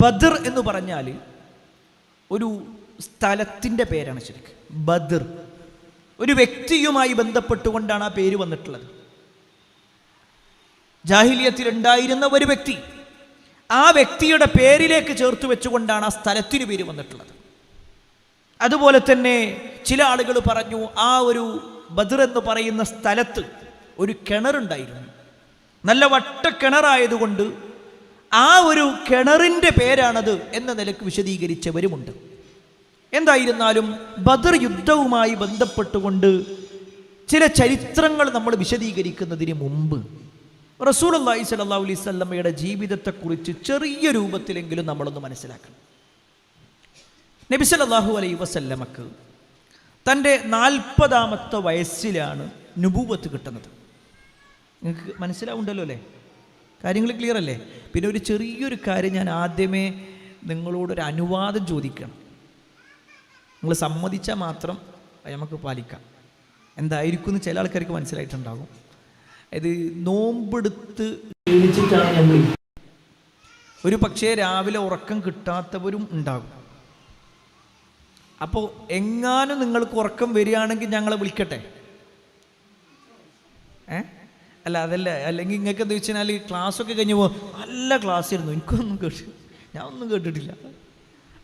ബദർ എന്ന് പറഞ്ഞാൽ ഒരു സ്ഥലത്തിൻ്റെ പേരാണ് ശരിക്കും. ബദർ ഒരു വ്യക്തിയുമായി ബന്ധപ്പെട്ടുകൊണ്ടാണ് ആ പേര് വന്നിട്ടുള്ളത്. ജാഹിലിയത്തിൽ ഉണ്ടായിരുന്ന ഒരു വ്യക്തി, ആ വ്യക്തിയുടെ പേരിലേക്ക് ചേർത്ത് വെച്ചുകൊണ്ടാണ് ആ സ്ഥലത്തിന് പേര് വന്നിട്ടുള്ളത്. അതുപോലെ തന്നെ ചില ആളുകൾ പറഞ്ഞു ആ ഒരു ബദർ എന്ന് പറയുന്ന സ്ഥലത്ത് ഒരു കിണറുണ്ടായിരുന്നു. നല്ല വട്ട കിണറായതുകൊണ്ട് ആ ഒരു കിണറിൻ്റെ പേരാണത് എന്ന നിലക്ക് വിശദീകരിച്ചവരുമുണ്ട്. എന്തായിരുന്നാലും ബദർ യുദ്ധവുമായി ബന്ധപ്പെട്ടുകൊണ്ട് ചില ചരിത്രങ്ങൾ നമ്മൾ വിശദീകരിക്കുന്നതിന് മുമ്പ് റസൂലുള്ളാഹി സ്വല്ലല്ലാഹു അലൈഹി വസല്ലമയുടെ ജീവിതത്തെക്കുറിച്ച് ചെറിയ രൂപത്തിലെങ്കിലും നമ്മളൊന്ന് മനസ്സിലാക്കണം. നബി സല്ലല്ലാഹു അലൈഹി വസല്ലമക്ക് തൻ്റെ 40ാമത്തെ വയസ്സിലാണ് നുബുവത്ത് കിട്ടുന്നത്. നിങ്ങൾക്ക് മനസ്സിലാവുണ്ടല്ലോ അല്ലേ? കാര്യങ്ങൾ ക്ലിയർ അല്ലേ? പിന്നെ ഒരു ചെറിയൊരു കാര്യം ഞാൻ ആദ്യമേ നിങ്ങളോടൊരു അനുവാദം ചോദിക്കണം. നിങ്ങൾ സമ്മതിച്ചാൽ മാത്രം നമുക്ക് പാലിക്കാം. എന്തായിരിക്കും എന്ന് ചില ആൾക്കാർക്ക് മനസ്സിലായിട്ടുണ്ടാകും. ഇത് നോമ്പെടുത്ത് ക്ഷീണിച്ചിട്ടാണ് നമ്മൾ. ഒരു പക്ഷേ രാവിലെ ഉറക്കം കിട്ടാത്തവരും ഉണ്ടാകും. അപ്പോൾ എങ്ങാനും നിങ്ങൾക്ക് ഉറക്കം വരികയാണെങ്കിൽ ഞങ്ങളെ വിളിക്കട്ടെ. അല്ല അതല്ല, അല്ലെങ്കിൽ നിങ്ങൾക്ക് എന്താ വെച്ച് കഴിഞ്ഞാൽ ക്ലാസ്സൊക്കെ കഴിഞ്ഞ് പോകും, നല്ല ക്ലാസ് ആയിരുന്നു, എനിക്കൊന്നും ഞാൻ ഒന്നും കേട്ടിട്ടില്ല,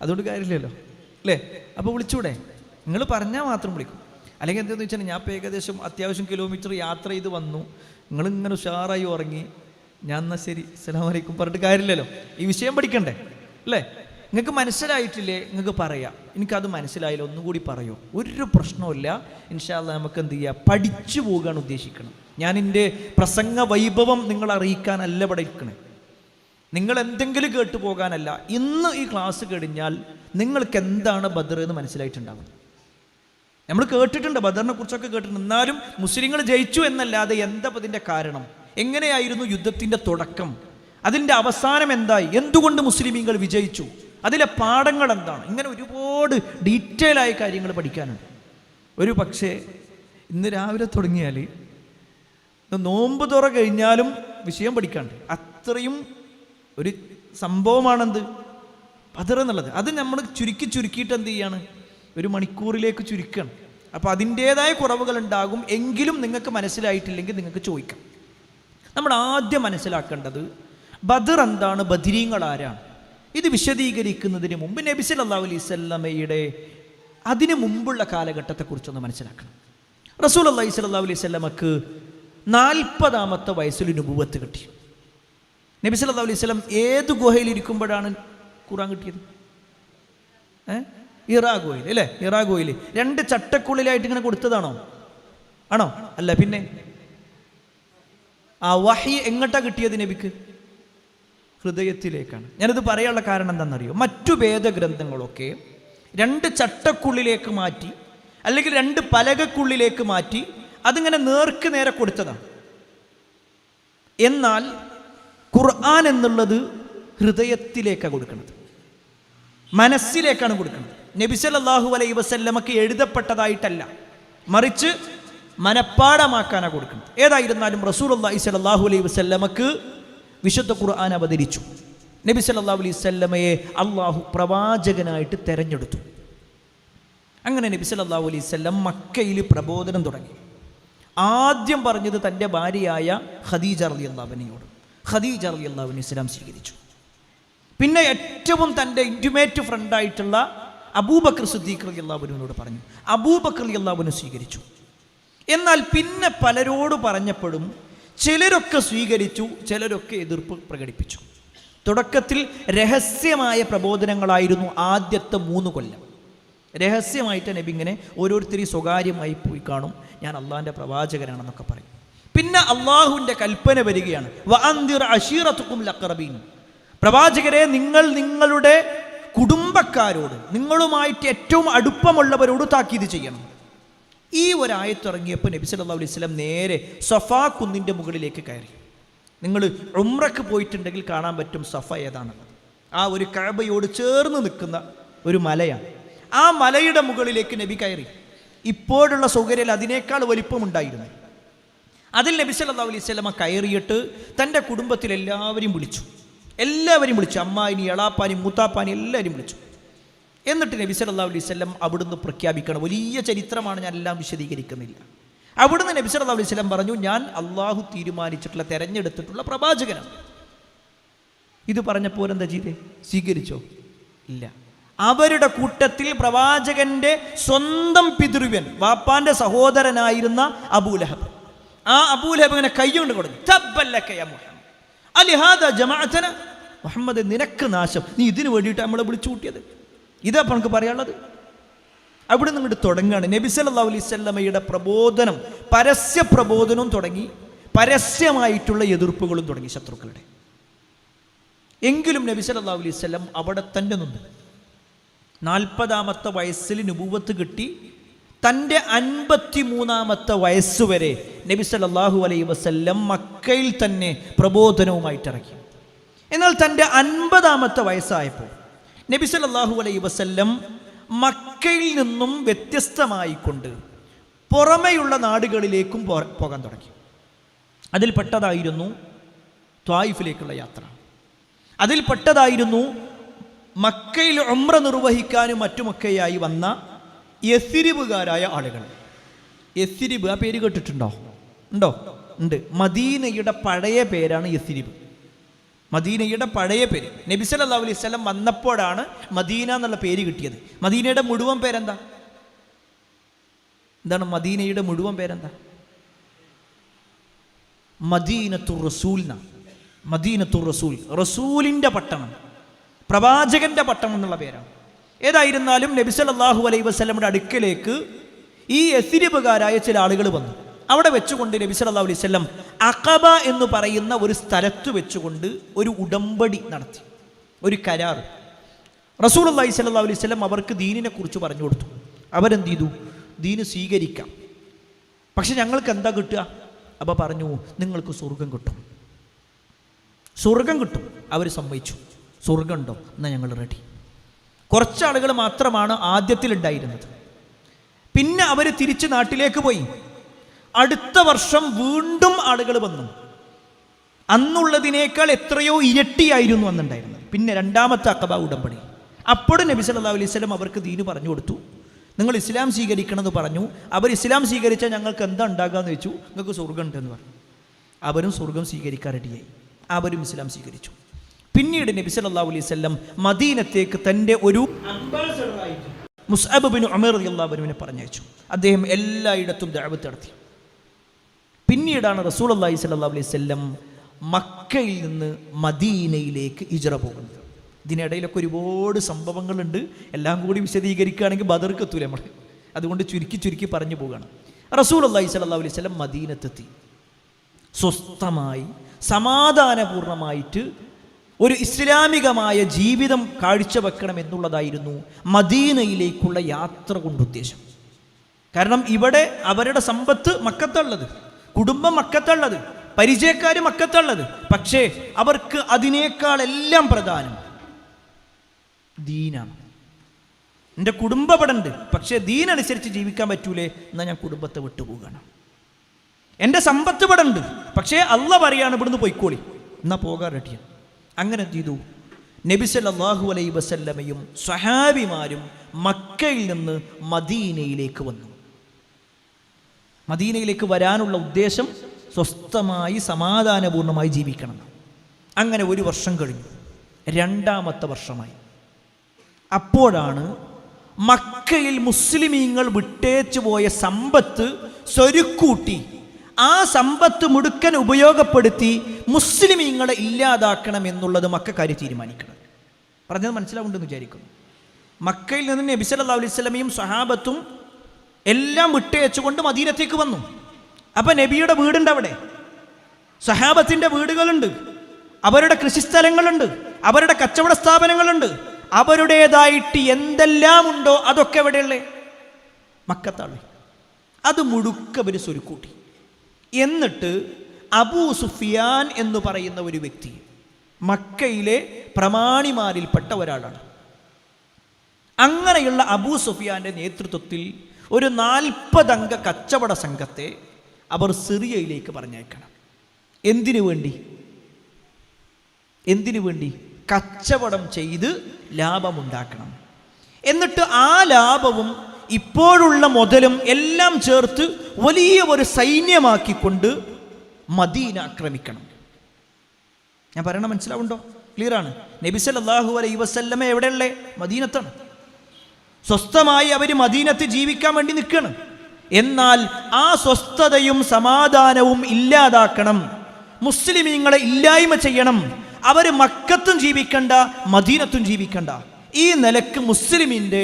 അതുകൊണ്ട് കാര്യമില്ലല്ലോ അല്ലേ? അപ്പോൾ വിളിച്ചൂടെ? നിങ്ങൾ പറഞ്ഞാൽ മാത്രം വിളിക്കും. അല്ലെങ്കിൽ എന്താണെന്ന് വെച്ചാൽ ഞാൻ ഇപ്പോൾ ഏകദേശം അത്യാവശ്യം കിലോമീറ്റർ യാത്ര ചെയ്ത് വന്നു, നിങ്ങളിങ്ങനെ ഉഷാറായി ഉറങ്ങി, ഞാൻ എന്നാൽ ശരി അസ്സലാമു അലൈക്കും പറഞ്ഞിട്ട് കാര്യമില്ലല്ലോ. ഈ വിഷയം പഠിക്കണ്ടേ അല്ലേ? നിങ്ങൾക്ക് മനസ്സിലായിട്ടില്ലേ? നിങ്ങൾക്ക് പറയാം, എനിക്കത് മനസ്സിലായില്ല, ഒന്നുകൂടി പറയോ, ഒരു പ്രശ്നമില്ല. ഇൻഷാ അല്ലാഹ് നമുക്ക് എന്ത് ചെയ്യുക, പഠിച്ചു പോകാൻ ഉദ്ദേശിക്കണം. ഞാൻ എൻ്റെ പ്രസംഗ വൈഭവം നിങ്ങളെ അറിയിക്കാനല്ല ഇവിടെ ഇരിക്കണേ, നിങ്ങൾ എന്തെങ്കിലും കേട്ടു പോകാനല്ല. ഇന്ന് ഈ ക്ലാസ് കഴിഞ്ഞാൽ നിങ്ങൾക്ക് എന്താണ് ബദർ എന്ന് മനസ്സിലായിട്ടുണ്ടാവും. നമ്മൾ കേട്ടിട്ടുണ്ട്, ബദറിനെ കുറിച്ചൊക്കെ കേട്ടിട്ടുണ്ട്. എന്നാലും മുസ്ലിങ്ങൾ ജയിച്ചു എന്നല്ലാതെ എന്താ അതിൻ്റെ കാരണം, എങ്ങനെയായിരുന്നു യുദ്ധത്തിൻ്റെ തുടക്കം, അതിൻ്റെ അവസാനം എന്തായി, എന്തുകൊണ്ട് മുസ്ലിമീങ്ങൾ വിജയിച്ചു, അതിലെ പാഠങ്ങൾ എന്താണ്, ഇങ്ങനെ ഒരുപാട് ഡീറ്റെയിൽ ആയ കാര്യങ്ങൾ പഠിക്കാനുണ്ട്. ഒരു പക്ഷേ ഇന്ന് രാവിലെ തുടങ്ങിയാൽ നോമ്പ് തുറ കഴിഞ്ഞാലും വിഷയം പഠിക്കാണ്ട്, അത്രയും ഒരു സംഭവമാണെന്ത് ബദർ എന്നുള്ളത്. അത് നമ്മൾ ചുരുക്കിയിട്ട് എന്ത് ചെയ്യാണ്, ഒരു മണിക്കൂറിലേക്ക് ചുരുക്കണം. അപ്പോൾ അതിൻ്റേതായ കുറവുകൾ ഉണ്ടാകും. എങ്കിലും നിങ്ങൾക്ക് മനസ്സിലായിട്ടില്ലെങ്കിൽ നിങ്ങൾക്ക് ചോദിക്കാം. നമ്മൾ ആദ്യം മനസ്സിലാക്കേണ്ടത് ബദർ എന്താണ്, ബദരീങ്ങൾ ആരാണ്. ഇത് വിശദീകരിക്കുന്നതിന് മുമ്പ് നബി സല്ലല്ലാഹു അലൈഹി വസല്ലമയുടെ അതിനു മുമ്പുള്ള കാലഘട്ടത്തെക്കുറിച്ചൊന്ന് മനസ്സിലാക്കണം. റസൂലുള്ളാഹി സ്വല്ലല്ലാഹു അലൈഹി വസല്ലമക്ക് 40ാമത്തെ വയസ്സിൽ നുബുവത്ത് കിട്ടി. നബി സല്ലല്ലാഹു അലൈഹി വസല്ലം ഏത് ഗുഹയിൽ ഇരിക്കുമ്പോഴാണ് ഖുർആൻ കിട്ടിയത്? ഹിറാ ഗുഹയിൽ അല്ലേ? ഹിറാ ഗുഹയിൽ 2 ചട്ടക്കുള്ളിലായിട്ട് ഇങ്ങനെ കൊടുത്തതാണോ? ആണോ? അല്ല, പിന്നെ ആ വഹി എങ്ങോട്ടാ കിട്ടിയത് നബിക്ക്? ഹൃദയത്തിലേക്കാണ്. ഞാനിത് പറയാനുള്ള കാരണം എന്താണെന്നറിയോ? മറ്റു വേദഗ്രന്ഥങ്ങളൊക്കെ 2 ചട്ടക്കുള്ളിലേക്ക് മാറ്റി, അല്ലെങ്കിൽ 2 പലകക്കുള്ളിലേക്ക് മാറ്റി അതിങ്ങനെ നേർക്ക് നേരെ കൊടുത്തതാണ്. എന്നാൽ ഖുർആൻ എന്നുള്ളത് ഹൃദയത്തിലേക്കാണ് കൊടുക്കുന്നത്, മനസ്സിലേക്കാണ് കൊടുക്കുന്നത്. നബി സല്ലല്ലാഹു അലൈഹി വസല്ലമക്ക് എഴുതപ്പെട്ടതായിട്ടല്ല, മറിച്ച് മനപ്പാഠമാക്കാനാണ് കൊടുക്കുന്നത്. ഏതായിരുന്നാലും റസൂലുള്ളാഹി സ്വല്ലല്ലാഹു അലൈഹി വസല്ലമക്ക് വിശുദ്ധ ഖുർആൻ അവതരിച്ചു. നബി സല്ലല്ലാഹു അലൈഹി വസല്ലമയെ അള്ളാഹു പ്രവാചകനായിട്ട് തെരഞ്ഞെടുത്തു. അങ്ങനെ നബി സല്ലല്ലാഹു അലൈഹി വസല്ലം മക്കയിൽ പ്രബോധനം തുടങ്ങി. ആദ്യം പറഞ്ഞത് തൻ്റെ ഭാര്യയായ ഖദീജ റളിയല്ലാഹു അൻഹയോട്. ഖദീജ റളിയല്ലാഹു അൻഹ ഇസ്ലാം സ്വീകരിച്ചു. പിന്നെ ഏറ്റവും തൻ്റെ ഇൻറ്റിമേറ്റ് ഫ്രണ്ടായിട്ടുള്ള അബൂബക്കർ സിദ്ദീഖ് റളിയല്ലാഹു അൻഹുവിനോട് പറഞ്ഞു. അബൂബക്കർ റളിയല്ലാഹു അൻഹു സ്വീകരിച്ചു. എന്നാൽ പിന്നെ പലരോട് പറഞ്ഞപ്പോഴും ചിലരൊക്കെ സ്വീകരിച്ചു, ചിലരൊക്കെ എതിർപ്പ് പ്രകടിപ്പിച്ചു. തുടക്കത്തിൽ രഹസ്യമായ പ്രബോധനങ്ങളായിരുന്നു ആദ്യത്തെ 3 കൊല്ലം. രഹസ്യമായിട്ട് നബി ഇങ്ങനെ ഓരോരുത്തരും സ്വകാര്യമായി പോയി കാണും, ഞാൻ അള്ളാഹിൻ്റെ പ്രവാചകനാണെന്നൊക്കെ പറയും. പിന്നെ അള്ളാഹുവിൻ്റെ കൽപ്പന വരികയാണ്, വഅൻദിർ അശീറതുകും ലഖറബീൻ, പ്രവാചകരെ നിങ്ങൾ നിങ്ങളുടെ കുടുംബക്കാരോട്, നിങ്ങളുമായിട്ട് ഏറ്റവും അടുപ്പമുള്ളവരോട് താക്കീത് ചെയ്യണം. ഈ ഒരായത്തിറങ്ങിയപ്പോൾ നബി സല്ലല്ലാഹു അലൈഹി വസല്ലം നേരെ സഫാ കുന്നിൻ്റെ മുകളിലേക്ക് കയറി. നിങ്ങൾ ഉംറക്ക് പോയിട്ടുണ്ടെങ്കിൽ കാണാൻ പറ്റും സഫ ഏതാണെന്ന്. ആ ഒരു കഅബയോട് ചേർന്ന് നിൽക്കുന്ന ഒരു മലയാണ്. ആ മലയുടെ മുകളിലേക്ക് നബി കയറി. ഇപ്പോഴുള്ള സൗകര്യം അതിനേക്കാൾ വലിപ്പമുണ്ടായിരുന്നു. അതിൽ നബി സല്ലല്ലാഹു അലൈഹി വസല്ലം കയറിയിട്ട് തൻ്റെ കുടുംബത്തിലെല്ലാവരെയും വിളിച്ചു. എല്ലാവരെയും വിളിച്ചു, അമ്മായിനി, എളാപ്പാനി, മൂത്താപ്പാനി എല്ലാവരും വിളിച്ചു. എന്നിട്ട് നബി സല്ലല്ലാഹു അലൈഹി വസല്ലം അവിടുന്ന് പ്രഖ്യാപിക്കണം. വലിയ ചരിത്രമാണ്, ഞാൻ എല്ലാം വിശദീകരിക്കുന്നില്ല. അവിടുന്ന് നബി സല്ലല്ലാഹു അലൈഹി വസല്ലം പറഞ്ഞു, ഞാൻ അള്ളാഹു തീരുമാനിച്ചിട്ടുള്ള, തെരഞ്ഞെടുത്തിട്ടുള്ള പ്രവാചകനാണ്. ഇത് പറഞ്ഞപ്പോൾ എന്താ ചെയ്തേ? സ്വീകരിച്ചോ? ഇല്ല. അവരുടെ കൂട്ടത്തിൽ പ്രവാചകന്റെ സ്വന്തം പിതൃവ്യൻ, വാപ്പാന്റെ സഹോദരനായിരുന്ന അബൂലഹബ്, ആ അബൂലഹബിനെ കൈകൊണ്ട് കൊടുത്തു. തബ്ബല്ലക യാ മുഹമ്മദ് അലിഹാദ ജമഅതന, മുഹമ്മദ് നിനക്ക് നാശം, നീ ഇതിനു വേണ്ടിയിട്ട് നമ്മളെ വിളിച്ചു കൂട്ടിയത്. ഇതാ നമുക്ക് പറയാനുള്ളത്. അവിടെ നിന്നിട്ട് തുടങ്ങുകയാണ് നബി സല്ലല്ലാഹു അലൈഹി വസല്ലമയുടെ പ്രബോധനം. പരസ്യ പ്രബോധനവും തുടങ്ങി, പരസ്യമായിട്ടുള്ള എതിർപ്പുകളും തുടങ്ങി ശത്രുക്കളുടെ. എങ്കിലും നബി സല്ലല്ലാഹു അലൈഹി വസല്ലം അവിടെ തന്നെ നിന്നു. 40-ാമത്തെ വയസ്സിൽ നുബുവത്ത് കിട്ടി. തൻ്റെ 53-ാമത്തെ വയസ്സുവരെ നബി സല്ലല്ലാഹു അലൈഹി വസല്ലം മക്കയിൽ തന്നെ പ്രബോധനവുമായിട്ടിറങ്ങി. എന്നാൽ തൻ്റെ 50-ാമത്തെ വയസ്സായപ്പോൾ നബി സല്ലല്ലാഹു അലൈഹി വസല്ലം മക്കയിൽ നിന്നും വ്യത്യസ്തമായിക്കൊണ്ട് പുറമെയുള്ള നാടുകളിലേക്കും പോകാൻ തുടങ്ങി. അതിൽപ്പെട്ടതായിരുന്നു ത്വായിഫിലേക്കുള്ള യാത്ര. അതിൽപ്പെട്ടതായിരുന്നു മക്കയിൽ ഉംറ നിർവഹിക്കാനും മറ്റുമൊക്കെയായി വന്ന യസ്രിബുകാരായ ആളുകൾ. യസ്രിബ്, ആ പേര് കേട്ടിട്ടുണ്ടോ? ഉണ്ടോ? ഉണ്ട്. മദീനയുടെ പഴയ പേരാണ് യസ്രിബ്. മദീനയുടെ പഴയ പേര്. നബി സല്ലല്ലാഹു അലൈഹി വസല്ലം വന്നപ്പോഴാണ് മദീന എന്നുള്ള പേര് കിട്ടിയത്. മദീനയുടെ മുഴുവൻ പേരെന്താ? എന്താണ് മദീനയുടെ മുഴുവൻ പേരെന്താ? മദീനത്തുർ റസൂൽ. മദീനത്തുർ റസൂൽ, റസൂലിൻ്റെ പട്ടണം, പ്രവാചകന്റെ പട്ടണം എന്നുള്ള പേരാണ്. ഏതായിരുന്നാലും നബി സല്ലല്ലാഹു അലൈഹി വസല്ലമയുടെ അടുക്കലേക്ക് ഈ യസ്രിബുകാരായ ചില ആളുകൾ വന്നു. അവിടെ വെച്ചുകൊണ്ട് നബി സല്ലല്ലാഹു അലൈഹി വസല്ലം അഖബ എന്ന് പറയുന്ന ഒരു സ്ഥലത്ത് വെച്ചുകൊണ്ട് ഒരു ഉടമ്പടി നടത്തി, ഒരു കരാർ. റസൂലുള്ളാഹി സ്വല്ലല്ലാഹു അലൈഹി വസല്ലം അവർക്ക് ദീനിനെ കുറിച്ച് പറഞ്ഞു കൊടുത്തു. അവരെന്ത് ചെയ്തു? ദീന് സ്വീകരിക്കാം, പക്ഷെ ഞങ്ങൾക്ക് എന്താ കിട്ടുക? അപ്പോൾ പറഞ്ഞു, നിങ്ങൾക്ക് സ്വർഗം കിട്ടും, സ്വർഗം കിട്ടും. അവർ സമ്മതിച്ചു. സ്വർഗമുണ്ടോ? എന്നാൽ ഞങ്ങൾ റെഡി. കുറച്ചാളുകൾ മാത്രമാണ് ആദ്യത്തിലുണ്ടായിരുന്നത്. പിന്നെ അവർ തിരിച്ച് നാട്ടിലേക്ക് പോയി. അടുത്ത വർഷം വീണ്ടും ആളുകൾ വന്നു. അന്നുള്ളതിനേക്കാൾ എത്രയോ ഇരട്ടിയായിരുന്നു അന്നുണ്ടായിരുന്നത്. പിന്നെ രണ്ടാമത്തെ അഖബ ഉടമ്പടി. അപ്പോഴും നബി സല്ലല്ലാഹു അലൈഹി വസല്ലം അവർക്ക് ദീന് പറഞ്ഞു കൊടുത്തു. നിങ്ങൾ ഇസ്ലാം സ്വീകരിക്കണമെന്ന് പറഞ്ഞു. അവർ ഇസ്ലാം സ്വീകരിച്ചാൽ ഞങ്ങൾക്ക് എന്താ ഉണ്ടാകാമെന്ന് വെച്ചു. നിങ്ങൾക്ക് സ്വർഗം ഉണ്ടെന്ന് പറഞ്ഞു. അവരും സ്വർഗം സ്വീകരിക്കാൻ റെഡിയായി. അവരും ഇസ്ലാം സ്വീകരിച്ചു. പിന്നീട് നബി സല്ലല്ലാഹു അലൈഹി വസല്ലം മദീനത്തേക്ക് തൻ്റെ ഒരു അംബാസഡറായിട്ട് മുസ്അബ് ബിൻ ഉമൈർ റളിയല്ലാഹു അൻഹുവിനെ പറഞ്ഞയച്ചു. അദ്ദേഹം എല്ലായിടത്തും ദഅവത്ത് നടത്തി. പിന്നീടാണ് റസൂലുള്ളാഹി സ്വല്ലല്ലാഹു അലൈഹി വസല്ലം മക്കയിൽ നിന്ന് മദീനയിലേക്ക് ഹിജ്റ പോകുന്നത്. ഇതിനിടയിലൊക്കെ ഒരുപാട് സംഭവങ്ങളുണ്ട്. എല്ലാം കൂടി വിശദീകരിക്കുകയാണെങ്കിൽ ബദർക്ക് എത്തൂല നമ്മൾ. അതുകൊണ്ട് ചുരുക്കി പറഞ്ഞു പോവുകയാണ്. റസൂലുള്ളാഹി സ്വല്ലല്ലാഹു അലൈഹി വസല്ലം മദീനത്തെത്തി. സ്വസ്ഥമായി സമാധാനപൂർണമായിട്ട് ഒരു ഇസ്ലാമികമായ ജീവിതം കാഴ്ചവെക്കണം എന്നുള്ളതായിരുന്നു മദീനയിലേക്കുള്ള യാത്ര കൊണ്ട് ഉദ്ദേശം. കാരണം ഇവിടെ അവരുടെ സമ്പത്ത് മക്കത്തുള്ളത്, കുടുംബം മക്കത്തുള്ളത്, പരിചയക്കാർ മക്കത്തുള്ളത്. പക്ഷേ അവർക്ക് അതിനേക്കാളെല്ലാം പ്രധാനം ദീനാണ്. എൻ്റെ കുടുംബം ഇവിടെ ഉണ്ട്, പക്ഷേ ദീനനുസരിച്ച് ജീവിക്കാൻ പറ്റൂലേ, എന്നാൽ ഞാൻ കുടുംബത്തെ വിട്ടുപോവുകയാണ്. എൻ്റെ സമ്പത്ത് ഇവിടെ ഉണ്ട്, പക്ഷേ അള്ളാഹ് പറയാണ് ഇവിടുന്ന് പോയിക്കോളി, എന്നാൽ പോകാൻ റെഡിയാണ്. അങ്ങനെ എന്ത് ചെയ്തു? നബി സല്ലല്ലാഹു അലൈഹി വസല്ലമയും സ്വഹാബിമാരും മക്കയിൽ നിന്ന് മദീനയിലേക്ക് വന്നു. മദീനയിലേക്ക് വരാനുള്ള ഉദ്ദേശം സ്വസ്ഥമായി സമാധാനപൂർണ്ണമായി ജീവിക്കണം. അങ്ങനെ ഒരു വർഷം കഴിഞ്ഞു. രണ്ടാമത്തെ വർഷമായി. അപ്പോഴാണ് മക്കയിൽ മുസ്ലിമീങ്ങൾ വിട്ടേച്ചു പോയ സമ്പത്ത് സ്വരുക്കൂട്ടി ആ സമ്പത്ത് മുടുക്കൻ ഉപയോഗപ്പെടുത്തി മുസ്ലിമീങ്ങളെ ഇല്ലാതാക്കണം എന്നുള്ളത് മക്കക്കാര് തീരുമാനിക്കണം. പറഞ്ഞത് മനസ്സിലാവുണ്ടെന്ന് വിചാരിക്കുന്നു. മക്കയിൽ നിന്ന് നബി സല്ലല്ലാഹു അലൈഹി വസല്ലമയും സ്വഹാബത്തും എല്ലാം വിട്ടയച്ചുകൊണ്ട് മദീനത്തേക്ക് വന്നു. അപ്പം നബിയുടെ വീടുണ്ട് അവിടെ, സ്വഹാബത്തിൻ്റെ വീടുകളുണ്ട്, അവരുടെ കൃഷിസ്ഥലങ്ങളുണ്ട്, അവരുടെ കച്ചവട സ്ഥാപനങ്ങളുണ്ട്, അവരുടേതായിട്ട് എന്തെല്ലാം ഉണ്ടോ അതൊക്കെ എവിടെയുള്ളേ? മക്കത്താണ്. അത് മുഴുക്ക അവർ സ്വരുക്കൂട്ടി. എന്നിട്ട് അബൂ സുഫിയാൻ എന്ന് പറയുന്ന ഒരു വ്യക്തി മക്കയിലെ പ്രമാണിമാരിൽപ്പെട്ട ഒരാളാണ്. അങ്ങനെയുള്ള അബൂ സുഫിയാന്റെ നേതൃത്വത്തിൽ ഒരു 40 അംഗ കച്ചവട സംഘത്തെ അവർ സിറിയയിലേക്ക് പറഞ്ഞയക്കണം. എന്തിനു വേണ്ടി? എന്തിനു വേണ്ടി? കച്ചവടം ചെയ്ത് ലാഭമുണ്ടാക്കണം. എന്നിട്ട് ആ ലാഭവും ഇപ്പോഴുള്ള മുതലും എല്ലാം ചേർത്ത് വലിയ ഒരു സൈന്യമാക്കിക്കൊണ്ട് മദീന ആക്രമിക്കണം. ഞാൻ പറയണ മനസ്സിലാവുണ്ടോ? ക്ലിയറാണ്. നബി സല്ലല്ലാഹു അലൈഹി വസല്ലമ എവിടെയുള്ളേ? മദീനത്താണ്. സ്വസ്ഥമായി അവർ മദീനത്ത് ജീവിക്കാൻ വേണ്ടി നിൽക്കണം. എന്നാൽ ആ സ്വസ്ഥതയും സമാധാനവും ഇല്ലാതാക്കണം. മുസ്ലിമീങ്ങളെ ഇല്ലായ്മ ചെയ്യണം. അവർ മക്കത്തും ജീവിക്കണ്ട, മദീനത്തും ജീവിക്കണ്ട. ഈ നിലക്ക് മുസ്ലിമിൻ്റെ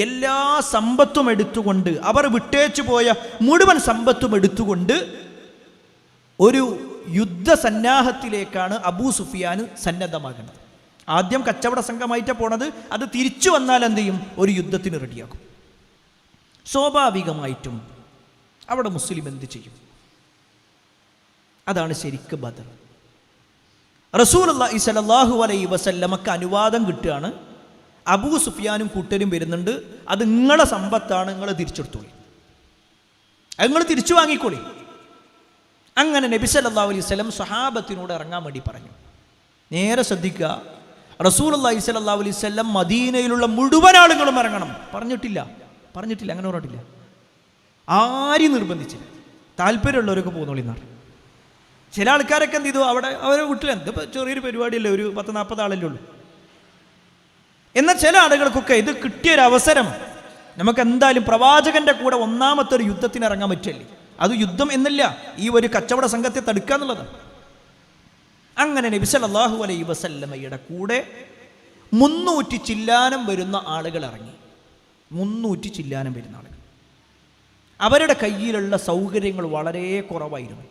എല്ലാ സമ്പത്തും എടുത്തുകൊണ്ട്, അവർ വിട്ടേച്ചു പോയ മുഴുവൻ സമ്പത്തും എടുത്തുകൊണ്ട് ഒരു യുദ്ധസന്നാഹത്തിലേക്കാണ് അബൂ സുഫിയാൻ സന്നദ്ധമാകുന്നത്. ആദ്യം കച്ചവട സംഘമായിട്ടാണ് പോണത്. അത് തിരിച്ചു വന്നാൽ എന്ത് ചെയ്യും? ഒരു യുദ്ധത്തിന് റെഡിയാക്കും. സ്വാഭാവികമായിട്ടും അവിടെ മുസ്ലിം എന്ത് ചെയ്യും? അതാണ് ശരിക്ക് ബദർ. റസൂലുള്ളാഹി സ്വല്ലല്ലാഹു അലൈഹി വസല്ലമക്ക് അനുവാദം കിട്ടുകയാണ്. അബൂ സുഫിയാനും കൂട്ടരും വരുന്നുണ്ട്. അത് നിങ്ങളെ സമ്പത്താണ്, നിങ്ങൾ തിരിച്ചെടുത്തോളി, അത് നിങ്ങൾ തിരിച്ചു വാങ്ങിക്കോളി. അങ്ങനെ നബി സല്ലല്ലാഹു അലൈഹി വസല്ലം സ്വഹാബത്തിനോട് ഇറങ്ങാൻ വേണ്ടി പറഞ്ഞു. നേരെ ശ്രദ്ധിക്കുക, റസൂലുള്ളാഹി സ്വല്ലല്ലാഹു അലൈഹി വസല്ലം മദീനയിലുള്ള മുഴുവൻ ആളുകളും ഇറങ്ങണം പറഞ്ഞിട്ടില്ല. അങ്ങനെ പറഞ്ഞിട്ടില്ല. ആരും നിർബന്ധിച്ചില്ല. താല്പര്യമുള്ളവരൊക്കെ പോകുന്നോളിന്നാണ്. ചില ആൾക്കാരൊക്കെ എന്ത് ചെയ്തു? അവരെ വീട്ടിൽ ഇതിപ്പോൾ ചെറിയൊരു പരിപാടിയല്ലേ, ഒരു 10-40 ആളല്ലേ ഉള്ളൂ. എന്നാൽ ചില ആളുകൾക്കൊക്കെ ഇത് കിട്ടിയൊരവസരം, നമുക്ക് എന്തായാലും പ്രവാചകന്റെ കൂടെ ഒന്നാമത്തെ ഒരു യുദ്ധത്തിന് ഇറങ്ങാൻ പറ്റില്ലേ. അത് യുദ്ധം എന്നല്ല, ഈ ഒരു കച്ചവട സംഘത്തെ തടുക്കുക എന്നുള്ളത്. അങ്ങനെ നബി സല്ലല്ലാഹു അലൈഹി വസല്ലമയുടെ കൂടെ 300 ചില്ലാനം വരുന്ന ആളുകൾ ഇറങ്ങി. 300 ചില്ലാനം വരുന്ന ആളുകൾ. അവരുടെ കയ്യിലുള്ള സൗകര്യങ്ങൾ വളരെ കുറവായിരുന്നു.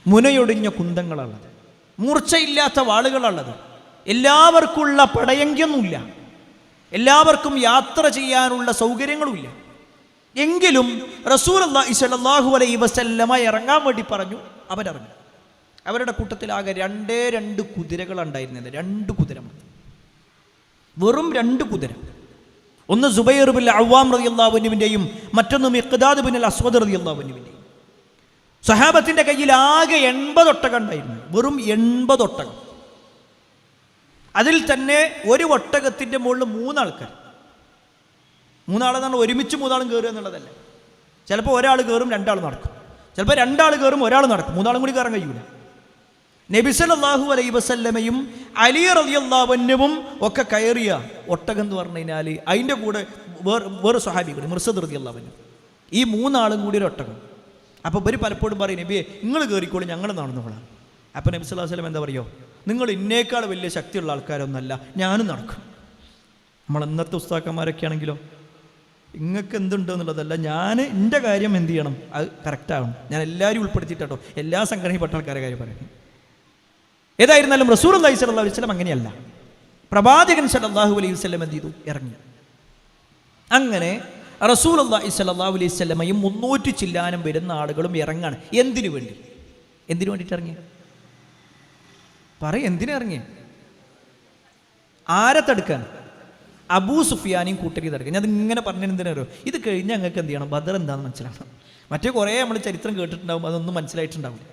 മുനയൊടിഞ്ഞ കുന്തങ്ങളുള്ളത്, മൂർച്ചയില്ലാത്ത വാളുകളുള്ളത്, എല്ലാവർക്കുമുള്ള പടയങ്കിയൊന്നുമില്ല, എല്ലാവർക്കും യാത്ര ചെയ്യാനുള്ള സൗകര്യങ്ങളുമില്ല. എങ്കിലും റസൂലുള്ളാഹി സ്വല്ലല്ലാഹു അലൈഹി വസല്ലമ ഇറങ്ങാൻ വേണ്ടി പറഞ്ഞു. അവരിറങ്ങി. അവരുടെ കൂട്ടത്തിൽ ആകെ 2 കുതിരകളുണ്ടായിരുന്നത്. 2 കുതിര, വെറും 2 കുതിര. ഒന്ന് സുബൈർ ബിൻ അവ്വാം റളിയല്ലാഹു അൻഹുവിൻ്റെയും മറ്റൊന്ന് മിഖ്ദാദ് ബിൻ അസ്വദ് റളിയല്ലാഹു അൻഹുവിൻ്റെയും. സ്വഹാബത്തിന്റെ കയ്യിൽ ആകെ 80 ഒട്ടകം ഉണ്ടായിരുന്നു. വെറും 80 ഒട്ടകം. അതിൽ തന്നെ ഒരു ഒട്ടകത്തിന്റെ മുകളിൽ 3 ആൾക്കാർ. 3 ആളെന്നാണ് ഒരുമിച്ച് 3 ആളും കയറുക എന്നുള്ളതല്ല. ചിലപ്പോൾ ഒരാൾ കയറും, 2 ആൾ നടക്കും. ചിലപ്പോൾ 2 ആൾ കയറും, 1 ആൾ നടക്കും. 3 ആളും കൂടി കയറാൻ കഴിയൂല. നബി സല്ലല്ലാഹു അലൈഹി വസല്ലമയും അലി റളിയല്ലാഹു അൻഹുവും ഒക്കെ കയറിയ ഒട്ടകം എന്ന് പറഞ്ഞു കഴിഞ്ഞാൽ അതിൻ്റെ കൂടെ വേറെ സ്വഹാബി കൂടി, മിർസദ് റളിയല്ലാഹു അൻഹു. ഈ 3 ആളും കൂടി ഒരു ഒട്ടകം. അപ്പോൾ ഇവർ പലപ്പോഴും പറയും, നബിയെ നിങ്ങൾ കയറിക്കോളൂ, ഞങ്ങൾ നടന്നോളാം. അപ്പോൾ നബി സല്ലല്ലാഹു അലൈഹി വസല്ലം എന്താ പറയുക? നിങ്ങൾ ഇന്നേക്കാൾ വലിയ ശക്തിയുള്ള ആൾക്കാരൊന്നല്ല, ഞാനും നടക്കും. നമ്മൾ ഇന്നത്തെ ഉസ്താക്കന്മാരൊക്കെ ആണെങ്കിലോ, നിങ്ങൾക്ക് എന്തുണ്ട് എന്നുള്ളതല്ല, ഞാൻ എൻ്റെ കാര്യം എന്ത് ചെയ്യണം, അത് കറക്റ്റാകണം. ഞാൻ എല്ലാവരും ഉൾപ്പെടുത്തിയിട്ടോ, എല്ലാ സംഘടനയിൽപ്പെട്ട ആൾക്കാരെ കാര്യം പറയുന്നത്. ഏതായിരുന്നാലും റസൂലുള്ളാഹി സ്വല്ലല്ലാഹു അലൈഹി വസല്ലം അങ്ങനെയല്ല. പ്രവാചകൻ സ്വല്ലല്ലാഹു അലൈഹി വസല്ലം എന്ത് ചെയ്തു? ഇറങ്ങി. അങ്ങനെ റസൂലുള്ളാഹി സ്വല്ലല്ലാഹു അലൈഹി വസല്ലമയും 300 ചില്ലാനം വരുന്ന ആളുകളും ഇറങ്ങാണ്. എന്തിനു വേണ്ടിയിട്ട് ഇറങ്ങി? എന്തിനു ഇറങ്ങി? ആരെ തടുക്കാൻ? അബൂ സുഫിയാനെയും കൂട്ടരി തടുക്കാൻ. ഞാൻ ഇങ്ങനെ പറഞ്ഞതിന് എന്തിനാരോ, ഇത് കഴിഞ്ഞാൽ ഞങ്ങൾക്ക് എന്ത് ചെയ്യണം? ബദർ എന്താണെന്ന് മനസ്സിലാക്കണം. മറ്റേ കുറേ നമ്മൾ ചരിത്രം കേട്ടിട്ടുണ്ടാവും, അതൊന്നും മനസ്സിലായിട്ടുണ്ടാവില്ല.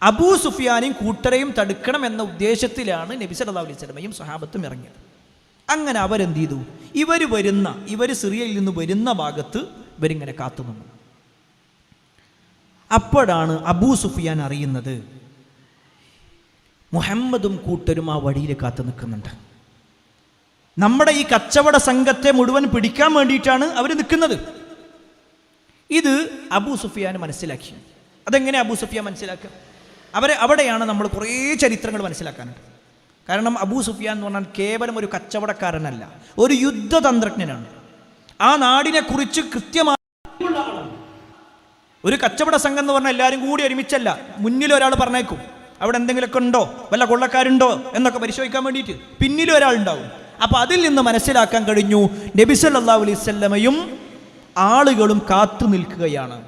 അബൂ സുഫിയാനെയും കൂട്ടരെയും തടുക്കണം എന്ന ഉദ്ദേശത്തിലാണ് നബി സല്ലല്ലാഹു അലൈഹി വസല്ലമയും സ്വഹാബത്തും ഇറങ്ങിയത്. അങ്ങനെ അവരെന്ത് ചെയ്തു? ഇവർ സിറിയയിൽ നിന്ന് വരുന്ന ഭാഗത്ത് ഇവരിങ്ങനെ കാത്തുനിന്നു. അപ്പോഴാണ് അബൂ സുഫിയാൻ അറിയുന്നത് മുഹമ്മദും കൂട്ടരും ആ വഴിയിൽ കാത്തു നിൽക്കുന്നുണ്ട്. നമ്മുടെ ഈ കച്ചവട സംഘത്തെ മുഴുവൻ പിടിക്കാൻ വേണ്ടിയിട്ടാണ് അവർ നിൽക്കുന്നത്. ഇത് അബൂ സുഫിയാൻ മനസ്സിലാക്കി. അതെങ്ങനെ അബൂ സുഫിയാൻ മനസ്സിലാക്കുക? അവിടെയാണ് നമ്മൾ കുറേ ചരിത്രങ്ങൾ മനസ്സിലാക്കാനുണ്ട്. കാരണം അബൂ സുഫിയാൻ എന്ന് പറഞ്ഞാൽ കേവലം ഒരു കച്ചവടക്കാരനല്ല, ഒരു യുദ്ധതന്ത്രജ്ഞനാണ്. ആ നാടിനെ കുറിച്ച് കൃത്യമായി ഒരു കച്ചവട സംഘം എന്ന് പറഞ്ഞാൽ എല്ലാവരും കൂടി ഒരുമിച്ചല്ല. മുന്നിൽ ഒരാൾ പറഞ്ഞേക്കും, അവിടെ എന്തെങ്കിലുമൊക്കെ ഉണ്ടോ, വല്ല കൊള്ളക്കാരുണ്ടോ എന്നൊക്കെ പരിശോധിക്കാൻ വേണ്ടിയിട്ട് പിന്നിലും ഒരാളുണ്ടാവും. അപ്പോൾ അതിൽ നിന്ന് മനസ്സിലാക്കാൻ കഴിഞ്ഞു നബി സല്ലല്ലാഹു അലൈഹി വസല്ലമയും ആളുകളും കാത്തു നിൽക്കുകയാണ്.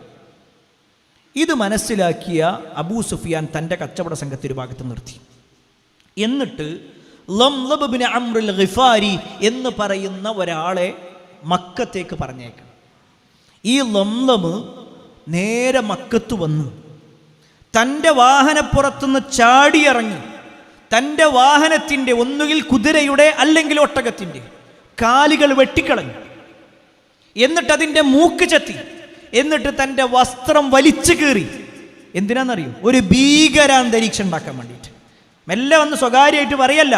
ഇത് മനസ്സിലാക്കിയ അബൂ സുഫിയാൻ തൻ്റെ കച്ചവട സംഘത്തെ ഒരു ഭാഗത്ത് നിർത്തി. എന്നിട്ട് ലംലബ് ഇബ്നു അംറുൽ ഗിഫാരി എന്ന് പറയുന്ന ഒരാളെ മക്കത്തേക്ക് പറഞ്ഞേക്കണം. ഈ ലംലബ് നേരെ മക്കത്ത് വന്ന് തൻ്റെ വാഹനപ്പുറത്തുനിന്ന് ചാടിയിറങ്ങി തൻ്റെ വാഹനത്തിൻ്റെ ഒന്നുകിൽ കുതിരയുടെ അല്ലെങ്കിൽ ഒട്ടകത്തിൻ്റെ കാലുകൾ വെട്ടിക്കളഞ്ഞു. എന്നിട്ട് അതിൻ്റെ മൂക്ക് ചെത്തി. എന്നിട്ട് തൻ്റെ വസ്ത്രം വലിച്ചു കീറി. എന്തിനാണെന്നറിയോ? ഒരു ഭീകരാന്തരീക്ഷം ഉണ്ടാക്കാൻ വേണ്ടിയിട്ട്. മെല്ലെ വന്ന് സ്വകാര്യമായിട്ട് പറയല്ല,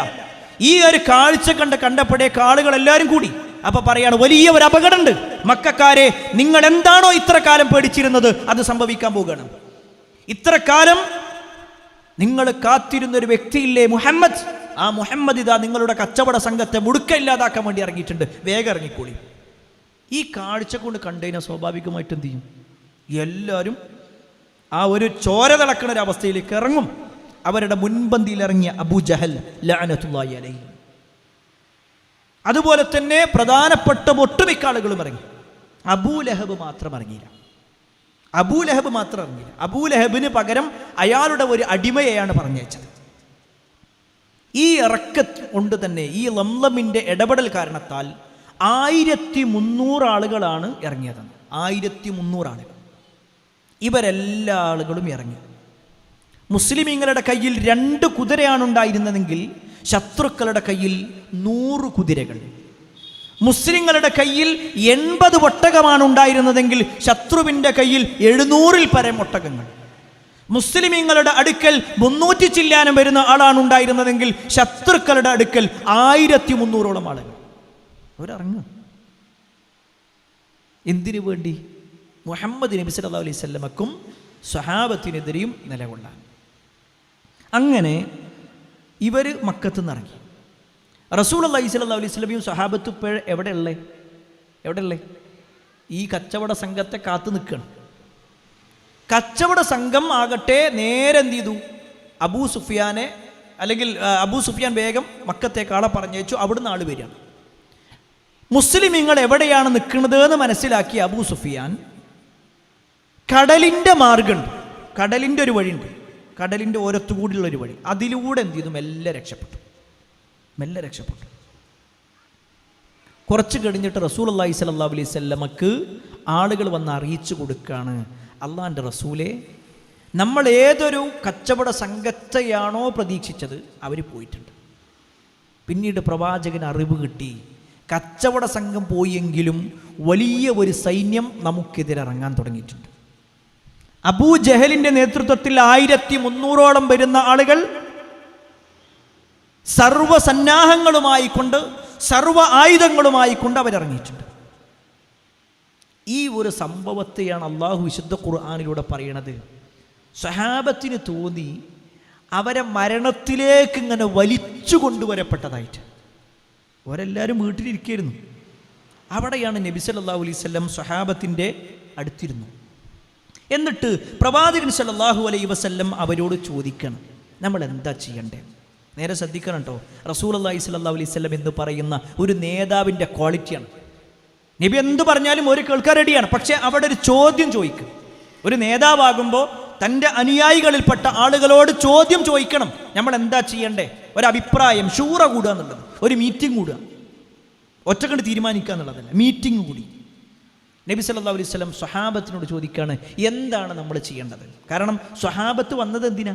ഈ ഒരു കാഴ്ച കണ്ടപ്പോഴേ ആളുകൾ എല്ലാവരും കൂടി. അപ്പൊ പറയാണ്, വലിയ ഒരു അപകടമുണ്ട് മക്കക്കാരെ, നിങ്ങൾ എന്താണോ ഇത്ര കാലം പേടിച്ചിരുന്നത് അത് സംഭവിക്കാൻ പോവുകയാണ്. ഇത്ര കാലം നിങ്ങൾ കാത്തിരുന്ന ഒരു വ്യക്തിയില്ലേ മുഹമ്മദ്, ആ മുഹമ്മദ് ഇതാ നിങ്ങളുടെ കച്ചവട സംഘത്തെ മുടുക്കയില്ലാതാക്കാൻ വേണ്ടി ഇറങ്ങിയിട്ടുണ്ട്, വേഗം ഇറങ്ങിക്കൂടി. ഈ കാഴ്ച കൊണ്ട് കണ്ടുകഴിഞ്ഞാൽ സ്വാഭാവികമായിട്ട് എന്ത് ചെയ്യും? എല്ലാവരും ആ ഒരു ചോര തിളക്കുന്ന ഒരു അവസ്ഥയിലേക്ക് ഇറങ്ങും. അവരുടെ മുൻപന്തിയിൽ ഇറങ്ങിയ അബൂ ജഹൽ ലഅനത്തുല്ലാഹി അലൈഹി, അതുപോലെ തന്നെ പ്രധാനപ്പെട്ട ഒട്ടുമിക്ക ആളുകളും ഇറങ്ങി. അബൂലഹബ് മാത്രം ഇറങ്ങിയില്ല. അബൂലഹബിന് പകരം അയാളുടെ ഒരു അടിമയെയാണ് പറഞ്ഞയച്ചത്. ഈ ഇറക്കത്ത് കൊണ്ട് തന്നെ ഈ ലംലമിൻ്റെ ഇടപെടൽ കാരണത്താൽ 1300 ആളുകളാണ് ഇറങ്ങിയത്. 1300 ആളുകൾ. ഇവരെല്ലാ ആളുകളും ഇറങ്ങി. മുസ്ലിമീങ്ങളുടെ കയ്യിൽ 2 കുതിരയാണ് ഉണ്ടായിരുന്നതെങ്കിൽ ശത്രുക്കളുടെ കയ്യിൽ 100 കുതിരകൾ. മുസ്ലിങ്ങളുടെ കയ്യിൽ 80 ഒട്ടകമാണ് ഉണ്ടായിരുന്നതെങ്കിൽ ശത്രുവിൻ്റെ കയ്യിൽ 700-ൽ പരം ഒട്ടകങ്ങൾ. മുസ്ലിമീങ്ങളുടെ അടുക്കൽ 300 ചില്ലാനം വരുന്ന ആളാണ് ഉണ്ടായിരുന്നതെങ്കിൽ ശത്രുക്കളുടെ അടുക്കൽ 1300ഓളം ആളുകൾ. അവരിറങ്ങും. എന്തിനു വേണ്ടി? മുഹമ്മദ് നബി സല്ലല്ലാഹു അലൈഹി വസല്ലമക്കും സ്വഹാബത്തിനെതിരെയും നിലകൊള്ളാൻ. അങ്ങനെ ഇവർ മക്കത്ത് നിന്ന് ഇറങ്ങി. റസൂലുള്ളാഹി സ്വല്ലല്ലാഹു അലൈഹി വസല്ലമയും സ്വഹാബത്തും ഇപ്പോൾ എവിടെയുള്ളേ? ഈ കച്ചവട സംഘത്തെ കാത്തു നിൽക്കണം. കച്ചവട സംഘം ആകട്ടെ നേരെ എന്ത് ചെയ്തു? അബൂ സുഫിയാൻ വേഗം മക്കത്തേക്കാളെ പറഞ്ഞയച്ചു. അവിടുന്ന് ആൾ വരികയാണ്. മുസ്ലിമീങ്ങൾ എവിടെയാണ് നിൽക്കുന്നത് എന്ന് മനസ്സിലാക്കി അബൂ സുഫിയാൻ കടലിൻ്റെ മാർഗമുണ്ട്, കടലിൻ്റെ ഒരു വഴിയുണ്ട്, കടലിൻ്റെ ഓരത്തുകൂടിയുള്ള ഒരു വഴി, അതിലൂടെ എന്ത് ചെയ്തു? മെല്ലെ രക്ഷപ്പെട്ടു. കുറച്ച് കഴിഞ്ഞിട്ട് റസൂലുള്ളാഹി സ്വല്ലല്ലാഹു അലൈഹി വസല്ലമക്ക് ആളുകൾ വന്ന് അറിയിച്ചു കൊടുക്കുകയാണ്, അള്ളാഹിൻ്റെ റസൂലേ, നമ്മൾ ഏതൊരു കച്ചവട സംഘത്തെയാണോ പ്രതീക്ഷിച്ചത് അവർ പോയിട്ടുണ്ട്. പിന്നീട് പ്രവാചകന് അറിവ് കിട്ടി, കച്ചവട സംഘം പോയെങ്കിലും വലിയ ഒരു സൈന്യം നമുക്കെതിരെ ഇറങ്ങാൻ തുടങ്ങിയിട്ടുണ്ട്. അബൂ ജഹലിൻ്റെ നേതൃത്വത്തിൽ 1300ഓളം വരുന്ന ആളുകൾ സർവ്വസന്നാഹങ്ങളുമായി കൊണ്ട്, സർവ്വ ആയുധങ്ങളുമായി കൊണ്ട് അവരിറങ്ങിയിട്ടുണ്ട്. ഈ ഒരു സംഭവത്തെയാണ് അള്ളാഹു വിശുദ്ധ ഖുർആനിലൂടെ പറയണത്. സ്വഹാബത്തിന് തോന്നി അവരെ മരണത്തിലേക്ക് ഇങ്ങനെ വലിച്ചു കൊണ്ടുവരപ്പെട്ടതായിട്ട്. അവരെല്ലാവരും വീട്ടിലിരിക്കുകയായിരുന്നു. അവിടെയാണ് നബി സല്ലല്ലാഹു അലൈഹി വസല്ലം സ്വഹാബത്തിൻ്റെ അടുത്തിരുന്നു. എന്നിട്ട് പ്രവാചകൻ സല്ലല്ലാഹു അലൈഹി വസല്ലം അവരോട് ചോദിക്കണം, നമ്മൾ എന്താ ചെയ്യണ്ടേ? നേരെ ശ്രദ്ധിക്കണം കേട്ടോ. റസൂലുള്ളാഹി സ്വല്ലല്ലാഹു അലൈഹി വസല്ലം എന്ന് പറയുന്ന ഒരു നേതാവിൻ്റെ ക്വാളിറ്റിയാണ്. നബി എന്ത് പറഞ്ഞാലും ഒരു കേൾക്കാൻ റെഡിയാണ്. പക്ഷേ അവിടെ ഒരു ചോദ്യം ചോദിക്കും. ഒരു നേതാവാകുമ്പോൾ തൻ്റെ അനുയായികളിൽപ്പെട്ട ആളുകളോട് ചോദ്യം ചോദിക്കണം, നമ്മൾ എന്താ ചെയ്യണ്ടേ? ഒരഭിപ്രായം, ഷൂറ കൂടുക എന്നുള്ളത്, ഒരു മീറ്റിംഗ് കൂടുക, ഒറ്റക്കണ്ട് തീരുമാനിക്കുക എന്നുള്ളതല്ല, മീറ്റിംഗ് കൂടി. നബി സല്ലല്ലാഹു അലൈഹി വസല്ലം സ്വഹാബത്തിനോട് ചോദിക്കുകയാണ്, എന്താണ് നമ്മൾ ചെയ്യേണ്ടത്? കാരണം സ്വഹാബത്ത് വന്നത് എന്തിനാ?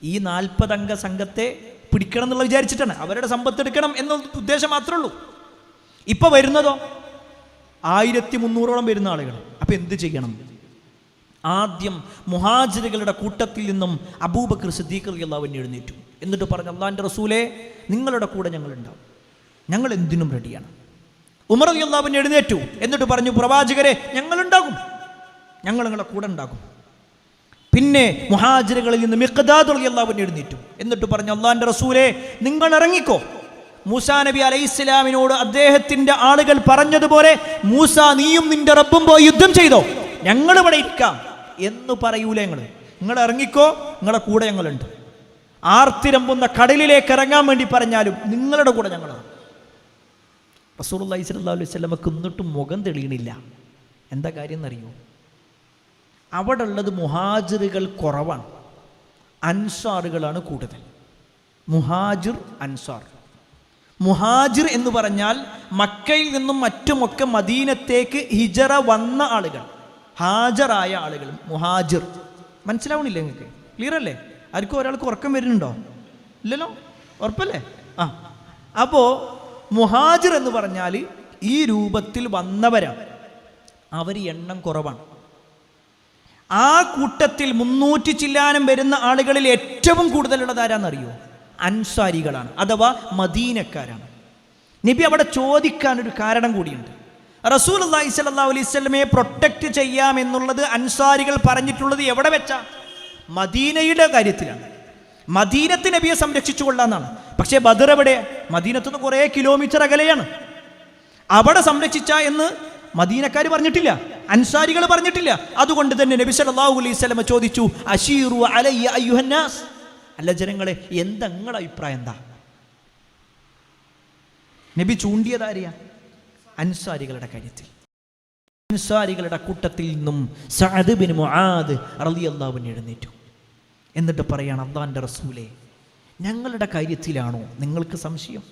ഈ 40 അംഗ സംഘത്തെ പിടിക്കണം എന്നുള്ള വിചാരിച്ചിട്ടാണ്, അവരുടെ സമ്പത്ത് എടുക്കണം എന്ന ഉദ്ദേശം മാത്രമേ ഉള്ളൂ. ഇപ്പൊ വരുന്നതോ 1300ഓളം വരുന്ന ആളുകൾ. അപ്പൊ എന്ത് ചെയ്യണം? ആദ്യം മുഹാജിറുകളുടെ കൂട്ടത്തിൽ നിന്നും അബൂബക്കർ സിദ്ദീഖ് റളിയല്ലാഹു അൻഹു എഴുന്നേറ്റു. എന്നിട്ട് പറഞ്ഞു, അല്ലാഹുവിൻ്റെ റസൂലേ, നിങ്ങളുടെ കൂടെ ഞങ്ങളുണ്ടാവും, ഞങ്ങൾ എന്തിനും റെഡിയാണ്. ഉമർ റളിയല്ലാഹു അൻഹു എഴുന്നേറ്റു. എന്നിട്ട് പറഞ്ഞു, പ്രവാചകരെ, ഞങ്ങളുണ്ടാകും, ഞങ്ങൾ നിങ്ങളുടെ കൂടെ ഉണ്ടാകും. പിന്നെ മുഹാജിറുകളിൽ നിന്ന് മിഖ്ദാദ് റളിയല്ലാഹു അൻഹു എഴുന്നേറ്റു. എന്നിട്ട് പറഞ്ഞു, അല്ലാഹുവിൻ്റെ റസൂലേ, നിങ്ങൾ ഇറങ്ങിക്കോ. മൂസാ നബി അലൈഹിസ്സലാമിനോട് അദ്ദേഹത്തിൻ്റെ ആളുകൾ പറഞ്ഞതുപോലെ, മൂസ, നീയും നിന്റെ റബ്ബും പോയി യുദ്ധം ചെയ്തോ, ഞങ്ങൾ ഇവിടെ ഇരിക്കാം എന്ന് പറയൂലേ? നിങ്ങൾ ഇറങ്ങിക്കോ, നിങ്ങളുടെ കൂടെ ഞങ്ങളുണ്ട്. ആർത്തിരമ്പുന്ന കടലിലേക്ക് ഇറങ്ങാൻ വേണ്ടി പറഞ്ഞാലും നിങ്ങളുടെ കൂടെ ഞങ്ങളാണ്. റസൂലുള്ളാഹി സ്വല്ലല്ലാഹു അലൈഹി വസല്ലമക്ക് എന്നിട്ടും മുഖം തെളിയണില്ല. എന്താ കാര്യം എന്നറിയോ? അവിടെ ഉള്ളത് മുഹാജിറുകൾ കുറവാണ്, അൻസാറുകളാണ് കൂടുതൽ. മുഹാജിർ, അൻസാർ. മുഹാജിർ എന്ന് പറഞ്ഞാൽ മക്കയിൽ നിന്നും മറ്റുമൊക്കെ മദീനത്തേക്ക് ഹിജറ വന്ന ആളുകൾ, ഹാജറായ ആളുകളും. മുഹാജിർ മനസ്സിലാവണില്ല നിങ്ങൾക്ക്? ക്ലിയർ അല്ലേ? ആർക്കും ഒരാൾക്ക് ഉറക്കം വരുന്നുണ്ടോ? ഇല്ലല്ലോ, ഉറപ്പല്ലേ? അപ്പോൾ മുഹാജിർ എന്ന് പറഞ്ഞാൽ ഈ രൂപത്തിൽ വന്നവരാണ്. അവർ എണ്ണം കുറവാണ്. ആ കൂട്ടത്തിൽ 300 ചില്ലാനം വരുന്ന ആളുകളിൽ ഏറ്റവും കൂടുതലുള്ളത് ആരാന്നറിയോ? അൻസാരികളാണ്, അഥവാ മദീനക്കാരാണ്. നബി അവിടെ ചോദിക്കാനൊരു കാരണം കൂടിയുണ്ട്. റസൂലുള്ളാഹി സ്വല്ലല്ലാഹു അലൈഹി വസല്ലമയെ പ്രൊട്ടക്റ്റ് ചെയ്യാമെന്നുള്ളത് അൻസാരികൾ പറഞ്ഞിട്ടുള്ളത് എവിടെ വെച്ചാ? മദീനയുടെ കാര്യത്തിലാണ്. മദീനത്ത് നബിയെ സംരക്ഷിച്ചു കൊള്ളാന്നാണ്. പക്ഷേ ബദർ എവിടെ? മദീനത്തുനിന്ന് കുറേ കിലോമീറ്റർ അകലെയാണ്. അവിടെ സംരക്ഷിച്ച എന്ന് മദീനക്കാർ പറഞ്ഞിട്ടില്ല, അൻസാരികൾ പറഞ്ഞിട്ടില്ല. അതുകൊണ്ട് തന്നെ നബി സല്ലല്ലാഹു അലൈഹി വസല്ലം ചോദിച്ചു, അശീറു അലയ്യ അയ്യുഹന്നാസ്, അല്ല ജനങ്ങളെ, എന്താ നിങ്ങളുടെ അഭിപ്രായം എന്താ? നബി ചൂണ്ടിയതാരെയാ? അൻസാരികളുടെ കാര്യത്തിൽ. അൻസാരികളുടെ കൂട്ടത്തിൽ നിന്നും സഅദ് ബിൻ മുആദ് റളിയല്ലാഹു അൻഹു എഴുന്നേറ്റു. എന്നിട്ട് പറയാണ്, അല്ലാഹുവിൻ്റെ റസൂലേ, ഞങ്ങളുടെ കാര്യത്തിലാണോ നിങ്ങൾക്ക് സംശയം?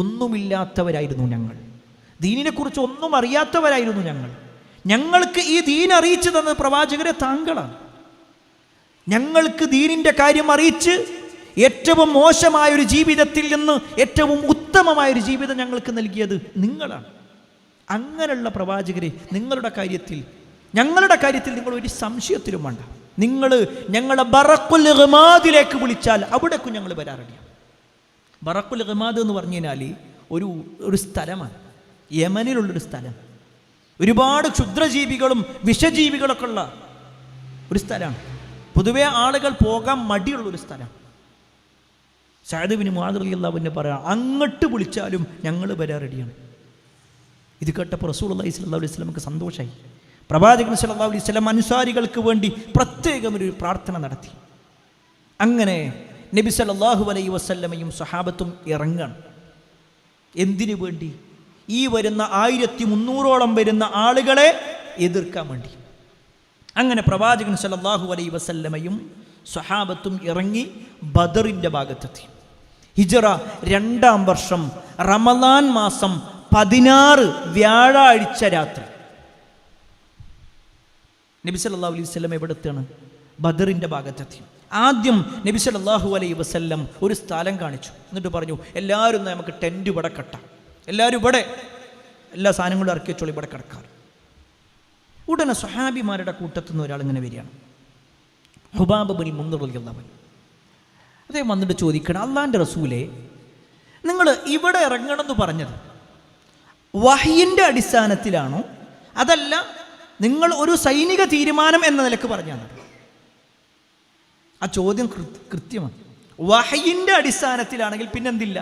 ഒന്നുമില്ലാത്തവരായിരുന്നു ഞങ്ങൾ, ദീനിനെക്കുറിച്ച് ഒന്നും അറിയാത്തവരായിരുന്നു ഞങ്ങൾ. ഞങ്ങൾക്ക് ഈ ദീൻ അറിയിച്ചു തന്നത് പ്രവാചകരെ താങ്കളാണ്. ഞങ്ങൾക്ക് ദീനിൻ്റെ കാര്യം അറിയിച്ച് ഏറ്റവും മോശമായൊരു ജീവിതത്തിൽ നിന്ന് ഏറ്റവും ഉത്തമമായൊരു ജീവിതം ഞങ്ങൾക്ക് നൽകിയത് നിങ്ങളാണ്. അങ്ങനെയുള്ള പ്രവാചകരെ, ഞങ്ങളുടെ കാര്യത്തിൽ നിങ്ങൾ ഒരു സംശയത്തിലും വേണ്ട. നിങ്ങൾ ഞങ്ങളെ ബറഖുൽ ഗമാദിലേക്ക് വിളിച്ചാൽ അവിടേക്കും ഞങ്ങൾ വരാറിയാണ്. ബറഖുൽ ഗമാദ് എന്ന് പറഞ്ഞു കഴിഞ്ഞാൽ ഒരു സ്ഥലമാണ്, യമനിലുള്ളൊരു സ്ഥലം. ഒരുപാട് ക്ഷുദ്രജീവികളും വിഷജീവികളൊക്കെ ഉള്ള ഒരു സ്ഥലമാണ്. പൊതുവെ ആളുകൾ പോകാൻ മടിയുള്ളൊരു സ്ഥലം. സഅദ് ബിൻ മുആദ് റളിയല്ലാഹു അൻഹു പറയാം, അങ്ങോട്ട് വിളിച്ചാലും ഞങ്ങൾ വരാൻ റെഡിയാണ്. ഇത് കേട്ടപ്പോൾ റസൂലുള്ളാഹി സ്വല്ലല്ലാഹു അലൈഹി വസല്ലമക്ക് സന്തോഷമായി. പ്രവാചകൻ സ്വല്ലല്ലാഹു അലൈഹി വസല്ലം അൻസാരികൾക്ക് വേണ്ടി പ്രത്യേകം ഒരു പ്രാർത്ഥന നടത്തി. അങ്ങനെ നബി സല്ലല്ലാഹു അലൈഹി വസല്ലമയും സ്വഹാബത്തും ഇറങ്ങണം. എന്തിനു വേണ്ടി? ഈ വരുന്ന 1300ഓളം വരുന്ന ആളുകളെ എതിർക്കാൻ വേണ്ടി. അങ്ങനെ പ്രവാചകൻ സല്ലല്ലാഹു അലൈഹി വസല്ലമയും സ്വഹാബത്തും ഇറങ്ങി ബദറിൻ്റെ ഭാഗത്തെത്തി. ഹിജ്റ 2-ാം വർഷം റമളാൻ മാസം 16 വ്യാഴാഴ്ച രാത്രി നബി സല്ലല്ലാഹു അലൈഹി വസല്ലം എവിടെ എത്തുകയാണ്? ബദറിൻ്റെ ഭാഗത്തെത്തി. ആദ്യം നബി സല്ലല്ലാഹു അലൈഹി വസല്ലം ഒരു സ്ഥലം കാണിച്ചു. എന്നിട്ട് പറഞ്ഞു, എല്ലാവരും നമുക്ക് ടെൻറ്റ് ഇവിടെ കെട്ടാം, എല്ലാവരും ഇവിടെ എല്ലാ സാധനങ്ങളും ഇറക്കി വെച്ചോളി, ഇവിടെ കിടക്കാം. ഉടനെ സ്വഹാബിമാരുടെ കൂട്ടത്തു നിന്ന് ഒരാൾ ഇങ്ങനെ വരികയാണ്, ഹുബാബ് ബിൻ മുൻദിർ റളിയല്ലാഹു അൻഹു. അദ്ദേഹം വന്നിട്ട് ചോദിക്കണം, അള്ളാഹിൻ്റെ റസൂലേ, നിങ്ങൾ ഇവിടെ ഇറങ്ങണമെന്ന് പറഞ്ഞത് വഹയിൻ്റെ അടിസ്ഥാനത്തിലാണോ, അതല്ല നിങ്ങൾ ഒരു സൈനിക തീരുമാനം എന്ന നിലക്ക് പറഞ്ഞാണ്? ആ ചോദ്യം കൃത്യമാണ്. വഹയിൻ്റെ അടിസ്ഥാനത്തിലാണെങ്കിൽ പിന്നെന്തില്ല,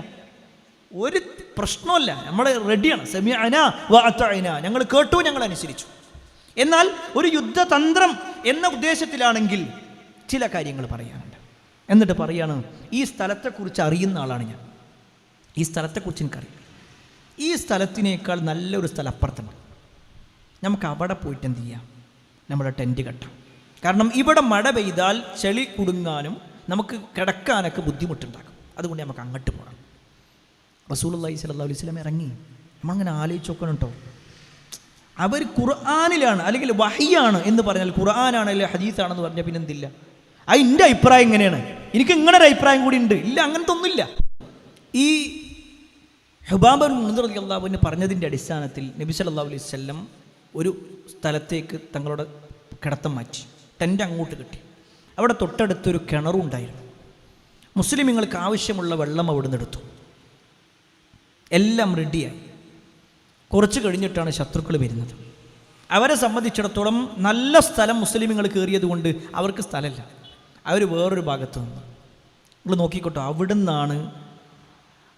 ഒരു പ്രശ്നമല്ല, നമ്മൾ റെഡിയാണ്. സമിഅനാ വഅതഅനാ, ഞങ്ങൾ കേട്ടു, ഞങ്ങൾ അനുസരിച്ചു. എന്നാൽ ഒരു യുദ്ധതന്ത്രം എന്ന ഉദ്ദേശത്തിലാണെങ്കിൽ ചില കാര്യങ്ങൾ പറയാനുണ്ട്. എന്നിട്ട് പറയാണ്, ഈ സ്ഥലത്തെക്കുറിച്ച് അറിയുന്ന ആളാണ് ഞാൻ, ഈ സ്ഥലത്തെക്കുറിച്ച് എനിക്കറിയാം. ഈ സ്ഥലത്തിനേക്കാൾ നല്ലൊരു സ്ഥലം അപ്പുറത്താണ്. നമുക്ക് അവിടെ പോയിട്ട് എന്ത് ചെയ്യാം? നമ്മുടെ ടെൻറ്റ് കെട്ടാം. കാരണം ഇവിടെ മഴ പെയ്താൽ ചെളി കുടുങ്ങാനും നമുക്ക് കിടക്കാനൊക്കെ ബുദ്ധിമുട്ടുണ്ടാകും. അതുകൊണ്ട് നമുക്ക് അങ്ങോട്ട് പോകാം. റസൂലുള്ളാഹി സ്വല്ലല്ലാഹു അലൈഹി വസല്ലം ഇറങ്ങി. നമ്മളങ്ങനെ ആലോചിച്ച് നോക്കണം കേട്ടോ. അവർ ഖുർആനിലാണ് അല്ലെങ്കിൽ വഹിയാണ് എന്ന് പറഞ്ഞാൽ, ഖുർആനാണ് അല്ലെങ്കിൽ ഹദീസാണെന്ന് പറഞ്ഞാൽ പിന്നെ എന്തില്ല? എൻ്റെ അഭിപ്രായം ഇങ്ങനെയാണ്, എനിക്ക് ഇങ്ങനെ ഒരു അഭിപ്രായം കൂടി ഉണ്ട്. ഇല്ല, അങ്ങനത്തെ ഒന്നുമില്ല. ഈ ഹുബാബ് ബിൻ മുൻദിർ റളിയല്ലാഹു അൻഹു പറഞ്ഞതിൻ്റെ അടിസ്ഥാനത്തിൽ നബി സല്ലല്ലാഹു അലൈഹി വസല്ലം ഒരു സ്ഥലത്തേക്ക് തങ്ങളുടെ കിടത്തം മാറ്റി, ടെൻ്റ് അങ്ങോട്ട് കിട്ടി. അവിടെ തൊട്ടടുത്തൊരു കിണറുണ്ടായിരുന്നു. മുസ്ലിമീങ്ങൾക്ക് ആവശ്യമുള്ള വെള്ളം അവിടെ നിന്ന് എടുത്തു. എല്ലാം റെഡിയായി. കുറച്ച് കഴിഞ്ഞിട്ടാണ് ശത്രുക്കൾ വരുന്നത്. അവരെ സംബന്ധിച്ചിടത്തോളം നല്ല സ്ഥലം മുസ്ലിമീങ്ങൾ കയറിയത് കൊണ്ട് അവർക്ക് സ്ഥലമില്ല. അവർ വേറൊരു ഭാഗത്ത് നിന്ന്. നിങ്ങൾ നോക്കിക്കോട്ടോ, അവിടെ നിന്നാണ്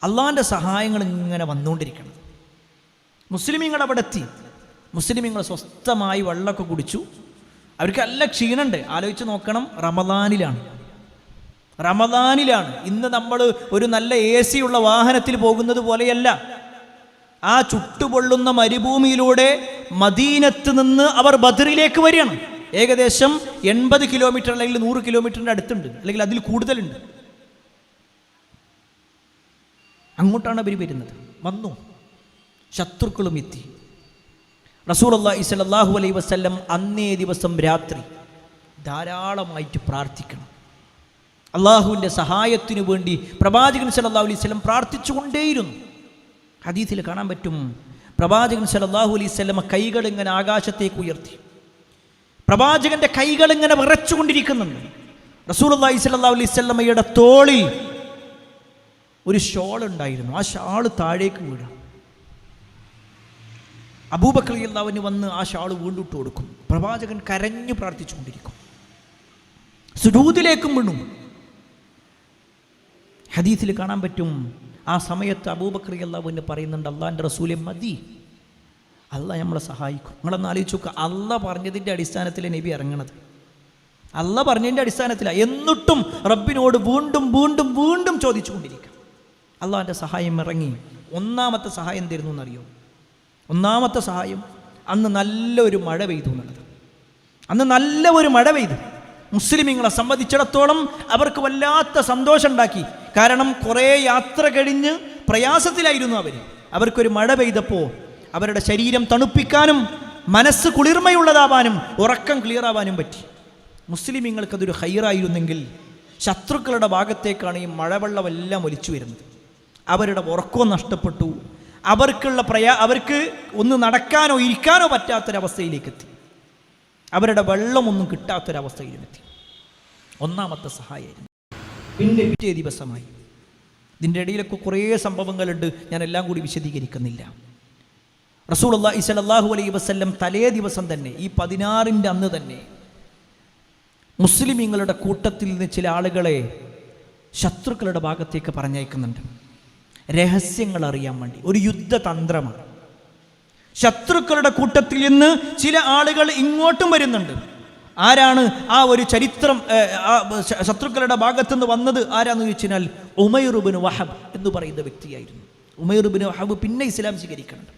അള്ളാഹിൻ്റെ സഹായങ്ങൾ ഇങ്ങനെ വന്നുകൊണ്ടിരിക്കുന്നത്. മുസ്ലിമീങ്ങൾ അവിടെ എത്തി. മുസ്ലിമീങ്ങൾ സ്വസ്ഥമായി വെള്ളമൊക്കെ കുടിച്ചു. അവർക്ക് നല്ല ക്ഷീണമുണ്ട്. ആലോചിച്ച് നോക്കണം, റമദാനിലാണ്. ഇന്ന് നമ്മൾ ഒരു നല്ല AC ഉള്ള വാഹനത്തിൽ പോകുന്നത് പോലെയല്ല. ആ ചുട്ടുപൊള്ളുന്ന മരുഭൂമിയിലൂടെ മദീനത്ത് നിന്ന് അവർ ബദറിലേക്ക് വരികയാണ്. ഏകദേശം 80 കിലോമീറ്റർ അല്ലെങ്കിൽ 100 കിലോമീറ്ററിൻ്റെ അടുത്തുണ്ട്, അല്ലെങ്കിൽ അതിൽ കൂടുതലുണ്ട്. അങ്ങോട്ടാണ് അവർ വരുന്നത്. വന്നു, ശത്രുക്കളും എത്തി. റസൂലുള്ളാഹി സ്വല്ലല്ലാഹു അലൈഹി വസല്ലം അന്നേ ദിവസം രാത്രി ധാരാളമായിട്ട് പ്രാർത്ഥിക്കണം. അള്ളാഹുവിൻ്റെ സഹായത്തിനു വേണ്ടി പ്രവാചകൻ സല്ലല്ലാഹു അലൈഹി വസല്ലം പ്രാർത്ഥിച്ചുകൊണ്ടേയിരുന്നു. ഹദീസിൽ കാണാൻ പറ്റും, പ്രവാചകൻ സല്ലല്ലാഹു അലൈഹി വസല്ലം കൈകൾ ഇങ്ങനെ ആകാശത്തേക്ക് ഉയർത്തി. പ്രവാചകന്റെ കൈകൾ ഇങ്ങനെ വിറച്ചുകൊണ്ടിരിക്കുന്നുണ്ട്. റസൂലുള്ളാഹി സ്വല്ലല്ലാഹു അലൈഹി വസല്ലമയുടെ തോളിൽ ഒരു ഷോൾ ഉണ്ടായിരുന്നു. ആ ഷാൾ താഴേക്ക് വീഴും. അബൂബക്കർ റളിയല്ലാഹു അൻഹു വന്ന് ആ ഷാൾ വീണ്ടും ഇട്ട് കൊടുക്കും. പ്രവാചകൻ കരഞ്ഞു പ്രാർത്ഥിച്ചുകൊണ്ടിരിക്കും. സുജൂദിലേക്കും വീണു. ഹദീസിൽ കാണാൻ പറ്റും, ആ സമയത്ത് അബൂബക്കർ റളിയല്ലാഹു അൻഹു പറയുന്നുണ്ട്, അള്ളാഹിൻ്റെ റസൂലെ മതി, അള്ളാഹ് നമ്മളെ സഹായിക്കും. നിങ്ങളൊന്ന് ആലോചിച്ച് നോക്കുക, അള്ളാഹ് പറഞ്ഞതിൻ്റെ അടിസ്ഥാനത്തിൽ നബി ഇറങ്ങണത്, അള്ളാഹ് പറഞ്ഞതിൻ്റെ അടിസ്ഥാനത്തിലാണ്. എന്നിട്ടും റബ്ബിനോട് വീണ്ടും വീണ്ടും വീണ്ടും ചോദിച്ചുകൊണ്ടിരിക്കുക. അള്ളാഹിൻ്റെ സഹായം ഇറങ്ങി. ഒന്നാമത്തെ സഹായം എന്തായിരുന്നു എന്നറിയോ? ഒന്നാമത്തെ സഹായം, അന്ന് നല്ലൊരു മഴ പെയ്തു എന്നുള്ളത്. അന്ന് നല്ല ഒരു മഴ പെയ്തു. മുസ്ലിമീങ്ങളെ സംബന്ധിച്ചിടത്തോളം അവർക്ക് വല്ലാത്ത സന്തോഷം ഉണ്ടാക്കി. കാരണം കുറേ യാത്ര കഴിഞ്ഞ് പ്രയാസത്തിലായിരുന്നു അവർക്കൊരു മഴ പെയ്തപ്പോൾ അവരുടെ ശരീരം തണുപ്പിക്കാനും മനസ്സ് കുളിർമയുള്ളതാവാനും ഉറക്കം ക്ലിയറാവാനും പറ്റി. മുസ്ലിമീങ്ങൾക്കതൊരു ഹൈറായിരുന്നെങ്കിൽ ശത്രുക്കളുടെ ഭാഗത്തേക്കാണ് ഈ മഴവെള്ളമെല്ലാം ഒലിച്ചു വരുന്നത്. അവരുടെ ഉറക്കവും നഷ്ടപ്പെട്ടു. അവർക്ക് ഒന്ന് നടക്കാനോ ഇരിക്കാനോ പറ്റാത്തൊരവസ്ഥയിലേക്ക് എത്തി. അവരുടെ വെള്ളമൊന്നും കിട്ടാത്തൊരവസ്ഥയിലുമെത്തി. ഒന്നാമത്തെ സഹായമായിരുന്നു. പിന്നെ പിറ്റേ ദിവസമായി. ഇതിൻ്റെ ഇടയിലൊക്കെ കുറേ സംഭവങ്ങളുണ്ട്, ഞാൻ എല്ലാം കൂടി വിശദീകരിക്കുന്നില്ല. റസൂലുള്ളാഹി സ്വല്ലല്ലാഹു അലൈഹി വസല്ലം തലേ ദിവസം തന്നെ, ഈ 16-ൻ്റെ അന്ന് തന്നെ, മുസ്ലിമീങ്ങളുടെ കൂട്ടത്തിൽ നിന്ന് ചില ആളുകളെ ശത്രുക്കളുടെ ഭാഗത്തേക്ക് പറഞ്ഞയക്കുന്നുണ്ട്. രഹസ്യങ്ങൾ അറിയാൻ വേണ്ടി. ഒരു യുദ്ധതന്ത്രമാണ്. ശത്രുക്കളുടെ കൂട്ടത്തിൽ നിന്ന് ചില ആളുകൾ ഇങ്ങോട്ടും വരുന്നുണ്ട്. ആരാണ് ആ ഒരു ചരിത്രം? ശത്രുക്കളുടെ ഭാഗത്തുനിന്ന് വന്നത് ആരാന്ന് ചോദിച്ചാൽ ഉമൈർ ഇബ്നു വഹബ് എന്ന് പറയുന്ന വ്യക്തിയായിരുന്നു. ഉമൈർ ഇബ്നു വഹബ് പിന്നെ ഇസ്ലാം സ്വീകരിക്കുന്നുണ്ട്.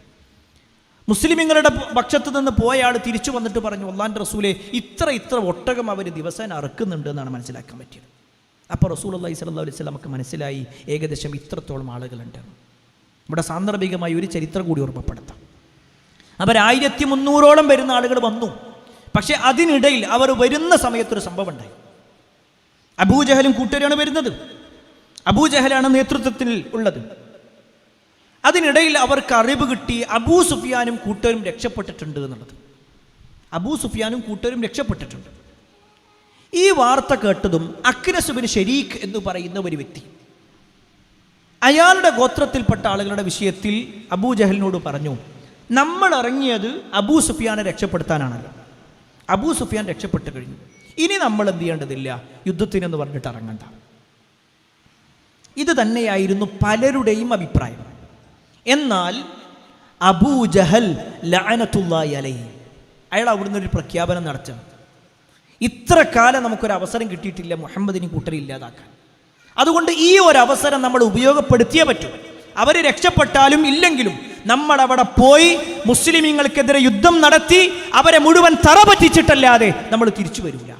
മുസ്ലിമീങ്ങളുടെ പക്ഷത്ത് നിന്ന് പോയ ആൾ തിരിച്ചു വന്നിട്ട് പറഞ്ഞു, അല്ലാഹുവിൻ്റെ റസൂലേ, ഇത്ര ഒട്ടകം അവർ ദിവസേന അറുക്കുന്നുണ്ട് എന്നാണ് മനസ്സിലാക്കാൻ പറ്റിയത്. അപ്പോൾ റസൂലുള്ളാഹി സ്വല്ലല്ലാഹു അലൈഹി വസല്ലം നമുക്ക് മനസ്സിലായി ഏകദേശം ഇത്രത്തോളം ആളുകളുണ്ട്. ഇവിടെ സാന്ദർഭികമായി ഒരു ചരിത്രം കൂടി ഓർമ്മപ്പെടുത്താം. അവർ 1300ഓളം വരുന്ന ആളുകൾ വന്നു. പക്ഷെ അതിനിടയിൽ അവർ വരുന്ന സമയത്തൊരു സംഭവം ഉണ്ടായി. അബൂജഹലും കൂട്ടരാണ് വരുന്നത്. അബൂജഹലാണ് നേതൃത്വത്തിൽ ഉള്ളത്. അതിനിടയിൽ അവർക്ക് അറിവ് കിട്ടി അബൂ സുഫിയാനും കൂട്ടരും രക്ഷപ്പെട്ടിട്ടുണ്ട് എന്നുള്ളത്. അബൂ സുഫിയാനും കൂട്ടരും രക്ഷപ്പെട്ടിട്ടുണ്ട്. ഈ വാർത്ത കേട്ടതും അക്നസ് ബിൻ ശരീഖ് എന്ന് പറയുന്ന ഒരു വ്യക്തി അയാളുടെ ഗോത്രത്തിൽപ്പെട്ട ആളുകളുടെ വിഷയത്തിൽ അബൂജഹലിനോട് പറഞ്ഞു, നമ്മൾ ഇറങ്ങിയത് അബൂ സുഫിയാനെ രക്ഷപ്പെടുത്താനാണല്ലോ. അബൂ സുഫിയാൻ രക്ഷപ്പെട്ടു കഴിഞ്ഞു, ഇനി നമ്മൾ എന്ത് ചെയ്യേണ്ടതില്ല, യുദ്ധത്തിനെന്ന് പറഞ്ഞിട്ട് ഇറങ്ങണ്ട. ഇത് തന്നെയായിരുന്നു പലരുടെയും അഭിപ്രായം. എന്നാൽ അബൂജഹൽ ലഅനത്തുല്ലാഹി അലൈഹി, അയാൾ അവിടുന്ന് ഒരു പ്രഖ്യാപനം നടത്തും, ഇത്ര കാലം നമുക്കൊരു അവസരം കിട്ടിയിട്ടില്ല മുഹമ്മദിനെ കൂട്ടരെ ഇല്ലാതാക്കാൻ. അതുകൊണ്ട് ഈ ഒരു അവസരം നമ്മൾ ഉപയോഗപ്പെടുത്തിയേ പറ്റൂ. അവർ രക്ഷപ്പെട്ടാലും ഇല്ലെങ്കിലും നമ്മൾ അവിടെ പോയി മുസ്ലിമീങ്ങൾക്കെതിരെ യുദ്ധം നടത്തി അവരെ മുഴുവൻ തറ പറ്റിച്ചിട്ടല്ലാതെ നമ്മൾ തിരിച്ചു വരില്ല.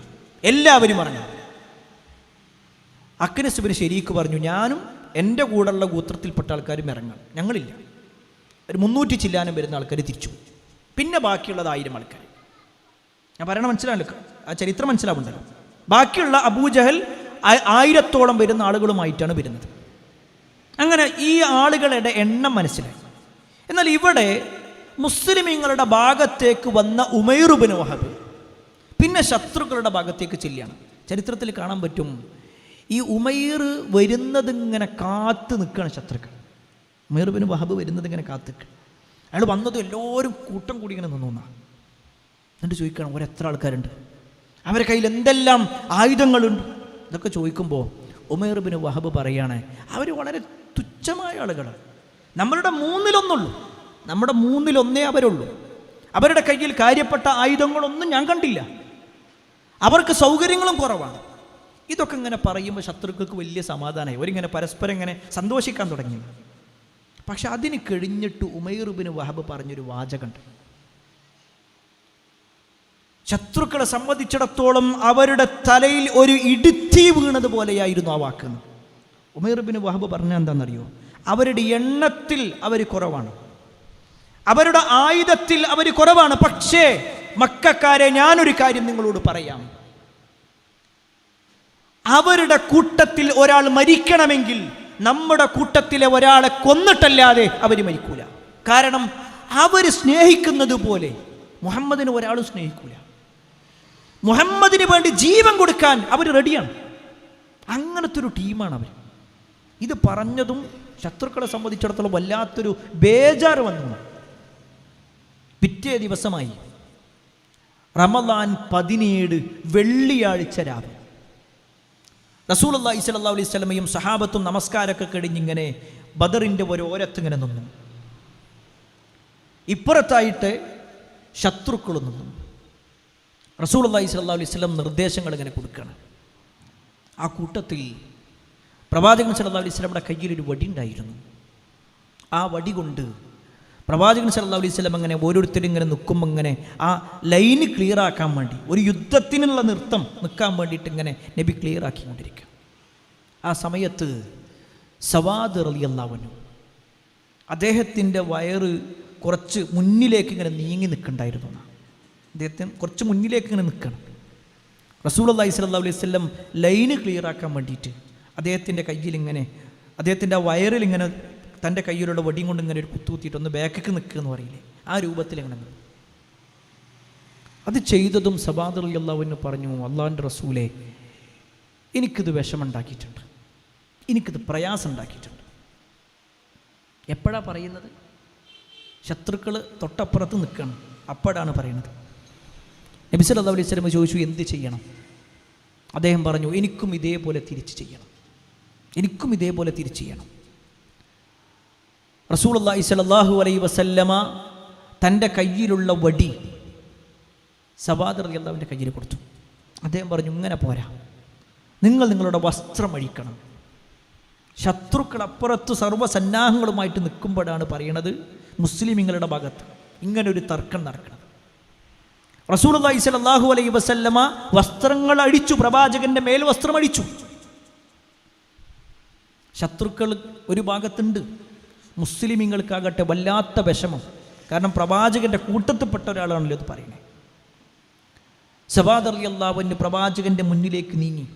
എല്ലാവരും പറഞ്ഞു. അക്നസ് ബിൻ ശരീഖ് പറഞ്ഞു, ഞാനും എൻ്റെ കൂടെയുള്ള ഗോത്രത്തിൽപ്പെട്ട ആൾക്കാരും ഇറങ്ങാം, ഞങ്ങളില്ല. ഒരു 300 ചില്ലാനും വരുന്ന ആൾക്കാർ തിരിച്ചു. പിന്നെ ബാക്കിയുള്ളത് 1000 ആൾക്കാർ. ഞാൻ പറയണ മനസ്സിലാവില്ല, ആ ചരിത്രം മനസ്സിലാവുണ്ടല്ലോ. ബാക്കിയുള്ള അബൂജഹൽ 1000ഓളം വരുന്ന ആളുകളുമായിട്ടാണ് വരുന്നത്. അങ്ങനെ ഈ ആളുകളുടെ എണ്ണം മനസ്സിലായി. എന്നാൽ ഇവിടെ മുസ്ലിമീങ്ങളുടെ ഭാഗത്തേക്ക് വന്ന ഉമൈർ ഇബ്നു വഹബ് പിന്നെ ശത്രുക്കളുടെ ഭാഗത്തേക്ക് ചെല്ലുകയാണ്. ചരിത്രത്തിൽ കാണാൻ പറ്റും, ഈ ഉമൈർ വരുന്നതിങ്ങനെ കാത്തു നിൽക്കുകയാണ് ശത്രുക്കൾ. ഉമൈർ ഇബ്നു വഹബ് വരുന്നതിങ്ങനെ കാത്തു നിൽക്കുക. അയാൾ വന്നതും എല്ലാവരും കൂട്ടം കൂടി ഇങ്ങനെ നിന്നു. എന്നിട്ട് ചോദിക്കണം, ഒരെത്ര ആൾക്കാരുണ്ട്, അവരുടെ കയ്യിൽ എന്തെല്ലാം ആയുധങ്ങളുണ്ട്, ഇതൊക്കെ ചോദിക്കുമ്പോൾ ഉമൈർ ഇബ്നു വഹബ് പറയാണ്, അവർ വളരെ തുച്ഛമായ ആളുകളാണ്, നമ്മളുടെ 3-1 നമ്മുടെ 3-1 അവരുള്ളൂ. അവരുടെ കയ്യിൽ കാര്യപ്പെട്ട ആയുധങ്ങളൊന്നും ഞാൻ കണ്ടില്ല, അവർക്ക് സൗകര്യങ്ങളും കുറവാണ്. ഇതൊക്കെ ഇങ്ങനെ പറയുമ്പോൾ ശത്രുക്കൾക്ക് വലിയ സമാധാനമായി. അവരിങ്ങനെ പരസ്പരം ഇങ്ങനെ സന്തോഷിക്കാൻ തുടങ്ങി. പക്ഷെ അതിന് കഴിഞ്ഞിട്ട് ഉമൈർ ഇബ്നു വഹബ് പറഞ്ഞൊരു വാചകമുണ്ട്. ശത്രുക്കളെ സംബന്ധിച്ചിടത്തോളം അവരുടെ തലയിൽ ഒരു ഇടുത്തി വീണതുപോലെയായിരുന്നു ആ വാക്ക്. ഉമൈർ ഇബ്നു വഹബ് പറഞ്ഞ എന്താണെന്നറിയോ? അവരുടെ എണ്ണത്തിൽ അവർ കുറവാണ്, അവരുടെ ആയുധത്തിൽ അവർ കുറവാണ്. പക്ഷേ മക്കക്കാരെ, ഞാനൊരു കാര്യം നിങ്ങളോട് പറയാം. അവരുടെ കൂട്ടത്തിൽ ഒരാൾ മരിക്കണമെങ്കിൽ നമ്മുടെ കൂട്ടത്തിലെ ഒരാളെ കൊന്നിട്ടല്ലാതെ അവർ മരിക്കൂല. കാരണം അവർ സ്നേഹിക്കുന്നത് പോലെ മുഹമ്മദിനെ ഒരാളും സ്നേഹിക്കൂല. മുഹമ്മദിന് വേണ്ടി ജീവൻ കൊടുക്കാൻ അവർ റെഡിയാണ്. അങ്ങനത്തെ ഒരു ടീമാണ് അവർ. ഇത് പറഞ്ഞതും ശത്രുക്കളെ സംബന്ധിച്ചിടത്തോളം വല്ലാത്തൊരു ബേജാറ് വന്നു. പിറ്റേ ദിവസമായി റമദാൻ 17 വെള്ളിയാഴ്ച രാവ് റസൂലുള്ളാഹി സ്വല്ലല്ലാഹു അലൈഹി വസല്ലമയും സഹാബത്തും നമസ്കാരമൊക്കെ കഴിഞ്ഞിങ്ങനെ ബദറിൻ്റെ ഓരത്തിങ്ങനെ നിന്നു. ഇപ്പുറത്തായിട്ട് ശത്രുക്കൾ നിന്നു. റസൂലുള്ളാഹി സ്വല്ലല്ലാഹു അലൈഹി വസല്ലം നിർദ്ദേശങ്ങൾ ഇങ്ങനെ കൊടുക്കുകയാണ്. ആ കൂട്ടത്തിൽ പ്രവാചകൻ സല്ലല്ലാഹു അലൈഹി വസല്ലമയുടെ കയ്യിലൊരു വടി ഉണ്ടായിരുന്നു. ആ വടി കൊണ്ട് പ്രവാചകൻ സല്ലല്ലാഹു അലൈഹി വസല്ലം അങ്ങനെ ഓരോരുത്തരും ഇങ്ങനെ നിൽക്കുമ്പോൾ ഇങ്ങനെ ആ ലൈന് ക്ലിയർ ആക്കാൻ വേണ്ടി, ഒരു യുദ്ധത്തിനുള്ള നൃത്തം നിൽക്കാൻ വേണ്ടിയിട്ട് ഇങ്ങനെ നബി ക്ലിയർ ആക്കിക്കൊണ്ടിരിക്കുക. ആ സമയത്ത് സവാദ് റളിയല്ലാഹു അൻഹു അദ്ദേഹത്തിൻ്റെ വയറ് കുറച്ച് മുന്നിലേക്ക് ഇങ്ങനെ നീങ്ങി നിൽക്കുന്നുണ്ടായിരുന്നു. അദ്ദേഹത്തിന് കുറച്ച് മുന്നിലേക്ക് ഇങ്ങനെ നിൽക്കണം. റസൂലുള്ളാഹി സ്വല്ലല്ലാഹു അലൈഹി വസല്ലം ലൈന് ക്ലിയർ ആക്കാൻ വേണ്ടിയിട്ട് അദ്ദേഹത്തിൻ്റെ കയ്യിലിങ്ങനെ, അദ്ദേഹത്തിൻ്റെ ആ വയറിലിങ്ങനെ തൻ്റെ കയ്യിലുള്ള വടിയും കൊണ്ട് ഇങ്ങനെ ഒരു കുത്തുകുത്തിയിട്ട് ഒന്ന് ബാക്കിക്ക് നിൽക്കുക എന്ന് പറയില്ലേ, ആ രൂപത്തിൽ ഇങ്ങനെ നിന്നു. അത് ചെയ്തതും സവാദ് റളിയല്ലാഹു അൻഹു പറഞ്ഞു, അള്ളാഹുവിൻ്റെ റസൂലേ, എനിക്കിത് വിഷമുണ്ടാക്കിയിട്ടുണ്ട്, എനിക്കിത് പ്രയാസം ഉണ്ടാക്കിയിട്ടുണ്ട്. എപ്പോഴാണ് പറയുന്നത്? ശത്രുക്കൾ തൊട്ടപ്പുറത്ത് നിൽക്കണം, അപ്പോഴാണ് പറയുന്നത്. നബി സല്ലല്ലാഹു അലൈഹി വസല്ലം ചോദിച്ചു, എന്ത് ചെയ്യണം? അദ്ദേഹം പറഞ്ഞു, എനിക്കും ഇതേപോലെ തിരിച്ച് ചെയ്യണം, എനിക്കും ഇതേപോലെ തിരിച്ച് ചെയ്യണം. റസൂലുള്ളാഹി സ്വല്ലല്ലാഹു അലൈഹി വസല്ലമ തൻ്റെ കയ്യിലുള്ള വടി സവാദ് റളിയല്ലാഹുവിൻ്റെ കയ്യിൽ കൊടുത്തു. അദ്ദേഹം പറഞ്ഞു, ഇങ്ങനെ പോരാ, നിങ്ങൾ നിങ്ങളുടെ വസ്ത്രം അഴിക്കണം. ശത്രുക്കൾ അപ്പുറത്ത് സർവ്വസന്നാഹങ്ങളുമായിട്ട് നിൽക്കുമ്പോഴാണ് പറയണത് മുസ്ലിമീങ്ങളുടെ ഭാഗത്ത് ഇങ്ങനൊരു തർക്കം നടക്കുന്നത്. റസൂലുള്ളാഹി സ്വല്ലല്ലാഹു അലൈഹി വസല്ലമ വസ്ത്രങ്ങൾ അഴിച്ചു, പ്രവാചകന്റെ മേൽ വസ്ത്രം അഴിച്ചു. ശത്രുക്കൾ ഒരു ഭാഗത്തുണ്ട്. മുസ്ലിമീങ്ങൾക്കാകട്ടെ വല്ലാത്ത വിഷമം. കാരണം പ്രവാചകന്റെ കൂട്ടത്തിൽപ്പെട്ട ഒരാളാണല്ലോ ഇത് പറയുന്നത്. സവാദ് റളിയല്ലാഹു അൻഹു പ്രവാചകന്റെ മുന്നിലേക്ക് നീങ്ങി.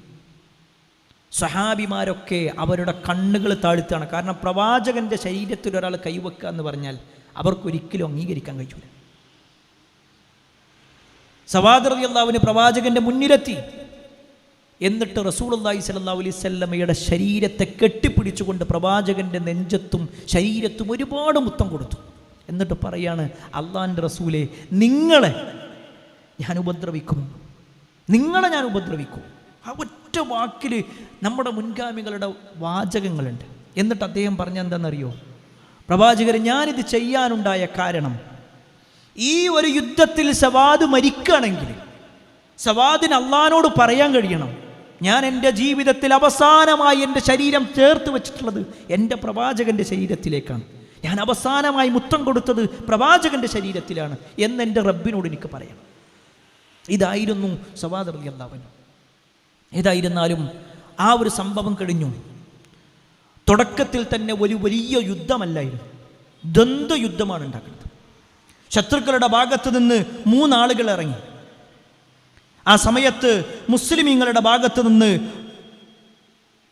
സഹാബിമാരൊക്കെ അവരുടെ കണ്ണുകൾ താഴ്ത്താണ്. കാരണം പ്രവാചകന്റെ ശരീരത്തിൽ ഒരാൾ കൈവെക്കുക എന്ന് പറഞ്ഞാൽ അവർക്കൊരിക്കലും അംഗീകരിക്കാൻ കഴിയില്ല. സവാദ് റളിയല്ലാഹു അൻഹു പ്രവാചകന്റെ മുന്നിലെത്തി. എന്നിട്ട് റസൂലുള്ളാഹി സ്വല്ലല്ലാഹു അലൈഹി വസല്ലമയുടെ ശരീരത്തെ കെട്ടിപ്പിടിച്ചുകൊണ്ട് പ്രവാചകന്റെ നെഞ്ചത്തും ശരീരത്തും ഒരുപാട് മുത്തം കൊടുത്തു. എന്നിട്ട് പറയാണ്, അള്ളാഹിൻ്റെ റസൂലേ, നിങ്ങളെ ഞാൻ ഉപദ്രവിക്കും, നിങ്ങളെ ഞാൻ ഉപദ്രവിക്കും. ആ ഒറ്റ വാക്കിൽ നമ്മുടെ മുൻഗാമികളുടെ വാചകങ്ങളുണ്ട്. എന്നിട്ട് അദ്ദേഹം പറഞ്ഞ എന്താണെന്നറിയോ? പ്രവാചകർ, ഞാനിത് ചെയ്യാനുണ്ടായ കാരണം, ഈ ഒരു യുദ്ധത്തിൽ സവാദ് മരിക്കുകയാണെങ്കിൽ സവാദിന് അള്ളാഹിനോട് പറയാൻ കഴിയണം, ഞാൻ എൻ്റെ ജീവിതത്തിൽ അവസാനമായി എൻ്റെ ശരീരം ചേർത്ത് വെച്ചിട്ടുള്ളത് എൻ്റെ പ്രവാചകൻ്റെ ശരീരത്തിലേക്കാണ്, ഞാൻ അവസാനമായി മുത്തം കൊടുത്തത് പ്രവാചകൻ്റെ ശരീരത്തിലാണ് എന്നെൻ്റെ റബ്ബിനോട് എനിക്ക് പറയണം. ഇതായിരുന്നു സവാദ് റളിയല്ലാഹു അൻഹു. ഏതായിരുന്നാലും ആ ഒരു സംഭവം കഴിഞ്ഞു. തുടക്കത്തിൽ തന്നെ ഒരു വലിയ യുദ്ധമല്ലായിരുന്നു, ദ്വന്ദ്വ യുദ്ധമാണ് ഉണ്ടാക്കുന്നത്. ശത്രുക്കളുടെ ഭാഗത്ത് നിന്ന് 3 ആളുകൾ ഇറങ്ങി. ആ സമയത്ത് മുസ്ലിമീങ്ങളുടെ ഭാഗത്ത് നിന്ന്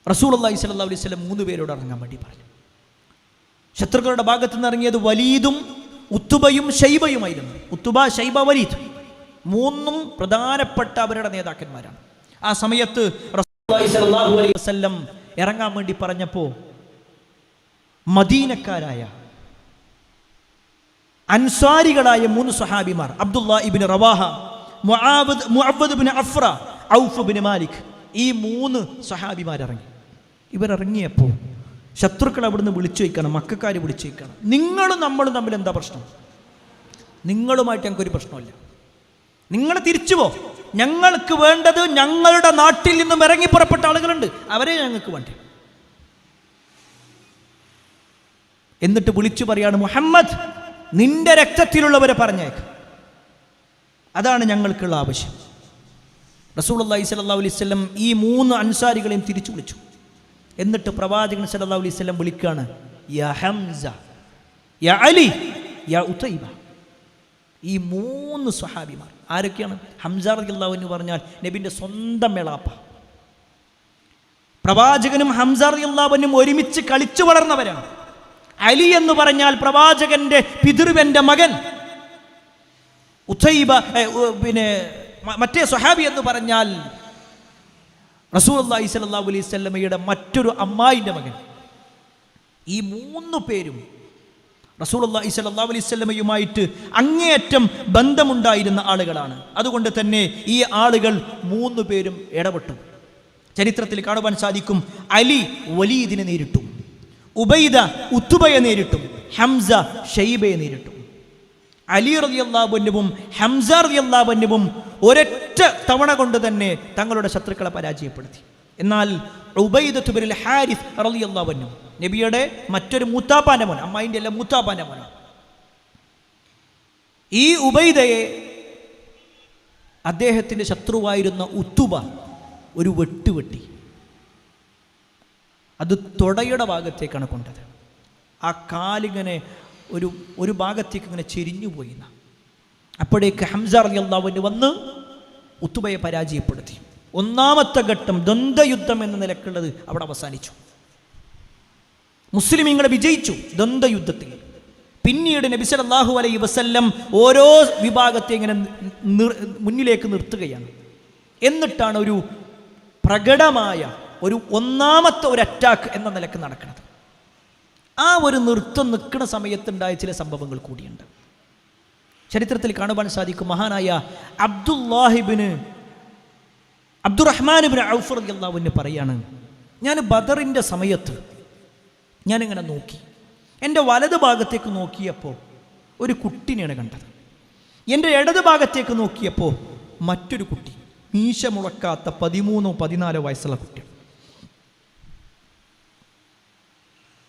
റസൂലുള്ളാഹി സ്വല്ലല്ലാഹു അലൈഹി വസല്ലം 3 പേരോട് ഇറങ്ങാൻ വേണ്ടി പറഞ്ഞു. ശത്രുക്കളുടെ ഭാഗത്ത് നിന്ന് ഇറങ്ങിയത് വലീദും ഉത്തുബയും ഷൈബയുമായിരുന്നു. ഉത്തുബ, ഷൈബ, വലീദ് 3 പ്രധാനപ്പെട്ട അവരുടെ നേതാക്കന്മാരാണ്. ആ സമയത്ത് റസൂലുള്ളാഹി സ്വല്ലല്ലാഹു അലൈഹി വസല്ലം ഇറങ്ങാൻ വേണ്ടി പറഞ്ഞപ്പോൾ മദീനക്കാരായ അൻസാരികളായ 3 സ്വഹാബിമാർ, അബ്ദുല്ലാഹ് ഇബ്നു റവാഹ, മുഅവ്വദ് ഇബ്നു അഫ്ര, ഔഫ് ഇബ്നു മാലിക്, ഈ 3 സ്വഹാബിമാരിറങ്ങി. ഇവരിറങ്ങിയപ്പോൾ ശത്രുക്കൾ അവിടുന്ന് വിളിച്ചു വയ്ക്കണം, മക്കക്കാർ വിളിച്ചു വയ്ക്കണം, നിങ്ങളും നമ്മളും തമ്മിൽ എന്താ പ്രശ്നം? നിങ്ങളുമായിട്ട് ഞങ്ങൾക്കൊരു പ്രശ്നമില്ല, നിങ്ങൾ തിരിച്ചു പോ, ഞങ്ങൾക്ക് വേണ്ടത് ഞങ്ങളുടെ നാട്ടിൽ നിന്നും ഇറങ്ങി പുറപ്പെട്ട ആളുകളുണ്ട്, അവരെ ഞങ്ങൾക്ക് വേണ്ടി. എന്നിട്ട് വിളിച്ചു പറയാണ്, മുഹമ്മദ്, നിന്റെ രക്തത്തിലുള്ളവരെ പറഞ്ഞേക്ക്, അതാണ് ഞങ്ങൾക്കുള്ള ആവശ്യം. റസൂലുള്ളാഹി സ്വല്ലല്ലാഹു അലൈഹി വസല്ലം ഈ 3 അൻസാരികളെയും തിരിച്ചു വിളിച്ചു. എന്നിട്ട് പ്രവാചകൻ സ്വല്ലല്ലാഹു അലൈഹി വസല്ലം വിളിക്കുകയാണ്, യാ ഹംസ, യാ അലി, യാ ഉതൈബ. ഈ 3 സ്വഹാബിമാർ ആരൊക്കെയാണ്? ഹംസ റളിയല്ലാഹു അൻഹു പറഞ്ഞാൽ നബിൻ്റെ സ്വന്തം എളാപ്പ. പ്രവാചകനും ഹംസ റളിയല്ലാഹു അൻഹും ഒരുമിച്ച് കളിച്ചു വളർന്നവരാണ്. അലി എന്ന് പറഞ്ഞാൽ പ്രവാചകന്റെ പിതൃവന്റെ മകൻ. ഉതൈബ മറ്റേ സ്വഹാബി എന്ന് പറഞ്ഞാൽ റസൂലുള്ളാഹി സ്വല്ലല്ലാഹു അലൈഹി വസല്ലമയുടെ മറ്റൊരു അമ്മായിൻ്റെ മകൻ. ഈ 3 പേരും റസൂലുള്ളാഹി സ്വല്ലല്ലാഹു അലൈഹി വസല്ലമയുമായിട്ട് അങ്ങേയറ്റം ബന്ധമുണ്ടായിരുന്ന ആളുകളാണ്. അതുകൊണ്ട് തന്നെ ഈ ആളുകൾ 3 പേരും ഇടപെട്ടു. ചരിത്രത്തിൽ കാണുവാൻ സാധിക്കും. അലി വലീദിനെ നേരിട്ടു, ഉബൈദ ഉത്ബയെ നേരിട്ടു, ഹംസ ഷൈബയെ നേരിട്ടു. അലി റളിയല്ലാഹു അൻഹുവും ഹംസ റളിയല്ലാഹു അൻഹുവും ഒരൊറ്റ തവണ കൊണ്ട് തന്നെ തങ്ങളുടെ ശത്രുക്കളെ പരാജയപ്പെടുത്തി. എന്നാൽ ഉബൈദത്ത് ബിനുൽ ഹാരിസ് റളിയല്ലാഹു അൻഹു, നബിയുടെ മറ്റൊരു മൂത്താപ്പാന്റെ മോൻ, അമ്മായിൻ്റെ അല്ല മൂത്താപ്പാന്റെ മോൻ, ഈ ഉബൈദയെ അദ്ദേഹത്തിൻ്റെ ശത്രുവായിരുന്ന ഉത്തുബ ഒരു വെട്ടി. അത് തൊടയുടെ ഭാഗത്തേക്കാണ് കൊണ്ടത്. ആ കാലിങ്ങനെ ഒരു ഭാഗത്തേക്ക് ഇങ്ങനെ ചെരിഞ്ഞു പോയി. അപ്പോഴേക്ക് ഹംസ റളിയല്ലാഹു അൻഹു വന്ന് ഉത്തുബയെ പരാജയപ്പെടുത്തി. 1ാമത്തെ ഘട്ടം ദ്വന്ദ്വയുദ്ധം എന്ന നിലക്കുള്ളത് അവിടെ അവസാനിച്ചു. മുസ്ലിമീങ്ങൾ വിജയിച്ചു ദ്വന്ദ്വയുദ്ധത്തിൽ. പിന്നീട് നബി സല്ലല്ലാഹു അലൈഹി വസല്ലം ഓരോ വിഭാഗത്തെ ഇങ്ങനെ മുന്നിലേക്ക് നിർത്തുകയാണ്. എന്നിട്ടാണ് ഒരു പ്രകടമായ ഒരു 1ാമത്തെ ഒരു അറ്റാക്ക് എന്ന നിലക്ക് നടക്കുന്നത്. ആ ഒരു നൃത്തം നിൽക്കുന്ന സമയത്തുണ്ടായ ചില സംഭവങ്ങൾ കൂടിയുണ്ട്. ചരിത്രത്തിൽ കാണുവാൻ സാധിക്കും. മഹാനായ അബ്ദുറഹ്മാൻ ഇബ്നു ഔഫ് റളിയല്ലാഹു അൻഹു പറയാണ്, ഞാൻ ബദറിൻ്റെ സമയത്ത് ഞാനിങ്ങനെ നോക്കി, എൻ്റെ വലത് ഭാഗത്തേക്ക് നോക്കിയപ്പോൾ ഒരു കുട്ടിനെയാണ് കണ്ടത്. എൻ്റെ ഇടത് ഭാഗത്തേക്ക് നോക്കിയപ്പോൾ മറ്റൊരു കുട്ടി, മീശ മുളക്കാത്ത 13-14 വയസ്സുള്ള കുട്ടി.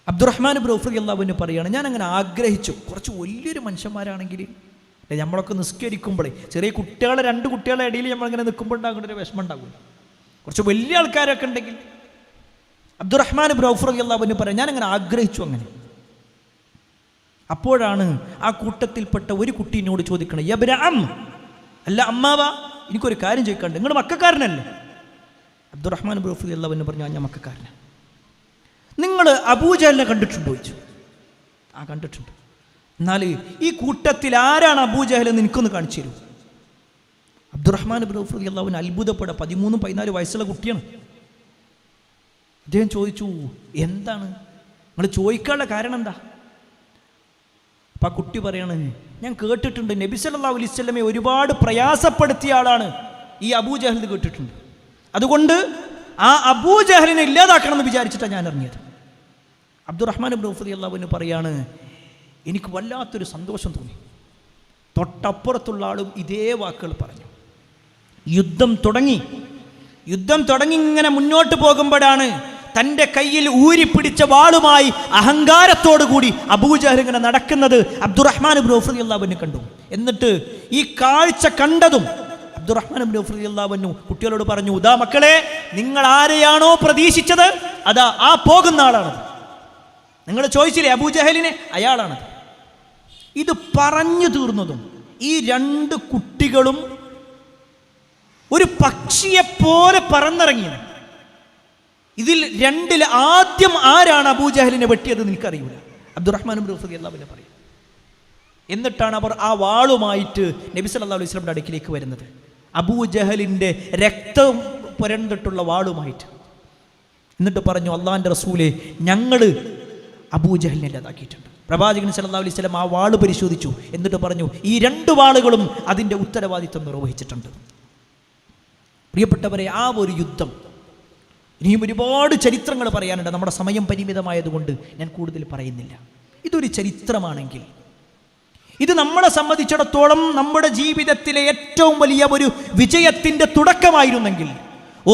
അബ്ദുറഹ്മാൻ ഇബ്നു ഔഫ് റളിയല്ലാഹു അൻഹു പറയാണ്, ഞാൻ അങ്ങനെ ആഗ്രഹിച്ചു, കുറച്ച് വലിയൊരു മനുഷ്യന്മാരാണെങ്കിൽ നമ്മളൊക്കെ നിസ്കരിക്കുമ്പോഴേ ചെറിയ കുട്ടികളെ 2 കുട്ടികളുടെ ഇടയിൽ നമ്മളിങ്ങനെ നിൽക്കുമ്പോൾ ഉണ്ടാകുന്ന ഒരു വിഷമം ഉണ്ടാകില്ല. കുറച്ച് വലിയ ആൾക്കാരൊക്കെ ഉണ്ടെങ്കിൽ. അബ്ദുറഹ്മാൻ ഇബ്നു ഔഫ് റളിയല്ലാഹു അൻഹു പറയാം, ഞാനങ്ങനെ ആഗ്രഹിച്ചു അങ്ങനെ. അപ്പോഴാണ് ആ കൂട്ടത്തിൽപ്പെട്ട ഒരു കുട്ടി എന്നോട് ചോദിക്കണം, യബ്നഅം, അല്ല അമ്മാവ, എനിക്കൊരു കാര്യം ചോദിക്കാണ്ട്, നിങ്ങൾ മക്കക്കാരനല്ലേ? അബ്ദുറഹ്മാൻ ഇബ്നു ഔഫ് റളിയല്ലാഹു അൻഹു പറഞ്ഞു, ഞാൻ മക്കക്കാരനാണ്. നിങ്ങൾ അബൂജഹലിനെ കണ്ടിട്ടുണ്ടോ ചോദിച്ചു. ആ കണ്ടിട്ടുണ്ട്. എന്നാൽ ഈ കൂട്ടത്തിൽ ആരാണ് അബൂജഹൽ എന്ന് എനിക്കൊന്ന് കാണിച്ചു തരൂ. അബ്ദുറഹ്മാൻ ഇബ്നു ഔഫ് റളിയല്ലാഹു അൻഹു അത്ഭുതപ്പെടുക. 13-14 വയസ്സുള്ള കുട്ടിയാണ്. അദ്ദേഹം ചോദിച്ചു, എന്താണ് നിങ്ങൾ ചോദിക്കാനുള്ള കാരണം എന്താ? അപ്പം ആ കുട്ടി പറയാണ്, ഞാൻ കേട്ടിട്ടുണ്ട് നബി സല്ലല്ലാഹു അലൈഹി വസല്ലമയെ ഒരുപാട് പ്രയാസപ്പെടുത്തിയ ആളാണ് ഈ അബൂജഹൽ കേട്ടിട്ടുണ്ട്. അതുകൊണ്ട് ആ അബൂജഹലിനെ ഇല്ലാതാക്കണം എന്ന് വിചാരിച്ചിട്ടാണ് ഞാൻ ഇറങ്ങിയത്. അബ്ദുറഹ്മാൻ ഇബ്നു ഔഫ് റളിയല്ലാഹു അൻഹു പറയാണ്, എനിക്ക് വല്ലാത്തൊരു സന്തോഷം തോന്നി. തൊട്ടപ്പുറത്തുള്ള ആളും ഇതേ വാക്കുകൾ പറഞ്ഞു. യുദ്ധം തുടങ്ങി ഇങ്ങനെ മുന്നോട്ട് പോകുമ്പോഴാണ് തൻ്റെ കയ്യിൽ ഊരിപ്പിടിച്ച വാളുമായി അഹങ്കാരത്തോടു കൂടി അബൂജഹൽ ഇങ്ങനെ നടക്കുന്നത് അബ്ദുറഹ്മാൻ ഇബ്നു ഔഫ് റളിയല്ലാഹു അൻഹു കണ്ടു. എന്നിട്ട് ഈ കാഴ്ച കണ്ടതും അബ്ദുറഹ്മാൻ ഇബ്നു ഔഫ് റളിയല്ലാഹു അൻഹു കുട്ടികളോട് പറഞ്ഞു, ഇതാ മക്കളെ, നിങ്ങൾ ആരെയാണോ പ്രതീക്ഷിച്ചത് അതാ ആ പോകുന്ന ആളാണത്. നിങ്ങൾ ചോദിച്ചില്ലേ അബൂജഹലിനെ, അയാളാണത്. ഇത് പറഞ്ഞു തീർന്നതും ഈ 2 കുട്ടികളും ഒരു പക്ഷിയെപ്പോലെ പറന്നിറങ്ങിയത്. ഇതിൽ 2-ൽ ആദ്യം ആരാണ് അബൂജഹലിനെ വെട്ടിയത് എനിക്കറിയില്ല. അബ്ദുറഹ്മാൻ ഇബ്നു ഔഫ് റളിയല്ലാഹു അൻഹു പറയും. എന്നിട്ടാണ് അവർ ആ വാളുമായിട്ട് നബി സല്ലല്ലാഹു അലൈഹി വസല്ലമയുടെ അടുക്കിലേക്ക് വരുന്നത്. അബൂജഹലിൻ്റെ രക്തം പുരണ്ടിട്ടുള്ള വാളുമായിട്ട്. എന്നിട്ട് പറഞ്ഞു, അള്ളാഹിൻ്റെ റസൂലേ, ഞങ്ങൾ അബൂജഹലിനെ ഇല്ലാതാക്കിയിട്ടുണ്ട്. പ്രവാചകൻ സല്ലല്ലാഹു അലൈഹി വസല്ലം ആ വാള് പരിശോധിച്ചു. എന്നിട്ട് പറഞ്ഞു, ഈ 2 വാളുകളും അതിൻ്റെ ഉത്തരവാദിത്വം നിർവഹിച്ചിട്ടുണ്ട്. പ്രിയപ്പെട്ടവരെ, ആ ഒരു യുദ്ധം ഇനിയും ഒരുപാട് ചരിത്രങ്ങൾ പറയാനുണ്ട്. നമ്മുടെ സമയം പരിമിതമായതുകൊണ്ട് ഞാൻ കൂടുതൽ പറയുന്നില്ല. ഇതൊരു ചരിത്രമാണെങ്കിൽ, ഇത് നമ്മളെ സംബന്ധിച്ചിടത്തോളം നമ്മുടെ ജീവിതത്തിലെ ഏറ്റവും വലിയ ഒരു വിജയത്തിൻ്റെ തുടക്കമായിരുന്നെങ്കിൽ,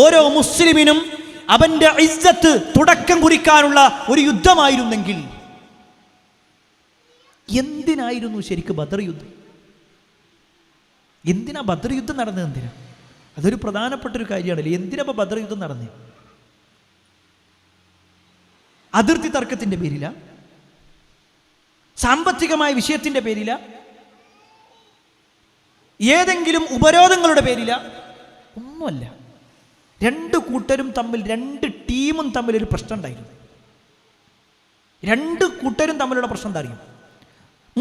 ഓരോ മുസ്ലിമിനും അവൻ്റെ ഇസ്സത്ത് തുടക്കം കുറിക്കാനുള്ള ഒരു യുദ്ധമായിരുന്നെങ്കിൽ, എന്തിനായിരുന്നു ശരിക്കും ബദർ യുദ്ധം? എന്തിനാ ബദർ യുദ്ധം നടന്നത്? എന്തിനാ? അതൊരു പ്രധാനപ്പെട്ടൊരു കാര്യമാണല്ലോ. എന്തിനാ ഇപ്പോൾ ബദർ യുദ്ധം നടന്നത്? അതിർത്തി തർക്കത്തിൻ്റെ പേരില? സാമ്പത്തികമായ വിഷയത്തിൻ്റെ പേരില, ഏതെങ്കിലും ഉപരോധങ്ങളുടെ പേരില, ഒന്നുമല്ല. രണ്ട് കൂട്ടരും തമ്മിൽ, രണ്ട് ടീമും തമ്മിൽ ഒരു പ്രശ്നം ഉണ്ടായിരുന്നു. രണ്ട് കൂട്ടരും തമ്മിലുള്ള പ്രശ്നം എന്താ അറിയും?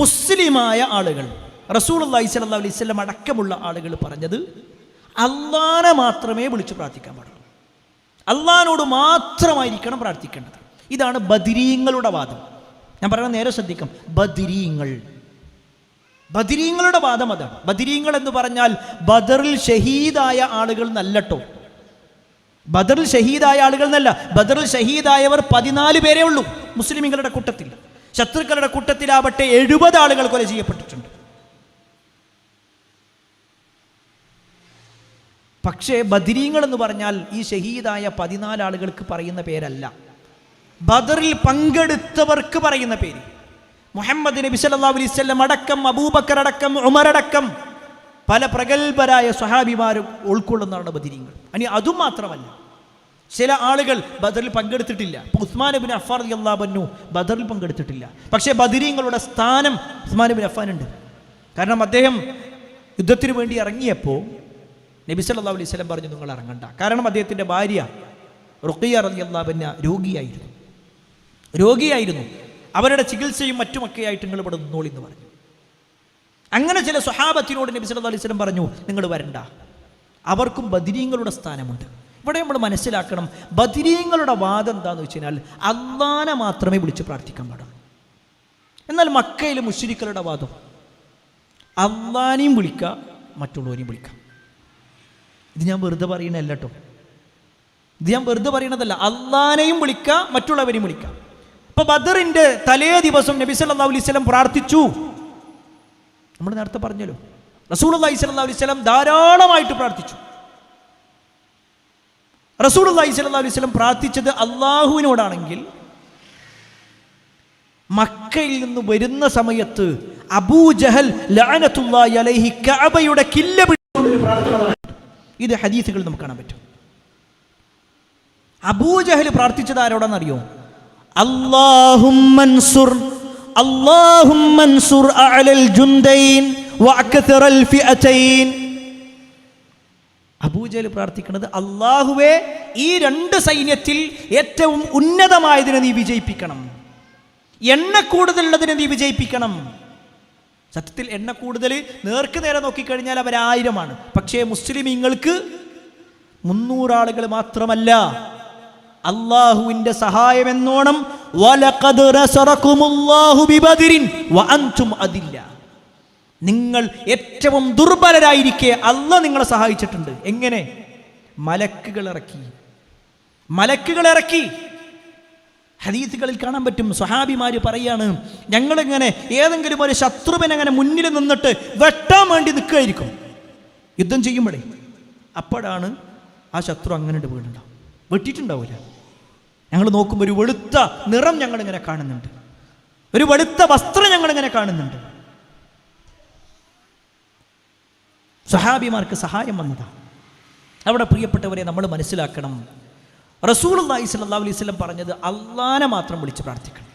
മുസ്ലിമായ ആളുകൾ, റസൂലുള്ളാഹി സ്വല്ലല്ലാഹു അലൈഹി വസല്ലം അടക്കമുള്ള ആളുകൾ പറഞ്ഞത് അള്ളാനെ മാത്രമേ വിളിച്ചു പ്രാർത്ഥിക്കാൻ പാടുള്ളൂ, അള്ളാനോട് മാത്രമായിരിക്കണം പ്രാർത്ഥിക്കേണ്ടത്. ഇതാണ് ബദരീങ്ങളുടെ വാദം. ഞാൻ പറയുന്നത് നേരെ ശ്രദ്ധിക്കാം. ബദരീങ്ങളുടെ വാദം അതാണ്. ബദരീങ്ങൾ എന്ന് പറഞ്ഞാൽ ബദറിൽ ഷഹീദായ ആളുകൾ നല്ലട്ടോ, ബദറിൽ ഷഹീദായ ആളുകൾ എന്നല്ല. ബദറിൽ ഷഹീദായവർ 14 പേരേ ഉള്ളൂ മുസ്ലിമീങ്ങളുടെ കൂട്ടത്തിൽ. ശത്രുക്കളുടെ കൂട്ടത്തിലാവട്ടെ 70 ആളുകൾ കൊല ചെയ്യപ്പെട്ടിട്ടുണ്ട്. പക്ഷേ ബദരീങ്ങൾ എന്ന് പറഞ്ഞാൽ ഈ ഷഹീദായ 14 ആളുകൾക്ക് പറയുന്ന പേരല്ല, ബദറിൽ പങ്കെടുത്തവർക്ക് പറയുന്ന പേര്. മുഹമ്മദ് നബി സല്ലല്ലാഹു അലൈഹി വസല്ലം അടക്കം, അബൂബക്കർ അടക്കം, ഉമർ അടക്കം പല പ്രഗത്ഭരായ സ്വഹാബിമാർ ഉൾക്കൊള്ളുന്നതാണ് ബദരീങ്ങൾ. ഇനി അതും മാത്രമല്ല, ചില ആളുകൾ ബദറിൽ പങ്കെടുത്തിട്ടില്ല. ഉസ്മാൻ ഇബ്നു അഫ്ഫാൻ റളിയല്ലാഹു അൻഹു ബദറിൽ പങ്കെടുത്തിട്ടില്ല. പക്ഷേ ബദരീങ്ങളുടെ സ്ഥാനം ഉസ്മാൻ ഇബ്നു അഫ്ഫാൻ ഉണ്ട്. കാരണം അദ്ദേഹം യുദ്ധത്തിന് വേണ്ടി ഇറങ്ങിയപ്പോൾ നബി സല്ലല്ലാഹു അലൈഹി വസല്ലം പറഞ്ഞു, നിങ്ങൾ ഇറങ്ങണ്ട. കാരണം അദ്ദേഹത്തിൻ്റെ ഭാര്യ റുഖിയ റളിയല്ലാഹു അൻഹ രോഗിയായിരുന്നു. അവരുടെ ചികിത്സയും മറ്റുമൊക്കെയായിട്ട് നിങ്ങൾ ഇവിടെ നിന്നോളി എന്ന് പറഞ്ഞു. അങ്ങനെ ചില സ്വഹാബത്തിനോട് നബി സല്ലല്ലാഹു അലൈഹി വസല്ലം പറഞ്ഞു, നിങ്ങൾ വരണ്ട. അവർക്കും ബദരീങ്ങളുടെ സ്ഥാനമുണ്ട്. ഇവിടെ നമ്മൾ മനസ്സിലാക്കണം, ബദരീങ്ങളുടെ വാദം എന്താന്ന് വെച്ച് കഴിഞ്ഞാൽ അള്ളാനെ മാത്രമേ വിളിച്ച് പ്രാർത്ഥിക്കാൻ പാടുള്ളൂ. എന്നാൽ മക്കയിലെ മുശ്രിക്കുകളുടെ വാദം അള്ളാനെയും വിളിക്കാം, മറ്റുള്ളവരെയും വിളിക്കാം. ഇത് ഞാൻ വെറുതെ പറയണല്ല കേട്ടോ, ഇത് ഞാൻ വെറുതെ പറയണതല്ല. അള്ളാനെയും വിളിക്കാം, മറ്റുള്ളവരെയും വിളിക്കാം. ഇപ്പൊ ബദറിന്റെ തലേ ദിവസം നബി സല്ലല്ലാഹു അലൈഹി വസല്ലം പ്രാർത്ഥിച്ചു. നമ്മൾ നേരത്തെ പറഞ്ഞല്ലോ, റസൂലുള്ളാഹി സ്വല്ലല്ലാഹു അലൈഹി വസല്ലം ധാരാളമായിട്ട് പ്രാർത്ഥിച്ചു. റസൂലുള്ളാഹി സ്വല്ലല്ലാഹു അലൈഹി വസല്ലം പ്രാർത്ഥിച്ചത് അള്ളാഹുവിനോടാണെങ്കിൽ, മക്കയിൽ നിന്ന് വരുന്ന സമയത്ത് അബൂജഹൽ ലഅനത്തുല്ലാഹി അലൈഹി കഅബയുടെ കില്ല പിടിച്ചുകൊണ്ട് പ്രാർത്ഥന. ഇത് ഹദീസുകൾ നമുക്ക് കാണാൻ പറ്റും. അബൂജഹൽ പ്രാർത്ഥിച്ചത് ആരോടാണെന്നറിയോ? അല്ലാഹുമ്മൻസുർ അഅലൽ ജുൻദൈൻ വഅക്തറൽ ഫിഅതൈൻ. അബൂജഹൽ പ്രാർത്ഥിക്കുന്നത്, അല്ലാഹുവേ ഈ 2 സൈന്യത്തിൽ ഏറ്റവും ഉന്നതമായതിനെ നീ വിജയിപ്പിക്കണം, എണ്ണ കൂടുതലുള്ളതിനെ നീ വിജയിപ്പിക്കണം. സത്യത്തിൽ എണ്ണ കൂടുതൽ നേർക്ക് നേരെ നോക്കിക്കഴിഞ്ഞാൽ അവർ 1000 പക്ഷേ മുസ്ലിമീങ്ങൾക്ക് 300 ആളുകൾ മാത്രമല്ല. അള്ളാഹുവിന്റെ സഹായം എന്നോണം വലഖദ് നസറകുമുല്ലാഹു ബിബദ്രിൻ വഅൻതും അദില്ല. നിങ്ങൾ ഏറ്റവും ദുർബലരായിരിക്കെ അള്ളാഹ് നിങ്ങളെ സഹായിച്ചിട്ടുണ്ട്. എങ്ങനെ? മലക്കുകൾ ഇറക്കി. ഹദീസുകളിൽ കാണാൻ പറ്റും, സ്വഹാബിമാര് പറയാണ്, ഞങ്ങളിങ്ങനെ ഏതെങ്കിലും ഒരു ശത്രുവിനങ്ങനെ മുന്നിൽ നിന്നിട്ട് വെട്ടാൻ വേണ്ടി നിൽക്കുകയായിരിക്കും യുദ്ധം ചെയ്യുമ്പോഴേ. അപ്പോഴാണ് ആ ശത്രു അങ്ങനെ വീടുണ്ടാവും, വെട്ടിയിട്ടുണ്ടാവില്ല. ഞങ്ങൾ നോക്കുമ്പോൾ ഒരു വെളുത്ത നിറം ഞങ്ങളിങ്ങനെ കാണുന്നുണ്ട്, ഒരു വെളുത്ത വസ്ത്രം ഞങ്ങളിങ്ങനെ കാണുന്നുണ്ട്. സ്വഹാബിമാർക്ക് സഹായം വന്നതാണ്. അവിടെ പ്രിയപ്പെട്ടവരെ നമ്മൾ മനസ്സിലാക്കണം, റസൂലുള്ളാഹി സ്വല്ലല്ലാഹു അലൈഹി വസല്ലം പറഞ്ഞത് അള്ളാനെ മാത്രം വിളിച്ച് പ്രാർത്ഥിക്കണം.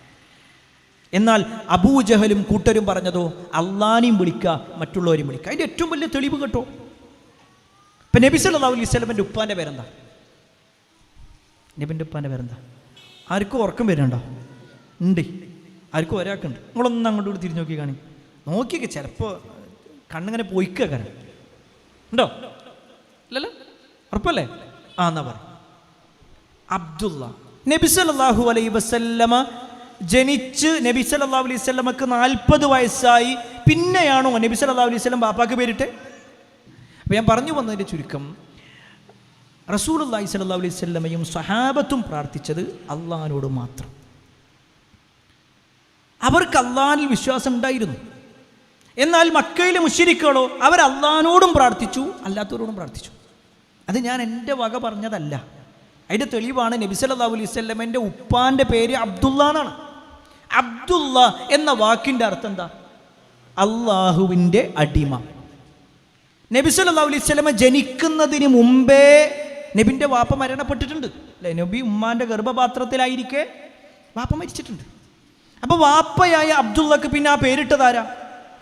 എന്നാൽ അബൂജഹലും കൂട്ടരും പറഞ്ഞതോ അള്ളാനെയും വിളിക്കുക, മറ്റുള്ളവരെയും വിളിക്കുക. അതിൻ്റെ ഏറ്റവും വലിയ തെളിവ് കേട്ടോ. ഇപ്പം നബി സല്ലല്ലാഹു അലൈഹി വസല്ലമിൻ്റെ ഉപ്പാൻ്റെ പേരെന്താ? നബിൻ്റെ ഉപ്പാൻ്റെ പേരെന്താ? ആർക്കും ഉറക്കം വരുന്നുണ്ടോ? ഉണ്ട്, ആർക്കും ഒരാൾക്കുണ്ട്. നിങ്ങളൊന്നും അങ്ങോട്ട് തിരിഞ്ഞു നോക്കി കാണി, നോക്കിയൊക്കെ ചിലപ്പോൾ കണ്ണിങ്ങനെ പോയിക്കുക. കാരണം ഉണ്ടോ? ഇല്ലല്ലോ, ഉറപ്പല്ലേ? എന്നാ പറ. അബ്ദുള്ള. നബി സല്ലല്ലാഹു അലൈഹി വസല്ലമ ജനിച്ച് നബി സല്ലല്ലാഹു അലൈഹി വസല്ലമക്ക് 40 വയസ്സായി. പിന്നെയാണോ നബി സല്ലല്ലാഹു അലൈഹി വസല്ലം ബാപ്പാക്ക് പേരിട്ടെ? അപ്പം ഞാൻ പറഞ്ഞു വന്നതിൻ്റെ ചുരുക്കം, റസൂലുള്ളാഹി സ്വല്ലല്ലാഹു അലൈഹി വസല്ലമയും സ്വഹാബത്തും പ്രാർത്ഥിച്ചത് അള്ളാഹിനോട് മാത്രം. അവർക്ക് അള്ളാഹിൽ വിശ്വാസം ഉണ്ടായിരുന്നു. എന്നാൽ മക്കയിലെ മുശ്രിക്കുകളോ അവർ അള്ളാഹിനോടും പ്രാർത്ഥിച്ചു, അല്ലാത്തവരോടും പ്രാർത്ഥിച്ചു. അത് ഞാൻ എൻ്റെ വക പറഞ്ഞതല്ല. അതിൻ്റെ തെളിവാണ് നബി സല്ലല്ലാഹു അലൈഹി വസല്ലമയുടെ ഉപ്പാൻ്റെ പേര് അബ്ദുള്ള എന്നാണ്. അബ്ദുള്ള എന്ന വാക്കിൻ്റെ അർത്ഥം എന്താ? അള്ളാഹുവിൻ്റെ അടിമ. നബി സല്ലല്ലാഹു അലൈഹി വസല്ലമ ജനിക്കുന്നതിന് മുമ്പേ നബിൻ്റെ വാപ്പ മരണപ്പെട്ടിട്ടുണ്ട് അല്ലേ? നബി ഉമ്മാൻ്റെ ഗർഭപാത്രത്തിലായിരിക്കെ വാപ്പ മരിച്ചിട്ടുണ്ട്. അപ്പോൾ വാപ്പയായ അബ്ദുള്ളക്ക് പിന്നെ ആ പേരിട്ടതാരാ?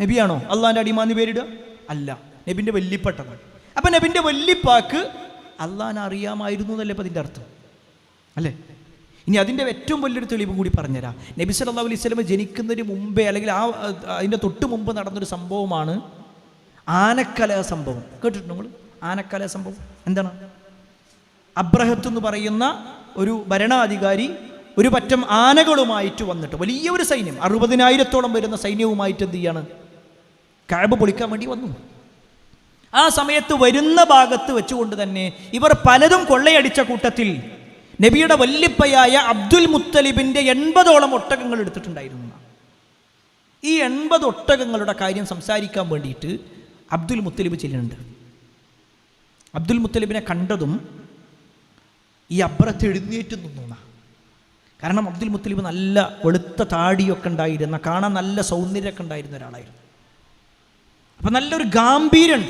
നബിയാണോ അള്ളാഹിൻ്റെ അടിമാന്ന് പേരിടുക? അല്ല, നബിൻ്റെ വല്ലിപ്പട്ടതാണ്. അപ്പം നബിൻ്റെ വല്ലിപ്പാക്ക് അള്ളാഹിനെ അറിയാമായിരുന്നു എന്നല്ലേ അപ്പം അതിൻ്റെ അർത്ഥം അല്ലേ? ഇനി അതിൻ്റെ ഏറ്റവും വലിയൊരു തെളിവ് കൂടി പറഞ്ഞുതരാം. നബി സല്ലല്ലാഹു അലൈഹി വസല്ലം ജനിക്കുന്നതിന് മുമ്പേ അല്ലെങ്കിൽ അതിൻ്റെ തൊട്ട് മുമ്പ് നടന്നൊരു സംഭവമാണ് ആനക്കല സംഭവം. കേട്ടിട്ടുണ്ടോ നിങ്ങൾ ആനക്കല സംഭവം? എന്താണ്? അബ്രഹത്ത് എന്ന് പറയുന്ന ഒരു ഭരണാധികാരി ഒരു പറ്റം ആനകളുമായിട്ട് വന്നിട്ട് വലിയ ഒരു സൈന്യം 60,000-ഓളം വരുന്ന സൈന്യവുമായിട്ട് എന്ത് ചെയ്യാണ്? കഅബ പൊളിക്കാൻ വേണ്ടി വന്നു. ആ സമയത്ത് വരുന്ന ഭാഗത്ത് വെച്ചുകൊണ്ട് തന്നെ ഇവർ പലതും കൊള്ളയടിച്ച കൂട്ടത്തിൽ നബിയുടെ വല്ലിപ്പയായ അബ്ദുൽ മുത്തലിബിൻ്റെ 80ഓളം ഒട്ടകങ്ങൾ എടുത്തിട്ടുണ്ടായിരുന്നു. ഈ 80 ഒട്ടകങ്ങളുടെ കാര്യം സംസാരിക്കാൻ വേണ്ടിയിട്ട് അബ്ദുൽ മുത്തലിബ് ചെല്ലുന്നുണ്ട്. അബ്ദുൽ മുത്തലിബിനെ കണ്ടതും ഈ അബ്രത്ത് എഴുന്നേറ്റ് നിന്നു. കാരണം അബ്ദുൽ മുത്തലിബ് നല്ല വെളുത്ത താടിയൊക്കെ ഉണ്ടായിരുന്ന, കാണാൻ നല്ല സൗന്ദര്യമൊക്കെ ഉണ്ടായിരുന്ന ഒരാളായിരുന്നു. അപ്പം നല്ലൊരു ഗാംഭീര്യൻ.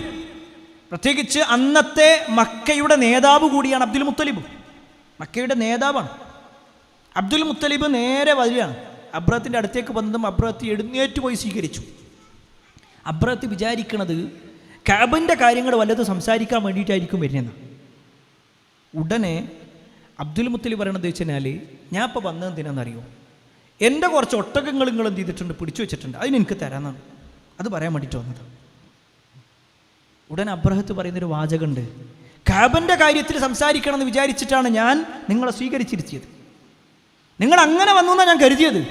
പ്രത്യേകിച്ച് അന്നത്തെ മക്കയുടെ നേതാവ് കൂടിയാണ് അബ്ദുൽ മുത്തലിബ്. മക്കയുടെ നേതാവാണ് അബ്ദുൽ മുത്തലിബ്. നേരെ വരികയാണ്. അബ്രഹത്തിൻ്റെ അടുത്തേക്ക് വന്നതും അബ്രഹത്ത് എഴുന്നേറ്റ് പോയി സ്വീകരിച്ചു. അബ്രഹത്ത് വിചാരിക്കണത് കഅബിൻ്റെ കാര്യങ്ങൾ വല്ലതും സംസാരിക്കാൻ വേണ്ടിയിട്ടായിരിക്കും വരുന്നത്. ഉടനെ അബ്ദുൽ മുത്തലിബ് പറയണത് വെച്ച് കഴിഞ്ഞാൽ, ഞാൻ ഇപ്പോൾ വന്നത് എന്തിനാണെന്നറിയോ? എൻ്റെ കുറച്ച് ഒട്ടകങ്ങൾ നിങ്ങൾ എന്ത് ചെയ്തിട്ടുണ്ട്? പിടിച്ചു വെച്ചിട്ടുണ്ട്. അതിന് എനിക്ക് തരാമെന്നാണ്. അത് പറയാൻ വേണ്ടിയിട്ട് വന്നത്. ഉടനെ അബ്രഹത്ത് പറയുന്നൊരു വാചകമുണ്ട്, കഅബിൻ്റെ കാര്യത്തിൽ സംസാരിക്കണം എന്ന് വിചാരിച്ചിട്ടാണ് ഞാൻ നിങ്ങളെ സ്വീകരിച്ചിരുത്തിയത്. നിങ്ങൾ അങ്ങനെ വന്നു എന്നാണ് ഞാൻ കരുതിയത്.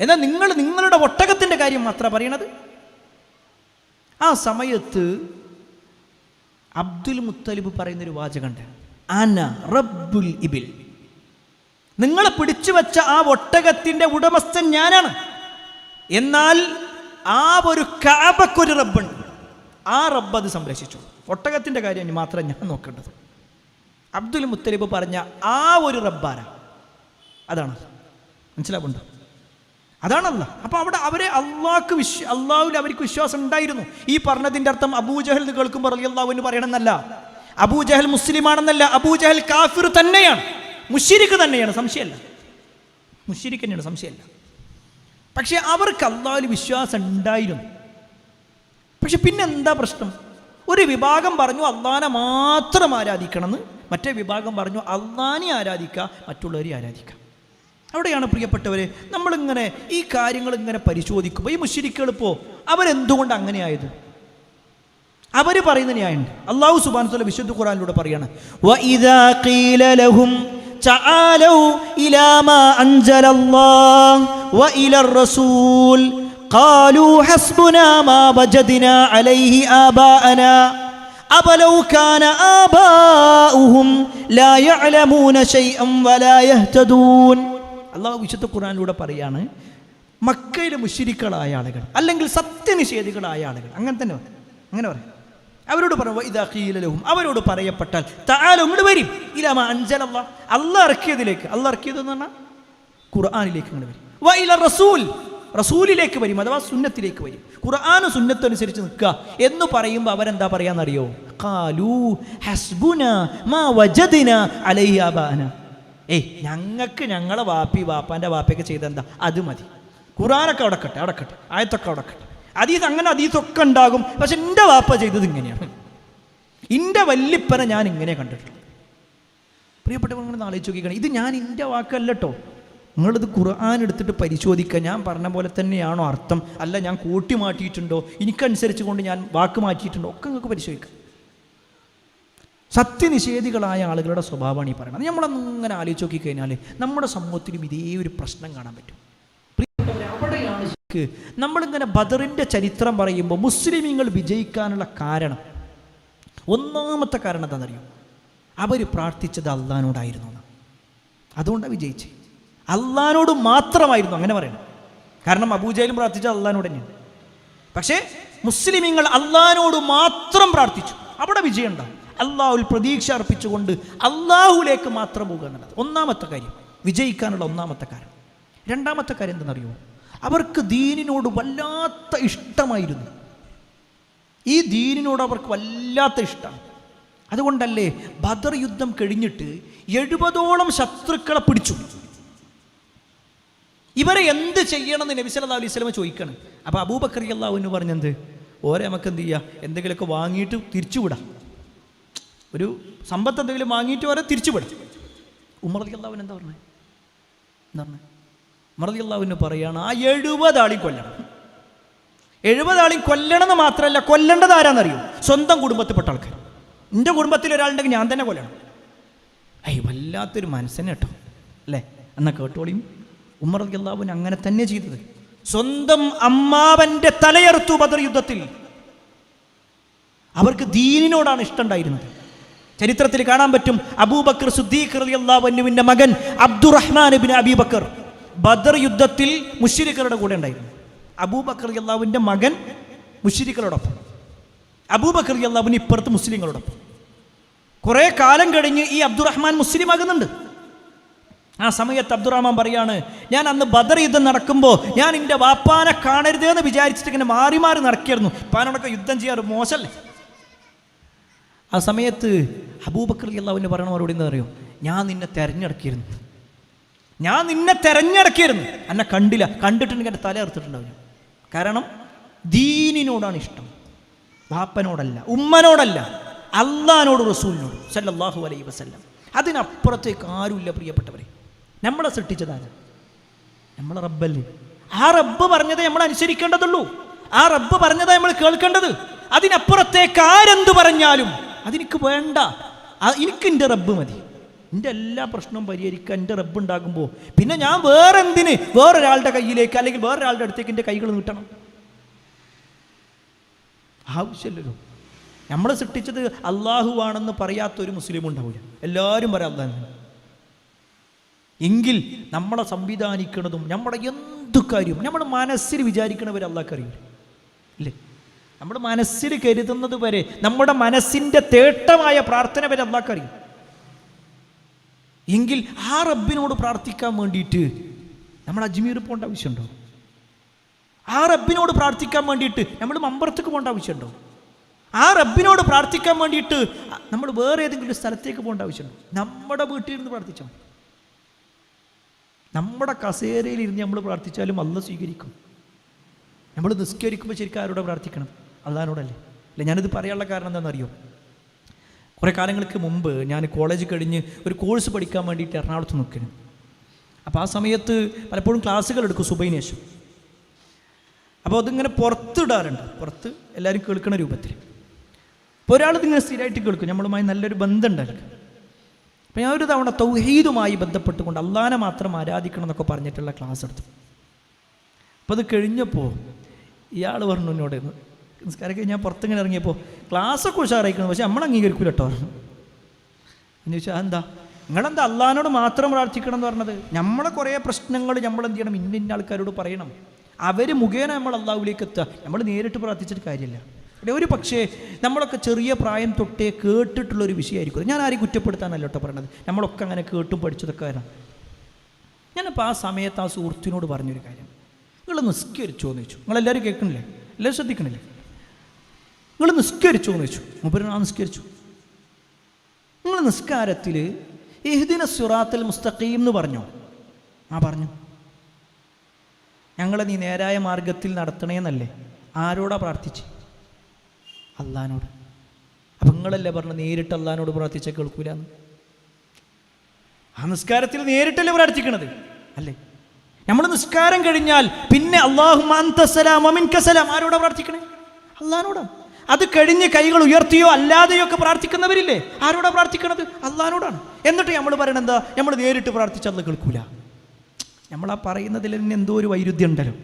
എന്നാൽ നിങ്ങൾ നിങ്ങളുടെ ഒട്ടകത്തിൻ്റെ കാര്യം മാത്രമാണ് പറയണത്. ആ സമയത്ത് അബ്ദുൽ മുത്തലിബ് പറയുന്നൊരു വാചകമുണ്ട്, അന റബ്ബുൽ ഇബിൽ. നിങ്ങളെ പിടിച്ചു വെച്ച ആ ഒട്ടകത്തിൻ്റെ ഉടമസ്ഥൻ ഞാനാണ്. എന്നാൽ ആ ഒരു കഅബക്കൊരു റബ്ബുണ്ട്. ആ റബ്ബ് അത് സംരക്ഷിച്ചു. ഒട്ടകത്തിൻ്റെ കാര്യം മാത്രം ഞാൻ നോക്കേണ്ടത്. അബ്ദുൽ മുത്തലിബ് പറഞ്ഞ ആ ഒരു റബ്ബാര, അതാണ്. മനസ്സിലാവുണ്ടോ? അതാണല്ല. അപ്പോൾ അവിടെ അവരെ അള്ളാഹുവിൽ അവർക്ക് വിശ്വാസം ഉണ്ടായിരുന്നു. ഈ പറഞ്ഞതിൻ്റെ അർത്ഥം അബൂജഹൽ എന്ന് കേൾക്കുമ്പോൾ റളിയല്ലാഹു അൻഹു പറയണമെന്നല്ല. അബൂജഹൽ മുസ്ലിമാണെന്നല്ല. അബൂജഹൽ കാഫിർ തന്നെയാണ്, മുശ്രിക്ക് തന്നെയാണ്, സംശയമല്ല. മുശ്രിക്ക് തന്നെയാണ്, സംശയമല്ല. പക്ഷെ അവർക്ക് അള്ളാഹുവിൽ വിശ്വാസം ഉണ്ടായിരുന്നു. പക്ഷെ പിന്നെ എന്താ പ്രശ്നം? ഒരു വിഭാഗം പറഞ്ഞു അള്ളാഹിനെ മാത്രം ആരാധിക്കണമെന്ന്, മറ്റേ വിഭാഗം പറഞ്ഞു അള്ളാഹിനെ ആരാധിക്കുക, മറ്റുള്ളവരെ ആരാധിക്കുക. അവിടെയാണ് പ്രിയപ്പെട്ടവരെ നമ്മളിങ്ങനെ ഈ കാര്യങ്ങൾ ഇങ്ങനെ പരിശോധിക്കുമ്പോൾ ഈ മുശ്രിക്കുകൾ ഇപ്പോൾ അവരെന്തുകൊണ്ട് അങ്ങനെയായത്? അവർ പറയുന്ന ന്യായമുണ്ട്. അല്ലാഹു സുബ്ഹാനഹു വ തആല വിശുദ്ധ ഖുർആനിലൂടെ പറയാണ്, വഇദാ ഖീല ലഹും തആലൂ ഇലാ മാ അൻസലല്ലാഹു വഇലർ റസൂൽ ഖാലൂ ഹസ്ബുനാ മാ വജദ്നാ അലൈഹി ആബാഅനാ അബലൗ കാന ആബാഉഹും ലാ യഅലമൂന ശൈഅൻ വലാ യഹ്തദൂൻ. അല്ലാഹു വിശുദ്ധ ഖുർആനിലൂടെ പറയാണ്, മക്കയിലെ മുശ്രിക്കുകളായ ആളുകൾ അല്ലെങ്കിൽ സത്യനിഷേധികളായ ആളുകൾ, അങ്ങനെ പറയും, അവരോട് പറയും ഇദാ ഖീല ലഹും, അവരോട് പറയപ്പെട്ടാൽ തആലൂ ഇങ്ങോട്ട് വരും, ഇലാ മാ അൻസലല്ലാഹ്, അല്ലാഹ് ഇറക്കിയതിലേക്ക്, അല്ലാഹ് ഇറക്കിയത് എന്ന് പറഞ്ഞാൽ ഖുർആനിലേക്ക് ഇങ്ങോട്ട് വരും, വ ഇല റസൂൽ, റസൂലിലേക്ക് വരും, അഥവാ സുന്നത്തിലേക്ക് വരും. ഖുർആനും സുന്നത്തും അനുസരിച്ച് നിൽക്കുക എന്ന് പറയുമ്പോൾ അവരെന്താ പറയാന്നറിയോ? ഖാലൂ ഹസ്ബുനാ മാ വജദ്നാ അലൈഹി ആബാഅനാ. ഞങ്ങൾക്ക് ഞങ്ങളെ വാപ്പാൻ്റെ വാപ്പയൊക്കെ ചെയ്തെന്താ അത് മതി. ഖുർആനൊക്കെ അവിടെക്കട്ടെ, ആയത്തൊക്കെ അവിടെക്കട്ടെ, അതീതൊക്കെ ഉണ്ടാകും. പക്ഷെ എൻ്റെ വാപ്പ ചെയ്തത് ഇങ്ങനെയാണ്, എൻ്റെ വല്ലിപ്പനെ ഞാൻ ഇങ്ങനെ കണ്ടിട്ടുള്ളത്. പ്രിയപ്പെട്ടവർ നിങ്ങൾ ആലോചിച്ച് നോക്കിക്കണം. ഇത് ഞാൻ എൻ്റെ വാക്കല്ല കേട്ടോ. നിങ്ങളിത് ഖുർആൻ എടുത്തിട്ട് പരിശോധിക്കുക. ഞാൻ പറഞ്ഞ പോലെ തന്നെയാണോ അർത്ഥം, അല്ല ഞാൻ കൂട്ടി മാറ്റിയിട്ടുണ്ടോ, എനിക്കനുസരിച്ച് കൊണ്ട് ഞാൻ വാക്ക് മാറ്റിയിട്ടുണ്ടോ, ഒക്കെ നിങ്ങൾക്ക് പരിശോധിക്കാം. സത്യനിഷേധികളായ ആളുകളുടെ സ്വഭാവമാണ് ഈ പറയുന്നത്. നമ്മളങ്ങനെ ആലോചിച്ച് നോക്കിക്കഴിഞ്ഞാൽ നമ്മുടെ സമൂഹത്തിലും ഇതേ ഒരു പ്രശ്നം കാണാൻ പറ്റും. അവിടെയാണ് നമ്മളിങ്ങനെ ബദറിൻ്റെ ചരിത്രം പറയുമ്പോൾ മുസ്ലിമീങ്ങൾ വിജയിക്കാനുള്ള കാരണം, ഒന്നാമത്തെ കാരണം എന്താണെന്നറിയോ? അവർ പ്രാർത്ഥിച്ചത് അള്ളാഹിനോടായിരുന്നു. അതുകൊണ്ടാണ് വിജയിച്ചത്. അള്ളാഹിനോട് മാത്രമായിരുന്നു, അങ്ങനെ പറയണം. കാരണം അബൂജഹലും പ്രാർത്ഥിച്ചത് അള്ളാഹിനോട് തന്നെയാണ്. പക്ഷേ മുസ്ലിമീങ്ങൾ അള്ളാഹിനോട് മാത്രം പ്രാർത്ഥിച്ചു, അവിടെ വിജയം ഉണ്ടാവും. അള്ളാഹുൽ പ്രതീക്ഷ അർപ്പിച്ചുകൊണ്ട് അള്ളാഹുലേക്ക് മാത്രം പോകുക എന്നുള്ളത് ഒന്നാമത്തെ കാര്യം, വിജയിക്കാനുള്ള ഒന്നാമത്തെ കാര്യം. രണ്ടാമത്തെ കാര്യം എന്താണെന്നറിയോ? അവർക്ക് ദീനിനോട് വല്ലാത്ത ഇഷ്ടമായിരുന്നു. ഈ ദീനിനോട് അവർക്ക് വല്ലാത്ത ഇഷ്ടമാണ്. അതുകൊണ്ടല്ലേ ബദർ യുദ്ധം കഴിഞ്ഞിട്ട് 70ഓളം ശത്രുക്കളെ പിടിച്ചു. ഇവരെ എന്ത് ചെയ്യണമെന്ന് നബി സല്ലല്ലാഹു അലൈഹി വസല്ലം ചോദിക്കണം. അപ്പോൾ അബൂബക്കർ റളിയല്ലാഹു അൻഹു പറഞ്ഞെന്ത്, ഓരെ നമുക്ക് എന്ത് ചെയ്യുക, എന്തെങ്കിലുമൊക്കെ വാങ്ങിയിട്ട് തിരിച്ചുവിടാം, ഒരു സമ്പത്ത് എന്തെങ്കിലും വാങ്ങിയിട്ട് ഓരെ തിരിച്ചുവിടാം. ഉമർ റളിയല്ലാഹു അൻഹു എന്താ പറഞ്ഞത്? ഉമർ റളിയല്ലാഹു അൻഹു പറയാണ്, ആ 70 ആളെയും കൊല്ലണം. 70 ആളെയും കൊല്ലണം എന്ന് മാത്രമല്ല, കൊല്ലേണ്ടത് ആരാന്നറിയോ? സ്വന്തം കുടുംബത്തിൽപ്പെട്ട ആൾക്കാർ. എൻ്റെ കുടുംബത്തിൽ ഒരാളുണ്ടെങ്കിൽ ഞാൻ തന്നെ കൊല്ലണം. വല്ലാത്തൊരു മനസ്സിനെ കേട്ടോ, അല്ലേ? എന്നാൽ കേട്ടോളിയും, ഉമർ റളിയല്ലാഹു അൻഹു അങ്ങനെ തന്നെ ചെയ്തത്. സ്വന്തം അമ്മാവൻ്റെ തലയറുത്തു ബദർ യുദ്ധത്തിൽ. അവർക്ക് ദീനിനോടാണ് ഇഷ്ടമുണ്ടായിരുന്നത്. ചരിത്രത്തിൽ കാണാൻ പറ്റും, അബൂബക്കർ സിദ്ദീഖ് റളിയല്ലാഹു അൻഹുവിൻ്റെ മകൻ അബ്ദുറഹ്മാൻ ഇബ്നു അബീ ബക്കർ ബദർ യുദ്ധത്തിൽ മുശ്രിക്കുകളുടെ കൂടെ ഉണ്ടായിരുന്നു. അബൂബക്കർ റളിയല്ലാഹുവിൻ്റെ മകൻ മുശ്രിക്കുകളോടൊപ്പം, അബൂബക്കർ റളിയല്ലാഹു അൻഹു ഇപ്പുറത്ത് മുസ്ലിങ്ങളോടൊപ്പം. കുറേ കാലം കഴിഞ്ഞ് ഈ അബ്ദുറഹ്മാൻ മുസ്ലിം ആകുന്നുണ്ട്. ആ സമയത്ത് അബ്ദുറഹ്മാൻ പറയാണ്, ഞാൻ അന്ന് ബദർ യുദ്ധം നടക്കുമ്പോൾ ഞാൻ എൻ്റെ വാപ്പാനെ കാണരുതെന്ന് വിചാരിച്ചിട്ട് ഇങ്ങനെ മാറി മാറി നടക്കുകയായിരുന്നു. പാനോടൊക്കെ യുദ്ധം ചെയ്യാറ് മോശമല്ലേ? ആ സമയത്ത് അബൂബക്കർ റളിയല്ലാഹു അൻഹു പറയണ മറുപടി എന്താ അറിയോ? ഞാൻ നിന്നെ തെരഞ്ഞെടുക്കിയിരുന്നു, എന്നെ കണ്ടില്ല, കണ്ടിട്ടുണ്ടെങ്കിൽ എൻ്റെ തല എടുത്തിട്ടുണ്ടാവില്ല. കാരണം ദീനിനോടാണ് ഇഷ്ടം, വാപ്പനോടല്ല, ഉമ്മനോടല്ല, അള്ളാഹിനോട് റസൂലിനോട് സല്ലല്ലാഹു അലൈഹി വസല്ലം. അതിനപ്പുറത്തേക്ക് ആരുമില്ല പ്രിയപ്പെട്ടവരെ. നമ്മളെ സൃഷ്ടിച്ചതാണ് നമ്മളെ റബ്ബല്ലേ. ആ റബ്ബ് പറഞ്ഞതേ നമ്മൾ അനുസരിക്കേണ്ടതുള്ളൂ, ആ റബ്ബ് പറഞ്ഞതേ നമ്മൾ കേൾക്കേണ്ടത്. അതിനപ്പുറത്തേക്ക് ആരെന്ത് പറഞ്ഞാലും അതെനിക്ക് വേണ്ട, എനിക്ക് എൻ്റെ റബ്ബ് മതി. എൻ്റെ എല്ലാ പ്രശ്നവും പരിഹരിക്കാൻ എൻ്റെ റബ്ബ് ഉണ്ടാകുമ്പോൾ പിന്നെ ഞാൻ വേറെ എന്തിന് വേറൊരാളുടെ കയ്യിലേക്ക് അല്ലെങ്കിൽ വേറൊരാളുടെ അടുത്തേക്ക് എൻ്റെ കൈകൾ നീട്ടണം? ആവശ്യമില്ലല്ലോ. നമ്മളെ സൃഷ്ടിച്ചത് അള്ളാഹു ആണെന്ന് പറയാത്തൊരു മുസ്ലിം ഉണ്ടാവില്ല, എല്ലാവരും പറയാം അള്ളാഹു. എങ്കിൽ നമ്മളെ സംവിധാനിക്കുന്നതും നമ്മുടെ എന്തു കാര്യവും നമ്മുടെ മനസ്സിൽ വിചാരിക്കണവരെ അള്ളാഹ്ക്ക് അറിയില്ല, ഇല്ലേ? നമ്മുടെ മനസ്സിൽ കരുതുന്നത് വരെ, നമ്മുടെ മനസ്സിൻ്റെ തേട്ടമായ പ്രാർത്ഥന വരെ അള്ളാഹ്ക്ക് അറിയും. എങ്കിൽ ആ റബ്ബിനോട് പ്രാർത്ഥിക്കാൻ വേണ്ടിയിട്ട് നമ്മൾ അജ്മീർ പോകേണ്ട ആവശ്യമുണ്ടോ? ആ റബ്ബിനോട് പ്രാർത്ഥിക്കാൻ വേണ്ടിയിട്ട് നമ്മൾ മമ്പറത്തേക്ക് പോകേണ്ട ആവശ്യമുണ്ടോ? ആ റബ്ബിനോട് പ്രാർത്ഥിക്കാൻ വേണ്ടിയിട്ട് നമ്മൾ വേറെ ഏതെങ്കിലും സ്ഥലത്തേക്ക് പോകേണ്ട ആവശ്യമുണ്ടോ? നമ്മുടെ വീട്ടിലിരുന്ന് പ്രാർത്ഥിച്ചാൽ, നമ്മുടെ കസേരയിലിരുന്ന് നമ്മൾ പ്രാർത്ഥിച്ചാലും അള്ളാഹ് സ്വീകരിക്കും. നമ്മൾ നിസ്കരിക്കുമ്പോൾ ശരിക്കും ആരോടെ പ്രാർത്ഥിക്കണം? അള്ളാഹിനോടല്ലേ? അല്ലേ? ഞാനിത് പറയാനുള്ള കാരണം എന്താണെന്നറിയോ? കുറേ കാലങ്ങൾക്ക് മുമ്പ് ഞാൻ കോളേജ് കഴിഞ്ഞ് ഒരു കോഴ്സ് പഠിക്കാൻ വേണ്ടിയിട്ട് എറണാകുളത്ത് നിൽക്കുന്നു. അപ്പോൾ ആ സമയത്ത് പലപ്പോഴും ക്ലാസ്സുകൾ എടുക്കും സുബഹിന് ശേഷം. അപ്പോൾ അതിങ്ങനെ പുറത്തിടാറുണ്ട്, പുറത്ത് എല്ലാവരും കേൾക്കുന്ന രൂപത്തിൽ. അപ്പോൾ ഒരാൾ ഇതിങ്ങനെ സ്ഥിരമായിട്ട് കേൾക്കും, നമ്മളുമായി നല്ലൊരു ബന്ധം ഉണ്ടായിരിക്കും. അപ്പോൾ ഞാൻ ഒരു തവണ തൗഹീദുമായി ബന്ധപ്പെട്ടുകൊണ്ട് അള്ളാഹിനെ മാത്രം ആരാധിക്കണം എന്നൊക്കെ പറഞ്ഞിട്ടുള്ള ക്ലാസ് എടുത്തു. അപ്പോൾ അത് കഴിഞ്ഞപ്പോൾ ഇയാൾ പറഞ്ഞു എന്നോട്, നിസ്കാരമൊക്കെ ഞാൻ പുറത്തിങ്ങനെ ഇറങ്ങിയപ്പോൾ ക്ലാസ്സൊക്കെ ഉഷാറായിക്കണം, പക്ഷെ നമ്മൾ അംഗീകരിക്കൂല കേട്ടോ പറഞ്ഞു. എന്ന് ചോദിച്ചാൽ എന്താ നിങ്ങളെന്താ അള്ളാഹിനോട് മാത്രം പ്രാർത്ഥിക്കണം എന്ന് പറഞ്ഞത്? നമ്മളെ കുറേ പ്രശ്നങ്ങൾ നമ്മൾ എന്ത് ചെയ്യണം? ഇന്ന ആൾക്കാരോട് പറയണം, അവർ മുഖേന നമ്മൾ അള്ളാഹുവിലേക്ക് എത്തുക. നമ്മൾ നേരിട്ട് പ്രാർത്ഥിച്ചിട്ട് കാര്യമില്ല. ഒരു പക്ഷേ നമ്മളൊക്കെ ചെറിയ പ്രായം തൊട്ടേ കേട്ടിട്ടുള്ളൊരു വിഷയമായിരിക്കും. ഞാൻ ആരെയും കുറ്റപ്പെടുത്താനല്ല കേട്ടോ പറയണത്, നമ്മളൊക്കെ അങ്ങനെ കേട്ടും പഠിച്ചതൊക്കെ വരാം. ഞാനിപ്പോൾ ആ സമയത്ത് ആ സുഹൃത്തിനോട് പറഞ്ഞൊരു കാര്യം, നിങ്ങൾ നിസ്കരിച്ചോ എന്ന് ചോദിച്ചു. നിങ്ങളെല്ലാവരും കേൾക്കണില്ലേ? എല്ലാവരും ശ്രദ്ധിക്കണില്ലേ? നിങ്ങൾ നിസ്കരിച്ചോ എന്ന് ചോദിച്ചു. മൂപ്പര് ആ നിസ്കരിച്ചു. നിങ്ങൾ നിസ്കാരത്തിൽ ഇഹ്ദിന സിറാത്തൽ മുസ്തഖീം എന്ന് പറഞ്ഞോ? ആ പറഞ്ഞു. ഞങ്ങളെ നീ നേരായ മാർഗത്തിൽ നടത്തണേന്നല്ലേ? ആരോടാ പ്രാർത്ഥിച്ച്? അള്ളാഹിനോട്. അപ്പം നിങ്ങളല്ലേ പറഞ്ഞു നേരിട്ട് അള്ളാഹിനോട് പ്രാർത്ഥിച്ചാൽ കേൾക്കൂലെന്ന്? ആ നിസ്കാരത്തിൽ നേരിട്ടല്ലേ പ്രാർത്ഥിക്കണത്, അല്ലേ? നമ്മൾ നിസ്കാരം കഴിഞ്ഞാൽ പിന്നെ അല്ലാഹുമ്മ അൻത സലാം വമിൻക സലാം ആരോടാ പ്രാർത്ഥിക്കണേ? അള്ളാഹിനോടാ. അത് കഴിഞ്ഞ് കൈകൾ ഉയർത്തിയോ അല്ലാതെയോ ഒക്കെ പ്രാർത്ഥിക്കുന്നവരില്ലേ, ആരോടാ പ്രാർത്ഥിക്കണത്? അള്ളാഹിനോടാണ്. എന്നിട്ട് നമ്മൾ പറയണത് എന്താ? നമ്മൾ നേരിട്ട് പ്രാർത്ഥിച്ചാൽ അത് കേൾക്കൂല. നമ്മൾ ആ പറയുന്നതിൽ തന്നെ എന്തോ ഒരു വൈരുദ്ധ്യം ഉണ്ടല്ലോ.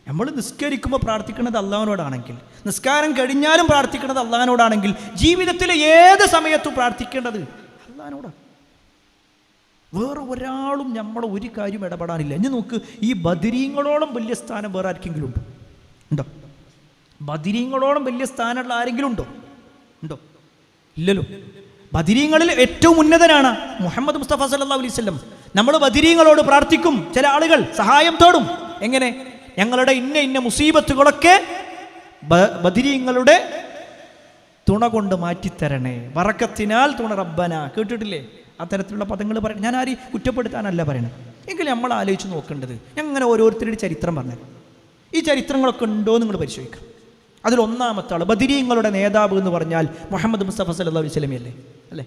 നമ്മൾ നിസ്കരിക്കുമ്പോൾ പ്രാർത്ഥിക്കുന്നത് അള്ളാഹിനോടാണെങ്കിൽ, നിസ്കാരം കഴിഞ്ഞാലും പ്രാർത്ഥിക്കുന്നത് അള്ളാഹിനോടാണെങ്കിൽ, ജീവിതത്തിലെ ഏത് സമയത്തും പ്രാർത്ഥിക്കേണ്ടത് അള്ളാഹിനോടാണ്. വേറെ ഒരാളും നമ്മളെ ഒരു കാര്യം ഇടപെടാനില്ല. ഇനി നോക്ക്, ഈ ബദരീങ്ങളോളം വലിയ സ്ഥാനം വേറെ ആർക്കെങ്കിലും ഉണ്ടോ? ഉണ്ടോ? ബദരീങ്ങളോളം വലിയ സ്ഥാനമുള്ള ആരെങ്കിലും ഉണ്ടോ? ഇല്ലല്ലോ. ബദരീങ്ങളിൽ ഏറ്റവും ഉന്നതനാണ് മുഹമ്മദ് മുസ്തഫ സല്ലല്ലാഹു അലൈഹി വസല്ലം. നമ്മൾ ബദരീങ്ങളോട് പ്രാർത്ഥിക്കും. ചില ആളുകൾ സഹായം തേടും. എങ്ങനെ? ഞങ്ങളുടെ ഇന്ന മുസീബത്തുകളൊക്കെ ബദരീങ്ങളുടെ തുണ കൊണ്ട് മാറ്റിത്തരണേ, ബറക്കത്തിനാൽ തുണ റബ്ബന. കേട്ടിട്ടില്ലേ? അത്തരത്തിലുള്ള പദങ്ങൾ പറയണം. ഞാൻ ആരെയും കുറ്റപ്പെടുത്താനല്ല പറയണത്. എങ്കിലും നമ്മൾ ആലോചിച്ച് നോക്കേണ്ടത്, അങ്ങനെ ഓരോരുത്തരുടെ ചരിത്രം പറഞ്ഞത്, ഈ ചരിത്രങ്ങളൊക്കെ ഉണ്ടോ നിങ്ങൾ പരിശോധിക്കാം. അതിലൊന്നാമത്തെ ആൾ ബദരീങ്ങളുടെ നേതാവ് എന്ന് പറഞ്ഞാൽ മുഹമ്മദ് മുസ്തഫ സല്ലല്ലാഹു അലൈഹി വസല്ലം അല്ലേ?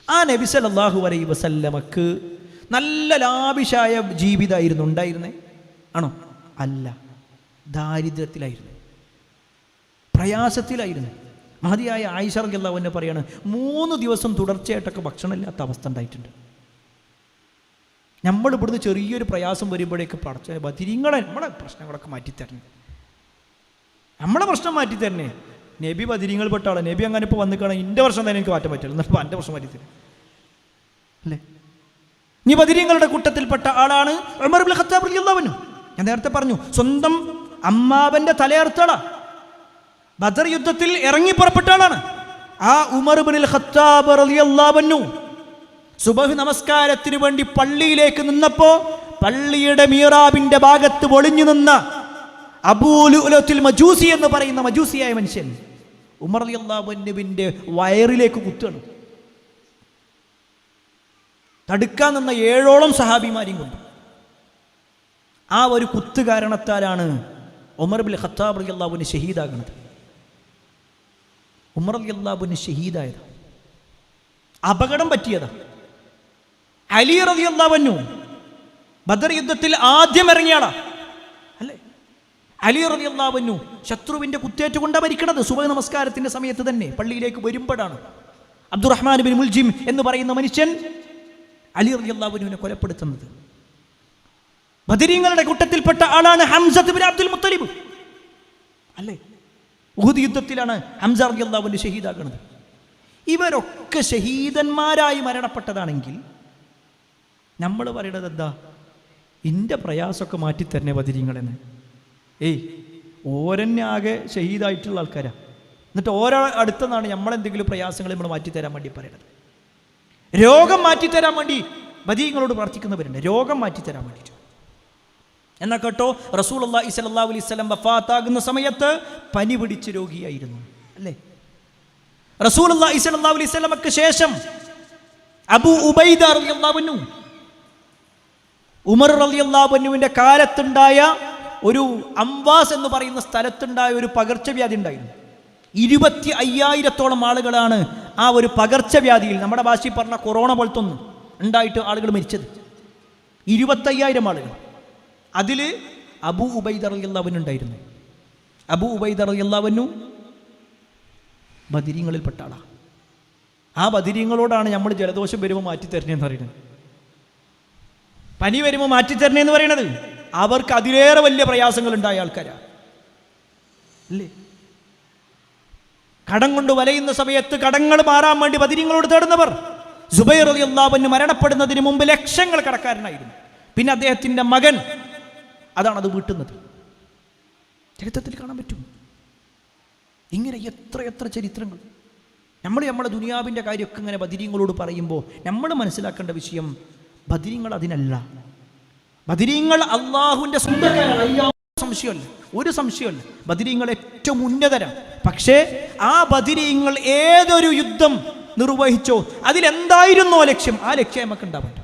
ആ നബി സല്ലല്ലാഹു അലൈഹി വസല്ലമക്ക് നല്ല ലാവിശായ ജീവിതമായിരുന്നു ഉണ്ടായിരുന്നേ? ആണോ? അല്ല, ദാരിദ്ര്യത്തിലായിരുന്നു, പ്രയാസത്തിലായിരുന്നു. മഹതിയായ ആയിഷ റളിയല്ലാഹു അൻഹ പറയാണ്, 3 ദിവസം തുടർച്ചയായിട്ടൊക്കെ ഭക്ഷണമില്ലാത്ത അവസ്ഥ ഉണ്ടായിട്ടുണ്ട്. നമ്മൾ ഇവിടുന്ന് ചെറിയൊരു പ്രയാസം വരുമ്പോഴേക്ക് പടച്ച ബദരീങ്ങളെ നമ്മളെ പ്രശ്നങ്ങളൊക്കെ മാറ്റിത്തരണേ, നമ്മളെ പ്രശ്നം മാറ്റിത്തരണേ. നബി ബദരീങ്ങൾ പെട്ട ആളെ, നബി അങ്ങനെ ഇപ്പോൾ വന്ന് കാണാൻ എൻ്റെ പ്രശ്നം തന്നെ എനിക്ക് മാറ്റാൻ പറ്റില്ല, എന്നിട്ട് എൻ്റെ പ്രശ്നം മാറ്റിത്തരും അല്ലേ? നീ ബദരീങ്ങളുടെ കൂട്ടത്തിൽപ്പെട്ട ആളാണ് ഉമർ ഇബ്നുൽ ഖത്താബ് റളിയല്ലാഹു അൻഹു. ഞാൻ നേരത്തെ പറഞ്ഞു, സ്വന്തം അമ്മാവൻ്റെ തലയറുത്താളാ, ബദർ യുദ്ധത്തിൽ ഇറങ്ങി പുറപ്പെട്ട ആളാണ്. ആ ഉമർ ഇബ്നുൽ ഖത്താബ് റളിയല്ലാഹു അൻഹു സുബഹ് നമസ്കാരത്തിന് വേണ്ടി പള്ളിയിലേക്ക് നിന്നപ്പോൾ പള്ളിയുടെ മീറാബിന്റെ ഭാഗത്ത് ഒളിഞ്ഞു നിന്ന അബൂ ലുഅ്ലുഅത്തുൽ മജൂസി എന്ന് പറയുന്ന മജൂസിയായ മനുഷ്യൻ ഉമർ റളിയല്ലാഹു അൻഹുവിന്റെ വയറിലേക്ക് കുത്തുകയാണ്. തടുക്കാൻ നിന്ന 7ഓളം സഹാബിമാരെയും കൊണ്ട്. ആ ഒരു കുത്ത് കാരണത്താലാണ് ഉമർ ഇബ്നുൽ ഖത്താബ് റളിയല്ലാഹു അൻഹു ഷഹീദാകുന്നത്. ഉമർ റളിയല്ലാഹു അൻഹു ഷഹീദായത് അപകടം പറ്റിയതാ. അലി റളിയല്ലാഹു അൻഹു ബദർ യുദ്ധത്തിൽ ആദ്യം ഇറങ്ങിയാളാ അല്ലേ? അലി റളിയല്ലാഹു അൻഹു ശത്രുവിന്റെ കുത്തേറ്റുകൊണ്ടാണ് മരിക്കണത്. സുബഹ് നമസ്കാരത്തിന്റെ സമയത്ത് തന്നെ പള്ളിയിലേക്ക് വരുമ്പോഴാണ് അബ്ദുറഹ്മാൻ ബിൻ മുൽജിം എന്ന് പറയുന്ന മനുഷ്യൻ അലി റളിയല്ലാഹു അൻഹുവിനെ കൊലപ്പെടുത്തുന്നത്. ബദരീങ്ങളുടെ കൂട്ടത്തിൽപ്പെട്ട ആളാണ് ഹംസത്ത് ബിൻ അബ്ദുൽ മുത്തലിബ് അല്ലേ? ഉഹുദ് യുദ്ധത്തിലാണ് ഹംസ റളിയല്ലാഹു അൻഹു ഷഹീദാകുന്നത്. ഇവരൊക്കെ ഷഹീദന്മാരായി മരണപ്പെട്ടതാണെങ്കിൽ നമ്മൾ പറയുന്നത് എന്താ? ഇൻ്റെ പ്രയാസമൊക്കെ മാറ്റിത്തരണേ ബദരീങ്ങളെന്ന്. ഓരെന്നെ ആകെ ഷഹീദായിട്ടുള്ള ആൾക്കാരാ, എന്നിട്ട് ഓരോ അടുത്തെന്നാണ് നമ്മളെന്തെങ്കിലും പ്രയാസങ്ങൾ നമ്മൾ മാറ്റിത്തരാൻ വേണ്ടി പറയുന്നത്. രോഗം മാറ്റിത്തരാൻ വേണ്ടി ബദരീങ്ങളോട് പ്രാർത്ഥിക്കുന്നവരുണ്ട്, രോഗം മാറ്റിത്തരാൻ വേണ്ടിയിട്ട്. എന്നാൽ കേട്ടോ, റസൂലുള്ളാഹി സ്വല്ലല്ലാഹു അലൈഹി വസല്ലം വഫാത്താകുന്ന സമയത്ത് പനി പിടിച്ച് രോഗിയായിരുന്നു അല്ലേ? റസൂലുള്ളാഹി സ്വല്ലല്ലാഹു അലൈഹി വസല്ലമക്ക് ശേഷം അബൂ ഉബൈദ റളിയല്ലാഹു അൻഹു, ഉമർ റളിയല്ലാഹു അൻഹുവിന്റെ കാലത്തുണ്ടായ ഒരു അംവാസ് എന്ന് പറയുന്ന സ്ഥലത്തുണ്ടായ ഒരു പകർച്ചവ്യാധി ഉണ്ടായിരുന്നു. 25,000-ഓളം ആളുകളാണ് ആ ഒരു പകർച്ചവ്യാധിയിൽ, നമ്മുടെ ഭാഷയിൽ പറഞ്ഞ കൊറോണ പോലത്തെ ഒന്ന് ഉണ്ടായിട്ട് ആളുകൾ മരിച്ചത്. 25,000 ആളുകൾ. അതിൽ അബൂ ഉബൈദ റളിയല്ലാഹു അൻഹു ഉണ്ടായിരുന്നു. അബൂ ഉബൈദ റളിയല്ലാഹു അൻഹു ബദരീങ്ങളിൽപ്പെട്ട ആളാണ്. ആ ബദരീങ്ങളോടാണ് നമ്മൾ ജലദോഷം വരുമ്പോൾ മാറ്റിത്തരണേന്ന് പറയുന്നത്, പനി വരുമ്പോൾ മാറ്റിത്തരണേന്ന് പറയണത്. അവർക്ക് അതിലേറെ വലിയ പ്രയാസങ്ങൾ ഉണ്ടായ ആൾക്കാരാണ് അല്ലേ? കടം കൊണ്ട് വലയുന്ന സമയത്ത് കടങ്ങൾ മാറാൻ വേണ്ടി ബദരീങ്ങളോട് തേടുന്നവർ. സുബൈർ റളിയല്ലാഹു അൻഹു മരണപ്പെടുന്നതിന് മുമ്പ് ലക്ഷങ്ങൾ കടക്കാരനായിരുന്നു. പിന്നെ അദ്ദേഹത്തിൻ്റെ മകൻ അതാണത് വീട്ടുന്നത്. ചരിത്രത്തിൽ കാണാൻ പറ്റും. ഇങ്ങനെ എത്ര ചരിത്രങ്ങൾ. നമ്മളെ ദുനിയാവിൻ്റെ കാര്യമൊക്കെ ഇങ്ങനെ ബദരീങ്ങളോട് പറയുമ്പോൾ നമ്മൾ മനസ്സിലാക്കേണ്ട വിഷയം, ബദരീങ്ങൾ അതിനല്ല. ബദരീങ്ങൾ അള്ളാഹുവിൻ്റെ സ്വന്തക്കാരാണ്, സംശയമല്ല, ഒരു സംശയമല്ല. ബദരീങ്ങൾ ഏറ്റവും ഉന്നതരാണ്. പക്ഷേ ആ ബദരീങ്ങൾ ഏതൊരു യുദ്ധം നിർവഹിച്ചോ അതിലെന്തായിരുന്നോ ലക്ഷ്യം, ആ ലക്ഷ്യം നമുക്ക് ഉണ്ടാവണ്ട.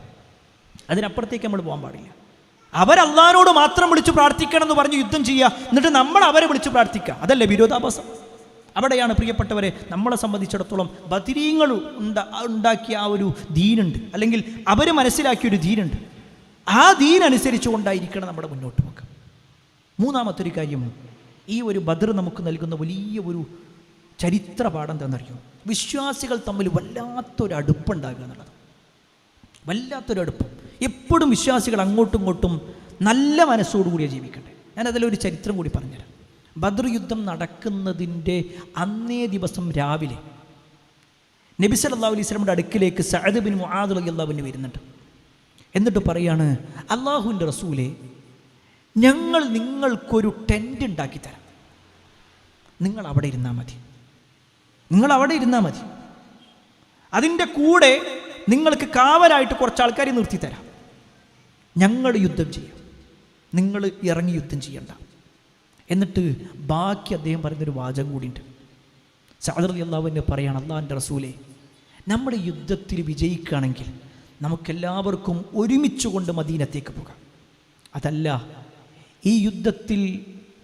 അതിനപ്പുറത്തേക്ക് നമ്മൾ പോകാൻ പാടില്ല. അവരല്ലാഹുവിനോട് മാത്രം വിളിച്ച് പ്രാർത്ഥിക്കണം എന്ന് പറഞ്ഞ് യുദ്ധം ചെയ്യുക, എന്നിട്ട് നമ്മൾ അവരെ വിളിച്ച് പ്രാർത്ഥിക്കുക, അതല്ലേ വിരോധാഭാസം? അവിടെയാണ് പ്രിയപ്പെട്ടവരെ നമ്മളെ സംബന്ധിച്ചിടത്തോളം ബദരീങ്ങൾ ഉണ്ടാക്കിയ ആ ഒരു ദീനുണ്ട്, അല്ലെങ്കിൽ അവർ മനസ്സിലാക്കിയൊരു ദീനുണ്ട്. ആ ദീനനുസരിച്ച് കൊണ്ടായിരിക്കണം നമ്മുടെ മുന്നോട്ട് പോക്ക്. മൂന്നാമത്തൊരു കാര്യം, ഈ ഒരു ബദർ നമുക്ക് നൽകുന്ന വലിയ ഒരു ചരിത്ര പാഠം എന്താണെന്നറിയോ? വിശ്വാസികൾ തമ്മിൽ വല്ലാത്തൊരു അടുപ്പുണ്ടാകുക എന്നുള്ളത്. വല്ലാത്തൊരു അടുപ്പം. എപ്പോഴും വിശ്വാസികൾ അങ്ങോട്ടും ഇങ്ങോട്ടും നല്ല മനസ്സോടുകൂടിയാണ് ജീവിക്കട്ടെ. ഞാനതിലൊരു ചരിത്രം കൂടി പറഞ്ഞുതരാം. ബദർ യുദ്ധം നടക്കുന്നതിൻ്റെ അന്നേ ദിവസം രാവിലെ നബി സല്ലല്ലാഹു അലൈഹി വസല്ലമയുടെ അടുക്കിലേക്ക് സഅദ് ബിൻ മുആദ് റളിയല്ലാഹു അൻഹു വരുന്നുണ്ട്. എന്നിട്ട് പറയാണ്, അല്ലാഹുവിൻ്റെ റസൂലേ, ഞങ്ങൾ നിങ്ങൾക്കൊരു ടെൻ്റ് ഉണ്ടാക്കി തരാം, നിങ്ങൾ അവിടെ ഇരുന്നാൽ മതി, നിങ്ങൾ അവിടെ ഇരുന്നാൽ മതി. അതിൻ്റെ കൂടെ നിങ്ങൾക്ക് കാവലായിട്ട് കുറച്ച് ആൾക്കാരെ നിർത്തി തരാം. ഞങ്ങൾ യുദ്ധം ചെയ്യാം, നിങ്ങൾ ഇറങ്ങി യുദ്ധം ചെയ്യണ്ട. എന്നിട്ട് ബാക്കി അദ്ദേഹം പറയുന്നൊരു വാചകം കൂടിയുണ്ട്. സഅദ് റളിയല്ലാഹു അൻഹു പറയാണ്, അല്ലാഹുവിൻ്റെ റസൂലേ, നമ്മുടെ യുദ്ധത്തിൽ വിജയിക്കുകയാണെങ്കിൽ നമുക്കെല്ലാവർക്കും ഒരുമിച്ച് കൊണ്ട് മദീനത്തേക്ക് പോകാം. അതല്ല, ഈ യുദ്ധത്തിൽ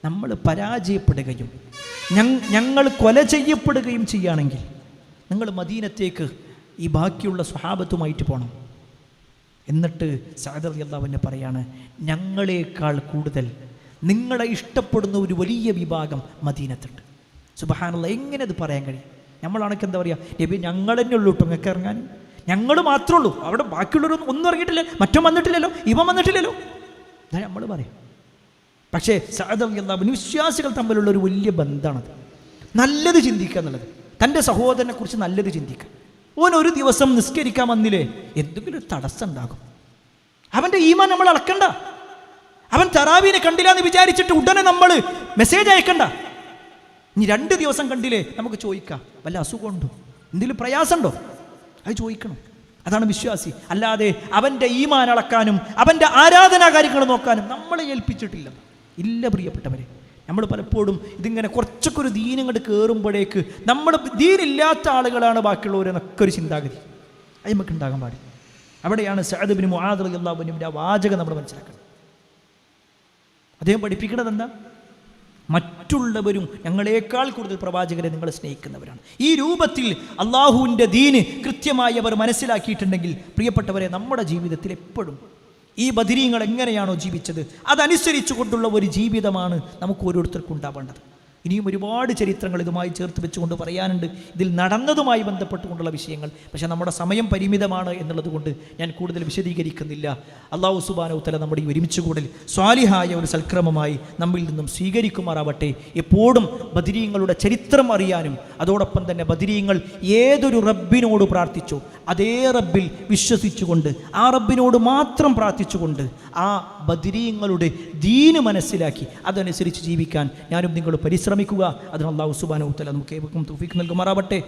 നമ്മൾ പരാജയപ്പെടുകയും ഞങ്ങൾ കൊല ചെയ്യപ്പെടുകയും ചെയ്യുകയാണെങ്കിൽ നിങ്ങൾ മദീനത്തേക്ക് ഈ ബാക്കിയുള്ള സ്വഹാബത്തുമായിട്ട് പോകണം. എന്നിട്ട് സഅദ് റളിയല്ലാഹു അൻഹു പറയാണ്, ഞങ്ങളെക്കാൾ കൂടുതൽ നിങ്ങളെ ഇഷ്ടപ്പെടുന്ന ഒരു വലിയ വിഭാഗം മദീനത്തുണ്ട്. സുബ്ഹാനല്ലാഹ്, എങ്ങനെ അത് പറയാൻ കഴിയും? നമ്മളാണെങ്കിൽ എന്താ പറയുക, നബി ഞങ്ങൾ തന്നെ ഉള്ളൂ കേട്ടോ നിങ്ങൾക്ക് ഇറങ്ങാൻ, ഞങ്ങൾ മാത്രമേ ഉള്ളൂ, അവിടെ ബാക്കിയുള്ളവരൊന്നും ഒന്നും ഇറങ്ങിയിട്ടില്ല, മറ്റോ വന്നിട്ടില്ലല്ലോ, ഇവൻ വന്നിട്ടില്ലല്ലോ, അതാ നമ്മൾ പറയാം. പക്ഷേ സഅദ് റളിയല്ലാഹു അൻഹു, വിശ്വാസികൾ തമ്മിലുള്ള ഒരു വലിയ ബന്ധമാണത്. നല്ലത് ചിന്തിക്കുക എന്നുള്ളത്, തൻ്റെ സഹോദരനെ കുറിച്ച് നല്ലത് ചിന്തിക്കുക. ഓൻ ഒരു ദിവസം നിസ്കരിക്കാൻ വന്നില്ലേ, എന്തെങ്കിലും ഒരു തടസ്സം ഉണ്ടാകും. അവൻ്റെ ഈമാൻ നമ്മൾ അളക്കണ്ട. അവൻ തറാവീനെ കണ്ടില്ല എന്ന് വിചാരിച്ചിട്ട് ഉടനെ നമ്മൾ മെസ്സേജ് അയക്കണ്ട. ഇനി 2 ദിവസം കണ്ടില്ലേ, നമുക്ക് ചോദിക്കാം വല്ല അസുഖമുണ്ടോ, എന്തെങ്കിലും പ്രയാസമുണ്ടോ, അത് ചോദിക്കണം. അതാണ് വിശ്വാസി. അല്ലാതെ അവൻ്റെ ഈമാൻ അളക്കാനും അവൻ്റെ ആരാധനാ കാര്യങ്ങൾ നോക്കാനും നമ്മളെ ഏൽപ്പിച്ചിട്ടില്ല. ഇല്ല പ്രിയപ്പെട്ടവരെ, നമ്മൾ പലപ്പോഴും ഇതിങ്ങനെ കുറച്ചൊക്കെ ഒരു ദീനങ്ങോട്ട് കയറുമ്പോഴേക്ക് നമ്മൾ ദീനില്ലാത്ത ആളുകളാണ് ബാക്കിയുള്ളവരെന്നൊക്കെ ഒരു ചിന്താഗതി അത് നമുക്ക് ഉണ്ടാകാൻ പാടില്ല. അവിടെയാണ് സഅദ് ഇബ്നു മുആദ് റളിയല്ലാഹു അൻഹുവിൻ്റെ ആ വാചകം നമ്മൾ മനസ്സിലാക്കണം. അദ്ദേഹം പഠിപ്പിക്കുന്നത് എന്താ? മറ്റുള്ളവരും ഞങ്ങളെക്കാൾ കൂടുതൽ പ്രവാചകരെ നിങ്ങൾ സ്നേഹിക്കുന്നവരാണ്. ഈ രൂപത്തിൽ അള്ളാഹുവിൻ്റെ ദീന് കൃത്യമായി അവർ മനസ്സിലാക്കിയിട്ടുണ്ടെങ്കിൽ പ്രിയപ്പെട്ടവരെ, നമ്മുടെ ജീവിതത്തിൽ എപ്പോഴും ഈ ബദരീങ്ങൾ എങ്ങനെയാണോ ജീവിച്ചത് അതനുസരിച്ചു കൊണ്ടുള്ള ഒരു ജീവിതമാണ് നമുക്ക് ഓരോരുത്തർക്കും ഉണ്ടാവേണ്ടത്. ഇനിയും ഒരുപാട് ചരിത്രങ്ങൾ ഇതുമായി ചേർത്ത് വെച്ചുകൊണ്ട് പറയാനുണ്ട്, ഇതിൽ നടന്നതുമായി ബന്ധപ്പെട്ടുകൊണ്ടുള്ള വിഷയങ്ങൾ. പക്ഷേ നമ്മുടെ സമയം പരിമിതമാണ് എന്നുള്ളത് കൊണ്ട് ഞാൻ കൂടുതൽ വിശദീകരിക്കുന്നില്ല. അല്ലാഹു സുബ്ഹാനഹു വ തആല നമ്മുടെ ഈ ഒരുമിച്ച് കൂടൽ സ്വാലിഹായ ഒരു സൽക്രമമായി നമ്മിൽ നിന്നും സ്വീകരിക്കുമാറാവട്ടെ. എപ്പോഴും ബദരീങ്ങളുടെ ചരിത്രം അറിയാനും അതോടൊപ്പം തന്നെ ബദരീങ്ങൾ ഏതൊരു റബ്ബിനോട് പ്രാർത്ഥിച്ചോ അതേ റബ്ബിൽ വിശ്വസിച്ചുകൊണ്ട് ആ റബ്ബിനോട് മാത്രം പ്രാർത്ഥിച്ചുകൊണ്ട് ആ ബദരീങ്ങളുടെ ദീന് മനസ്സിലാക്കി അതനുസരിച്ച് ജീവിക്കാൻ ഞാനും നിങ്ങൾ പരിശ്രമിക്കുക. അതിന് അല്ലാഹു സുബ്ഹാനഹു വ തആല നമുക്ക് ഏവർക്കും തൗഫീഖ് നൽകുമാറാവട്ടെ.